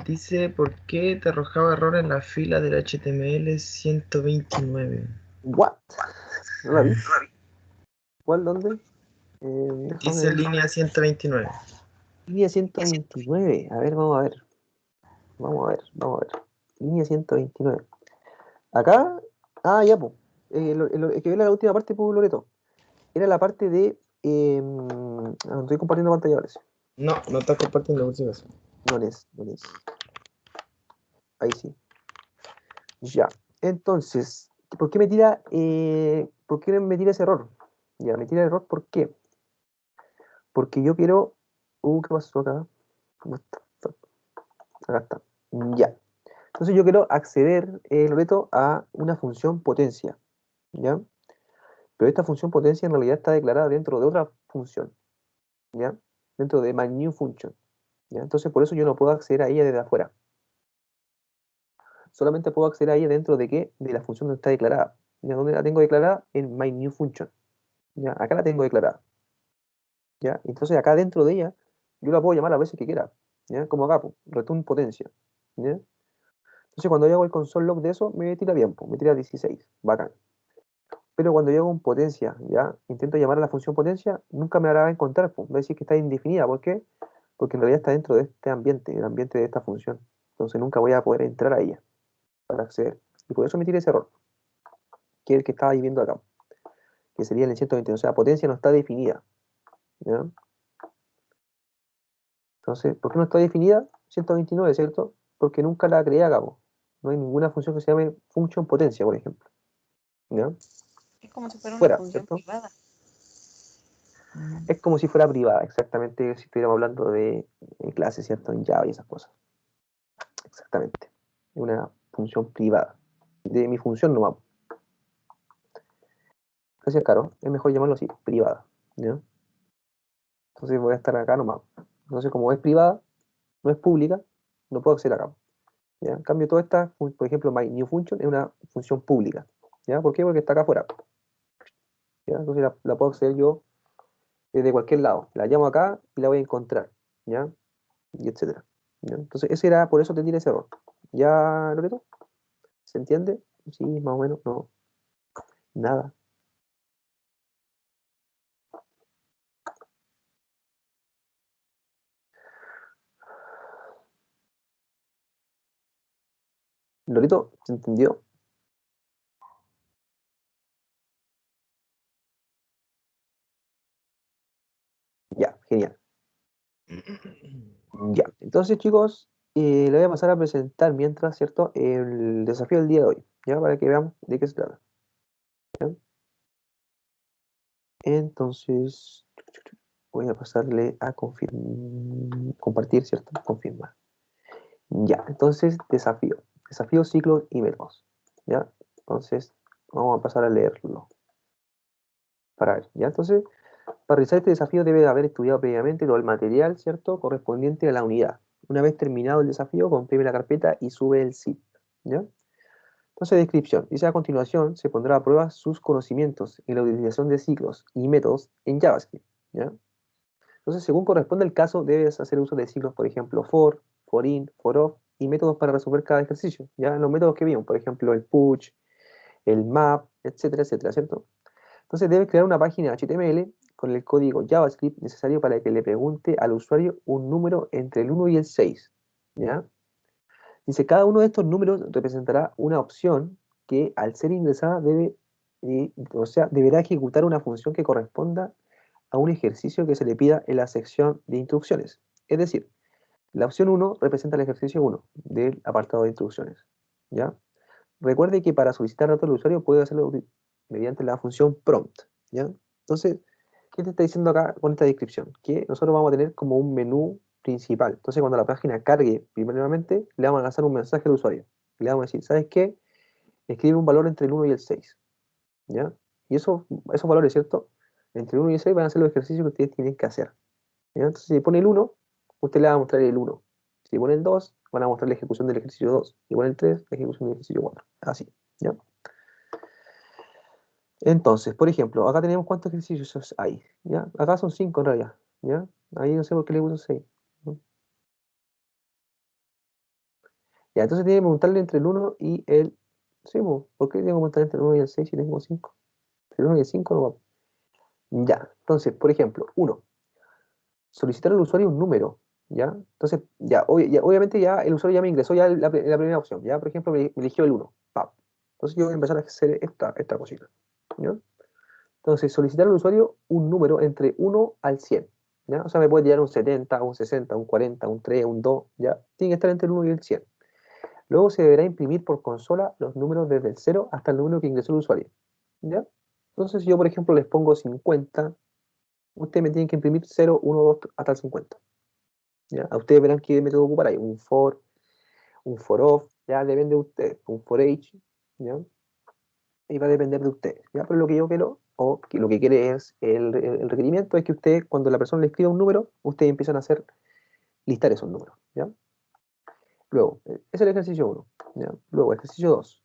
Dice, ¿por qué te arrojaba error en la fila del HTML 129? ¿What? ¿No la vi? ¿Cuál? ¿Dónde? Déjame Dice ver. línea 129. Línea 129. A ver, vamos a ver. Vamos a ver, vamos a ver. Línea 129. Acá. Ah, ya, pues. Que era la última parte, pues, Loreto. Era la parte de. Estoy compartiendo pantalla, parece. No, no estás compartiendo por si acaso. No es, no es. Ahí sí. Ya. Entonces, ¿por qué me tira, ese error? Ya, me tira el error, ¿por qué? Porque yo quiero. ¿Qué pasó acá? ¿Cómo está? Acá está. Ya. Entonces yo quiero acceder, Loreto, a una función potencia. ¿Ya? Pero esta función potencia en realidad está declarada dentro de otra función. ¿Ya? Dentro de my new function. ¿Ya? Entonces por eso yo no puedo acceder a ella desde afuera. Solamente puedo acceder a ella dentro de qué? De la función donde está declarada. ¿Ya? ¿Dónde la tengo declarada? En my new function. ¿Ya? Acá la tengo declarada. ¿Ya? Entonces acá dentro de ella yo la puedo llamar las veces que quiera. ¿Ya? Como acá, pues, return potencia. ¿Ya? Entonces cuando yo hago el console log de eso, me tira bien, pues, me tira 16. Bacán. Pero cuando yo hago un potencia, ¿ya? Intento llamar a la función potencia, nunca me la va a encontrar, pues. Va a decir que está indefinida. ¿Por qué? Porque en realidad está dentro de este ambiente, el ambiente de esta función. Entonces nunca voy a poder entrar a ella para acceder. Y por eso me tira ese error, que es el que estaba ahí viendo acá, que sería en el 121. O sea, potencia no está definida. ¿Ya? Entonces, ¿por qué no está definida? 129, ¿cierto? Porque nunca la creé acá, po. No hay ninguna función que se llame function potencia, por ejemplo. ¿Ya? Es como si fuera una Fuera, función ¿cierto? privada. Es como si fuera privada, exactamente, si estuviéramos hablando de clases, ¿cierto? En Java y esas cosas. Exactamente. Una función privada. De mi función nomás. Entonces, claro, es mejor llamarlo así, privada. ¿Ya? Entonces voy a estar acá nomás. Entonces, como es privada, no es pública, no puedo acceder acá. ¿Ya? En cambio, toda esta, por ejemplo, my new function es una función pública. ¿Ya? ¿Por qué? Porque está acá afuera. ¿Ya? Entonces la puedo acceder yo desde cualquier lado. La llamo acá y la voy a encontrar. ¿Ya? Y etcétera. ¿Ya? Entonces, ese era, por eso te tiene ese error. ¿Ya, Loreto? ¿Se entiende? Sí, más o menos, no. Nada. Lorito, ¿se entendió? Ya, genial. Ya, entonces chicos, le voy a pasar a presentar mientras, ¿cierto? El desafío del día de hoy, ¿ya? Para que veamos de qué se trata. ¿Ya? Entonces, voy a pasarle a compartir, ¿cierto? Confirmar. Ya, entonces, desafío. Desafío, ciclos y métodos. ¿Ya? Entonces, vamos a pasar a leerlo. Para ver, ¿ya? Entonces, para realizar este desafío debe haber estudiado previamente todo el material, ¿cierto? Correspondiente a la unidad. Una vez terminado el desafío, comprime la carpeta y sube el zip, ¿ya? Entonces, descripción. Dice a continuación, se pondrá a prueba sus conocimientos en la utilización de ciclos y métodos en JavaScript. ¿Ya? Entonces, según corresponde el caso, debes hacer uso de ciclos, por ejemplo, for, for-in, for-off, y métodos para resolver cada ejercicio. ¿Ya? Los métodos que vimos, por ejemplo, el push, el map, etcétera, etcétera, ¿cierto? Entonces, debes crear una página HTML con el código JavaScript necesario para que le pregunte al usuario un número entre el 1 y el 6. ¿Ya? Dice, cada uno de estos números representará una opción que al ser ingresada deberá ejecutar una función que corresponda a un ejercicio que se le pida en la sección de instrucciones. Es decir, la opción 1 representa el ejercicio 1 del apartado de instrucciones. ¿Ya? Recuerde que para solicitar datos del usuario puede hacerlo mediante la función prompt. ¿Ya? Entonces, ¿qué te está diciendo acá con esta descripción? Que nosotros vamos a tener como un menú principal. Entonces, cuando la página cargue primeramente, le vamos a lanzar un mensaje al usuario. Le vamos a decir, ¿sabes qué? Escribe un valor entre el 1 y el 6. ¿Ya? Y esos valores, ¿cierto? Entre el 1 y el 6 van a ser los ejercicios que ustedes tienen que hacer. ¿Ya? Entonces, si pone el 1, usted le va a mostrar el 1. Si pone el 2, van a mostrar la ejecución del ejercicio 2. Si pone el 3, la ejecución del ejercicio 4. Así. ¿Ya? Entonces, por ejemplo, acá tenemos cuántos ejercicios hay. ¿Ya? Acá son 5 en realidad. ¿Ya? Ahí no sé por qué le puse 6. ¿no? Ya, entonces tiene que preguntarle entre el 1 y el... Sí, ¿por qué tengo que preguntar entre el 1 y el 6 si tengo 5? Entre el 1 y el 5 no va. Ya, entonces, por ejemplo, 1. Solicitar al usuario un número. ¿Ya? Entonces, obviamente ya el usuario ya me ingresó ya la primera opción. Ya, por ejemplo, me eligió el 1. Entonces yo voy a empezar a hacer esta cosita. ¿Ya? Entonces, solicitar al usuario un número entre 1 al 100. ¿Ya? O sea, me puede llegar un 70, un 60, un 40, un 3, un 2. ¿Ya? Tiene que estar entre el 1 y el 100. Luego se deberá imprimir por consola los números desde el 0 hasta el número que ingresó el usuario. ¿Ya? Entonces, si yo, por ejemplo, les pongo 50, ustedes me tienen que imprimir 0, 1, 2, hasta el 50. ¿Ya? A ustedes verán qué método ocupar ahí. Un for, un for off, ya depende de ustedes. Un for each, ¿ya? Y va a depender de ustedes, ¿ya? Pero lo que yo quiero, o que lo que quiere es el requerimiento, es que usted, cuando la persona le escriba un número, ustedes empiezan a hacer, listar esos números, ¿ya? Luego, ese es el ejercicio 1, ¿ya? Luego, ejercicio 2.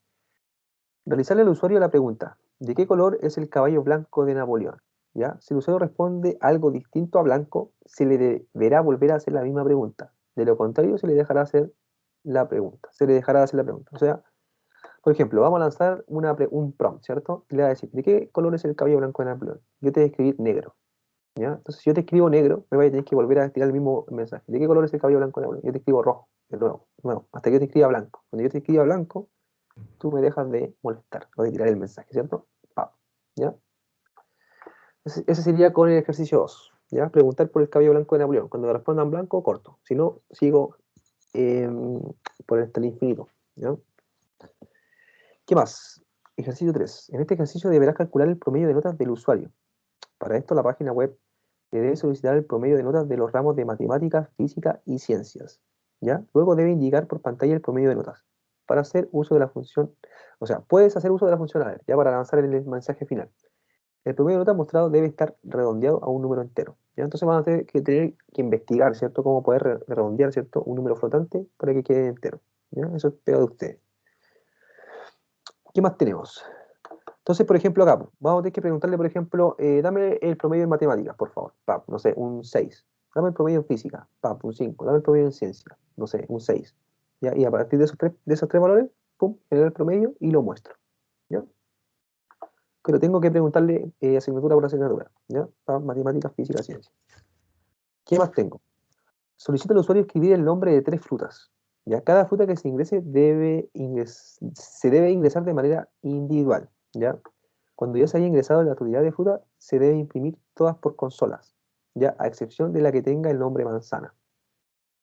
Realizarle al usuario la pregunta, ¿de qué color es el caballo blanco de Napoleón? ¿Ya? Si el usuario responde algo distinto a blanco, se le deberá volver a hacer la misma pregunta. De lo contrario, se le dejará hacer la pregunta. Se le dejará hacer la pregunta. O sea, por ejemplo, vamos a lanzar un prompt, ¿cierto? Y le va a decir, ¿de qué color es el caballo blanco de Napoleón? Yo te voy a escribir negro, ¿ya? Entonces, si yo te escribo negro, me voy a tener que volver a tirar el mismo mensaje. ¿De qué color es el caballo blanco de Napoleón? Yo te escribo rojo, de nuevo, hasta que yo te escriba blanco. Cuando yo te escriba blanco, tú me dejas de molestar o de tirar el mensaje, ¿cierto? ¿Ya? Ese sería con el ejercicio 2, ¿ya? Preguntar por el cabello blanco de Napoleón. Cuando me respondan blanco, corto. Si no, sigo por hasta el infinito, ¿ya? ¿Qué más? Ejercicio 3. En este ejercicio deberás calcular el promedio de notas del usuario. Para esto, la página web te debe solicitar el promedio de notas de los ramos de matemáticas, física y ciencias, ¿ya? Luego debe indicar por pantalla el promedio de notas. Para hacer uso de la función, o sea, puedes hacer uso de la función a ver, ya para avanzar en el mensaje final. El promedio de nota mostrado debe estar redondeado a un número entero. ¿Ya? Entonces van a tener que investigar, ¿cierto? Cómo poder redondear, ¿cierto? Un número flotante para que quede entero. ¿Ya? Eso es pegado de ustedes. ¿Qué más tenemos? Entonces, por ejemplo, acá, vamos a tener que preguntarle, por ejemplo, dame el promedio en matemáticas, por favor. No sé, un 6. Dame el promedio en física. Un 5. Dame el promedio en ciencia. No sé, un 6. ¿Ya? Y a partir de esos tres valores, pum, generar el promedio y lo muestro. ¿Ya? Pero tengo que preguntarle asignatura por asignatura, ¿ya? Matemáticas, física, ciencia. ¿Qué más tengo? Solicita al usuario escribir el nombre de 3 frutas. ¿Ya? Cada fruta que se ingrese se debe ingresar de manera individual. ¿Ya? Cuando ya se haya ingresado la utilidad de fruta, se debe imprimir todas por consolas, ¿ya? A excepción de la que tenga el nombre manzana.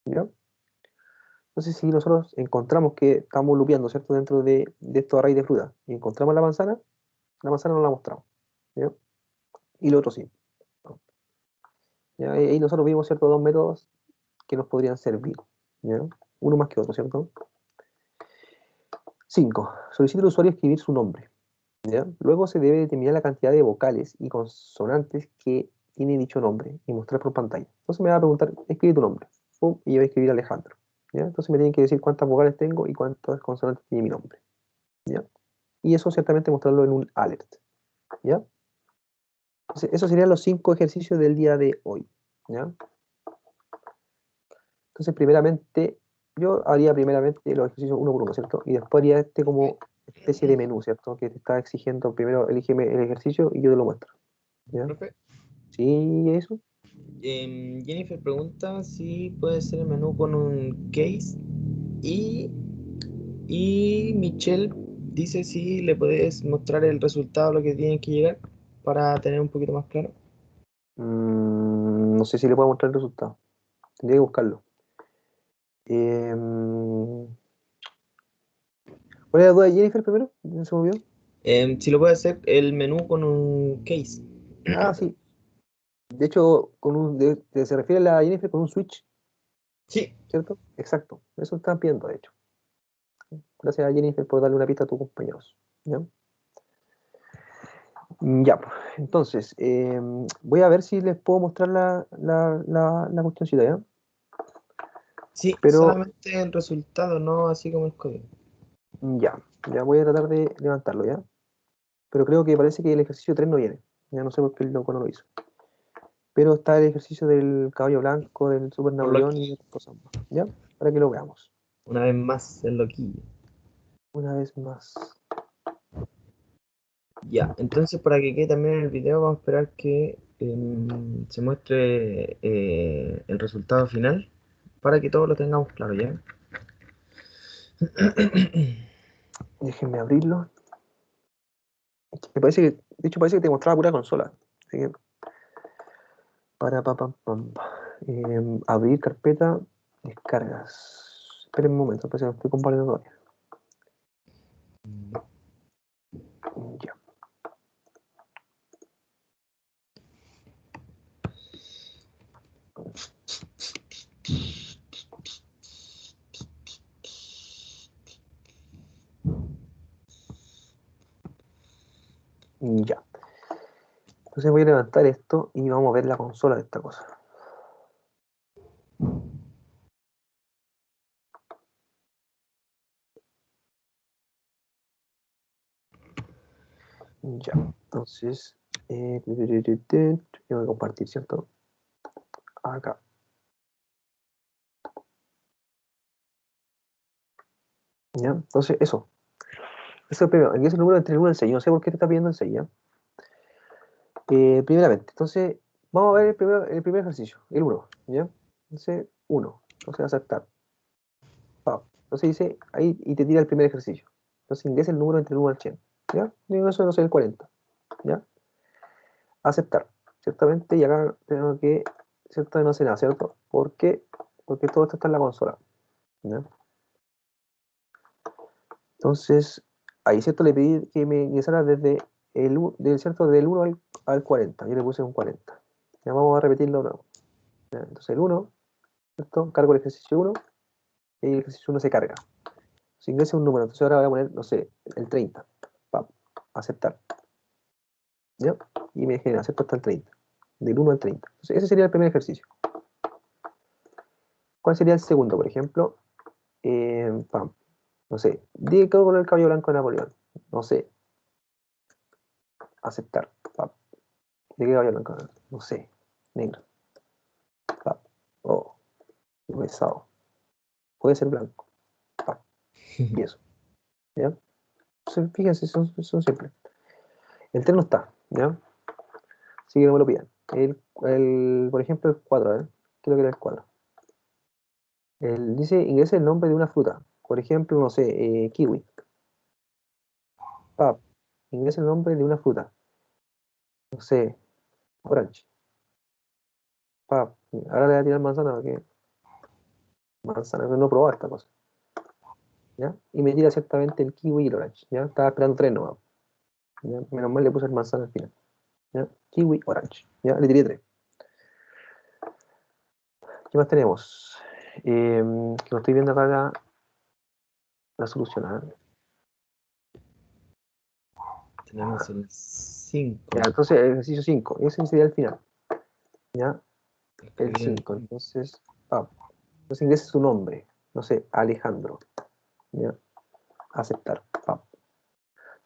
¿Ya? Entonces, si nosotros encontramos que estamos lupeando, ¿cierto? Dentro de estos arrays de fruta y encontramos la manzana no la mostramos. ¿Ya? Y lo otro sí. ¿Ya? Y ahí nosotros vimos, ¿cierto? Dos métodos que nos podrían servir. ¿Ya? Uno más que otro, ¿cierto? 5. Solicita al usuario escribir su nombre. ¿Ya? Luego se debe determinar la cantidad de vocales y consonantes que tiene dicho nombre y mostrar por pantalla. Entonces me va a preguntar, escribe tu nombre. Pum, y yo voy a escribir Alejandro. ¿Ya? Entonces me tienen que decir cuántas vocales tengo y cuántas consonantes tiene mi nombre. ¿ya? Y eso ciertamente mostrarlo en un alert, ¿ya? Entonces, esos serían los 5 ejercicios del día de hoy, ¿ya? Entonces, primeramente, yo haría primeramente los ejercicios uno por uno, ¿cierto? Y después haría este como especie de menú, ¿cierto? Que te está exigiendo, primero elígeme el ejercicio y yo te lo muestro, ¿ya? Profe, ¿Sí, eso? Jennifer pregunta si puede ser el menú con un case y, y Michelle dice si le puedes mostrar el resultado a lo que tienen que llegar para tener un poquito más claro. No sé si le puedo mostrar el resultado. Tendría que buscarlo. ¿Cuál es la duda de Jennifer primero? ¿Se me olvidó? Si lo puede hacer el menú con un case. Ah, sí. De hecho, se refiere a la Jennifer con un switch, Sí, ¿cierto? Exacto. Eso están pidiendo, de hecho. Gracias a Jennifer por darle una pista a tus compañeros. ¿Ya? Ya, pues. Entonces, voy a ver si les puedo mostrar la cuestioncita, ¿ya? sí, Pero solamente el resultado, no así como el código. ya voy a tratar de levantarlo, ¿ya? Pero creo que parece que el ejercicio 3 no viene. Ya no sé por qué el loco no lo hizo. Pero está el ejercicio del caballo blanco, del Super Por lo Napoleón que, y otras cosas más, ¿ya? Para que lo veamos. una vez más, el loquillo. Una vez más. Ya, entonces para que quede también en el video, vamos a esperar que se muestre el resultado final para que todos lo tengamos claro, ¿ya? Déjenme abrirlo. Me parece que, de hecho, parece que te mostraba pura consola. Así que, pa. Abrir carpeta, descargas. Esperen un momento, parece que lo estoy compartiendo todavía. Ya. Ya. Entonces voy a levantar esto y vamos a ver la consola de esta cosa. Ya. Entonces, tengo que compartir, ¿cierto? Acá. ¿Ya? Entonces, eso. Eso es primero. Aquí es el número entre el 1 y el 6. No sé por qué te está pidiendo el 6, ¿ya? Primeramente, entonces, vamos a ver el primer ejercicio, el 1, ¿ya? Entonces, 1. Entonces, aceptar. Pa. Entonces dice ahí y te tira el primer ejercicio. Entonces, ingresa el número entre el 1 al 100, ¿ya? Y eso no sé, el 40, ¿ya? Aceptar. Ciertamente, y acá tengo que, cierto, no sé nada, ¿cierto? ¿Por qué? Porque todo esto está en la consola, ¿ya? Entonces, ahí, ¿cierto? Le pedí que me ingresara desde ¿cierto? Del 1 al 40. Yo le puse un 40. Ya vamos a repetirlo de nuevo. ¿Ya? Entonces, el 1, ¿cierto? Cargo el ejercicio 1 y el ejercicio 1 se carga. Se ingresa un número. Entonces, ahora voy a poner, no sé, el 30. Pam, aceptar. ¿Ya? Y me genera, ¿cierto? Hasta el 30. Del 1 al 30. Entonces, ese sería el primer ejercicio. ¿Cuál sería el segundo, por ejemplo? Pam. No sé, di que con el cabello blanco de Napoleón. No sé, aceptar. Pam. ¿De qué caballo blanco? No sé, negro. Pam. Oh, qué pesado. Puede ser blanco. Pam. Y eso. ¿Ya? Entonces, fíjense, son simples. El 3 no está, ¿ya? Así que no me lo pidan. Por ejemplo, el 4, ¿eh? ¿Qué es lo que era el 4? Dice, ingresa el nombre de una fruta. Por ejemplo, no sé, kiwi. Pap. Ingresa el nombre de una fruta. No sé, orange. Pap. Ahora le voy a tirar manzana porque manzana, pero no he probado esta cosa. ¿Ya? Y me tira exactamente el kiwi y el orange. ¿Ya? Estaba esperando 3 nomás. ¿Ya? Menos mal le puse el manzana al final. ¿Ya? Kiwi, orange. ¿Ya? Le tiré 3. ¿Qué más tenemos? Que no estoy viendo acá la solución. ¿Ah? Tenemos el 5. Ya, entonces, el ejercicio 5. Ese sería el final. ¿Ya? El Escribir 5. Entonces, entonces ingresa su nombre. No sé, Alejandro. ¿Ya? Aceptar. Pap.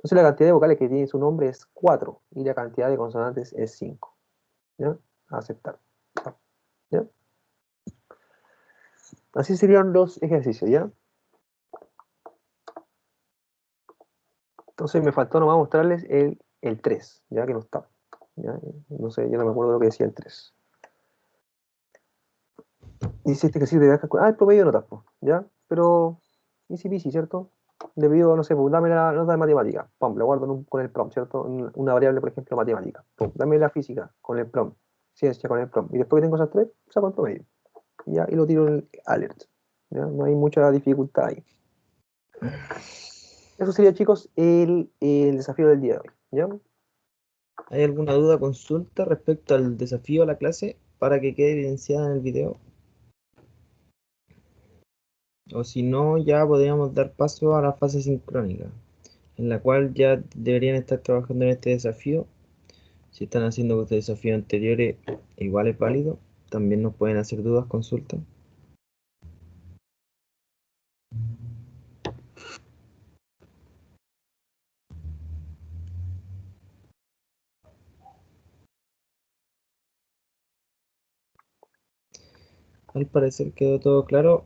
Entonces la cantidad de vocales que tiene su nombre es 4 y la cantidad de consonantes es 5. ¿Ya? Aceptar. ¿Ya? Así serían los ejercicios, ¿ya? Entonces me faltó nomás mostrarles el 3, ya que no está. ¿Ya? No sé, yo no me acuerdo lo que decía el 3. Dice este ejercicio de calcular. El promedio de notas, po, ¿ya? Pero easy peasy, ¿cierto? Le pido, no sé, pues, dame la nota de matemática. Pum, la guardo con el prompt, ¿cierto? Una variable, por ejemplo, matemática. Pum, dame la física con el prompt. Ciencia con el prompt. Y después que tengo esas tres, saco el promedio. ¿Ya? Y lo tiro en el alert. ¿Ya? No hay mucha dificultad ahí. Eso sería, chicos, el desafío del día de hoy. ¿Ya? ¿Hay alguna duda, consulta respecto al desafío a la clase para que quede evidenciada en el video? O si no, ya podríamos dar paso a la fase sincrónica, en la cual ya deberían estar trabajando en este desafío. Si están haciendo este desafío anteriores, igual es válido. También nos pueden hacer dudas, consultas. Al parecer quedó todo claro.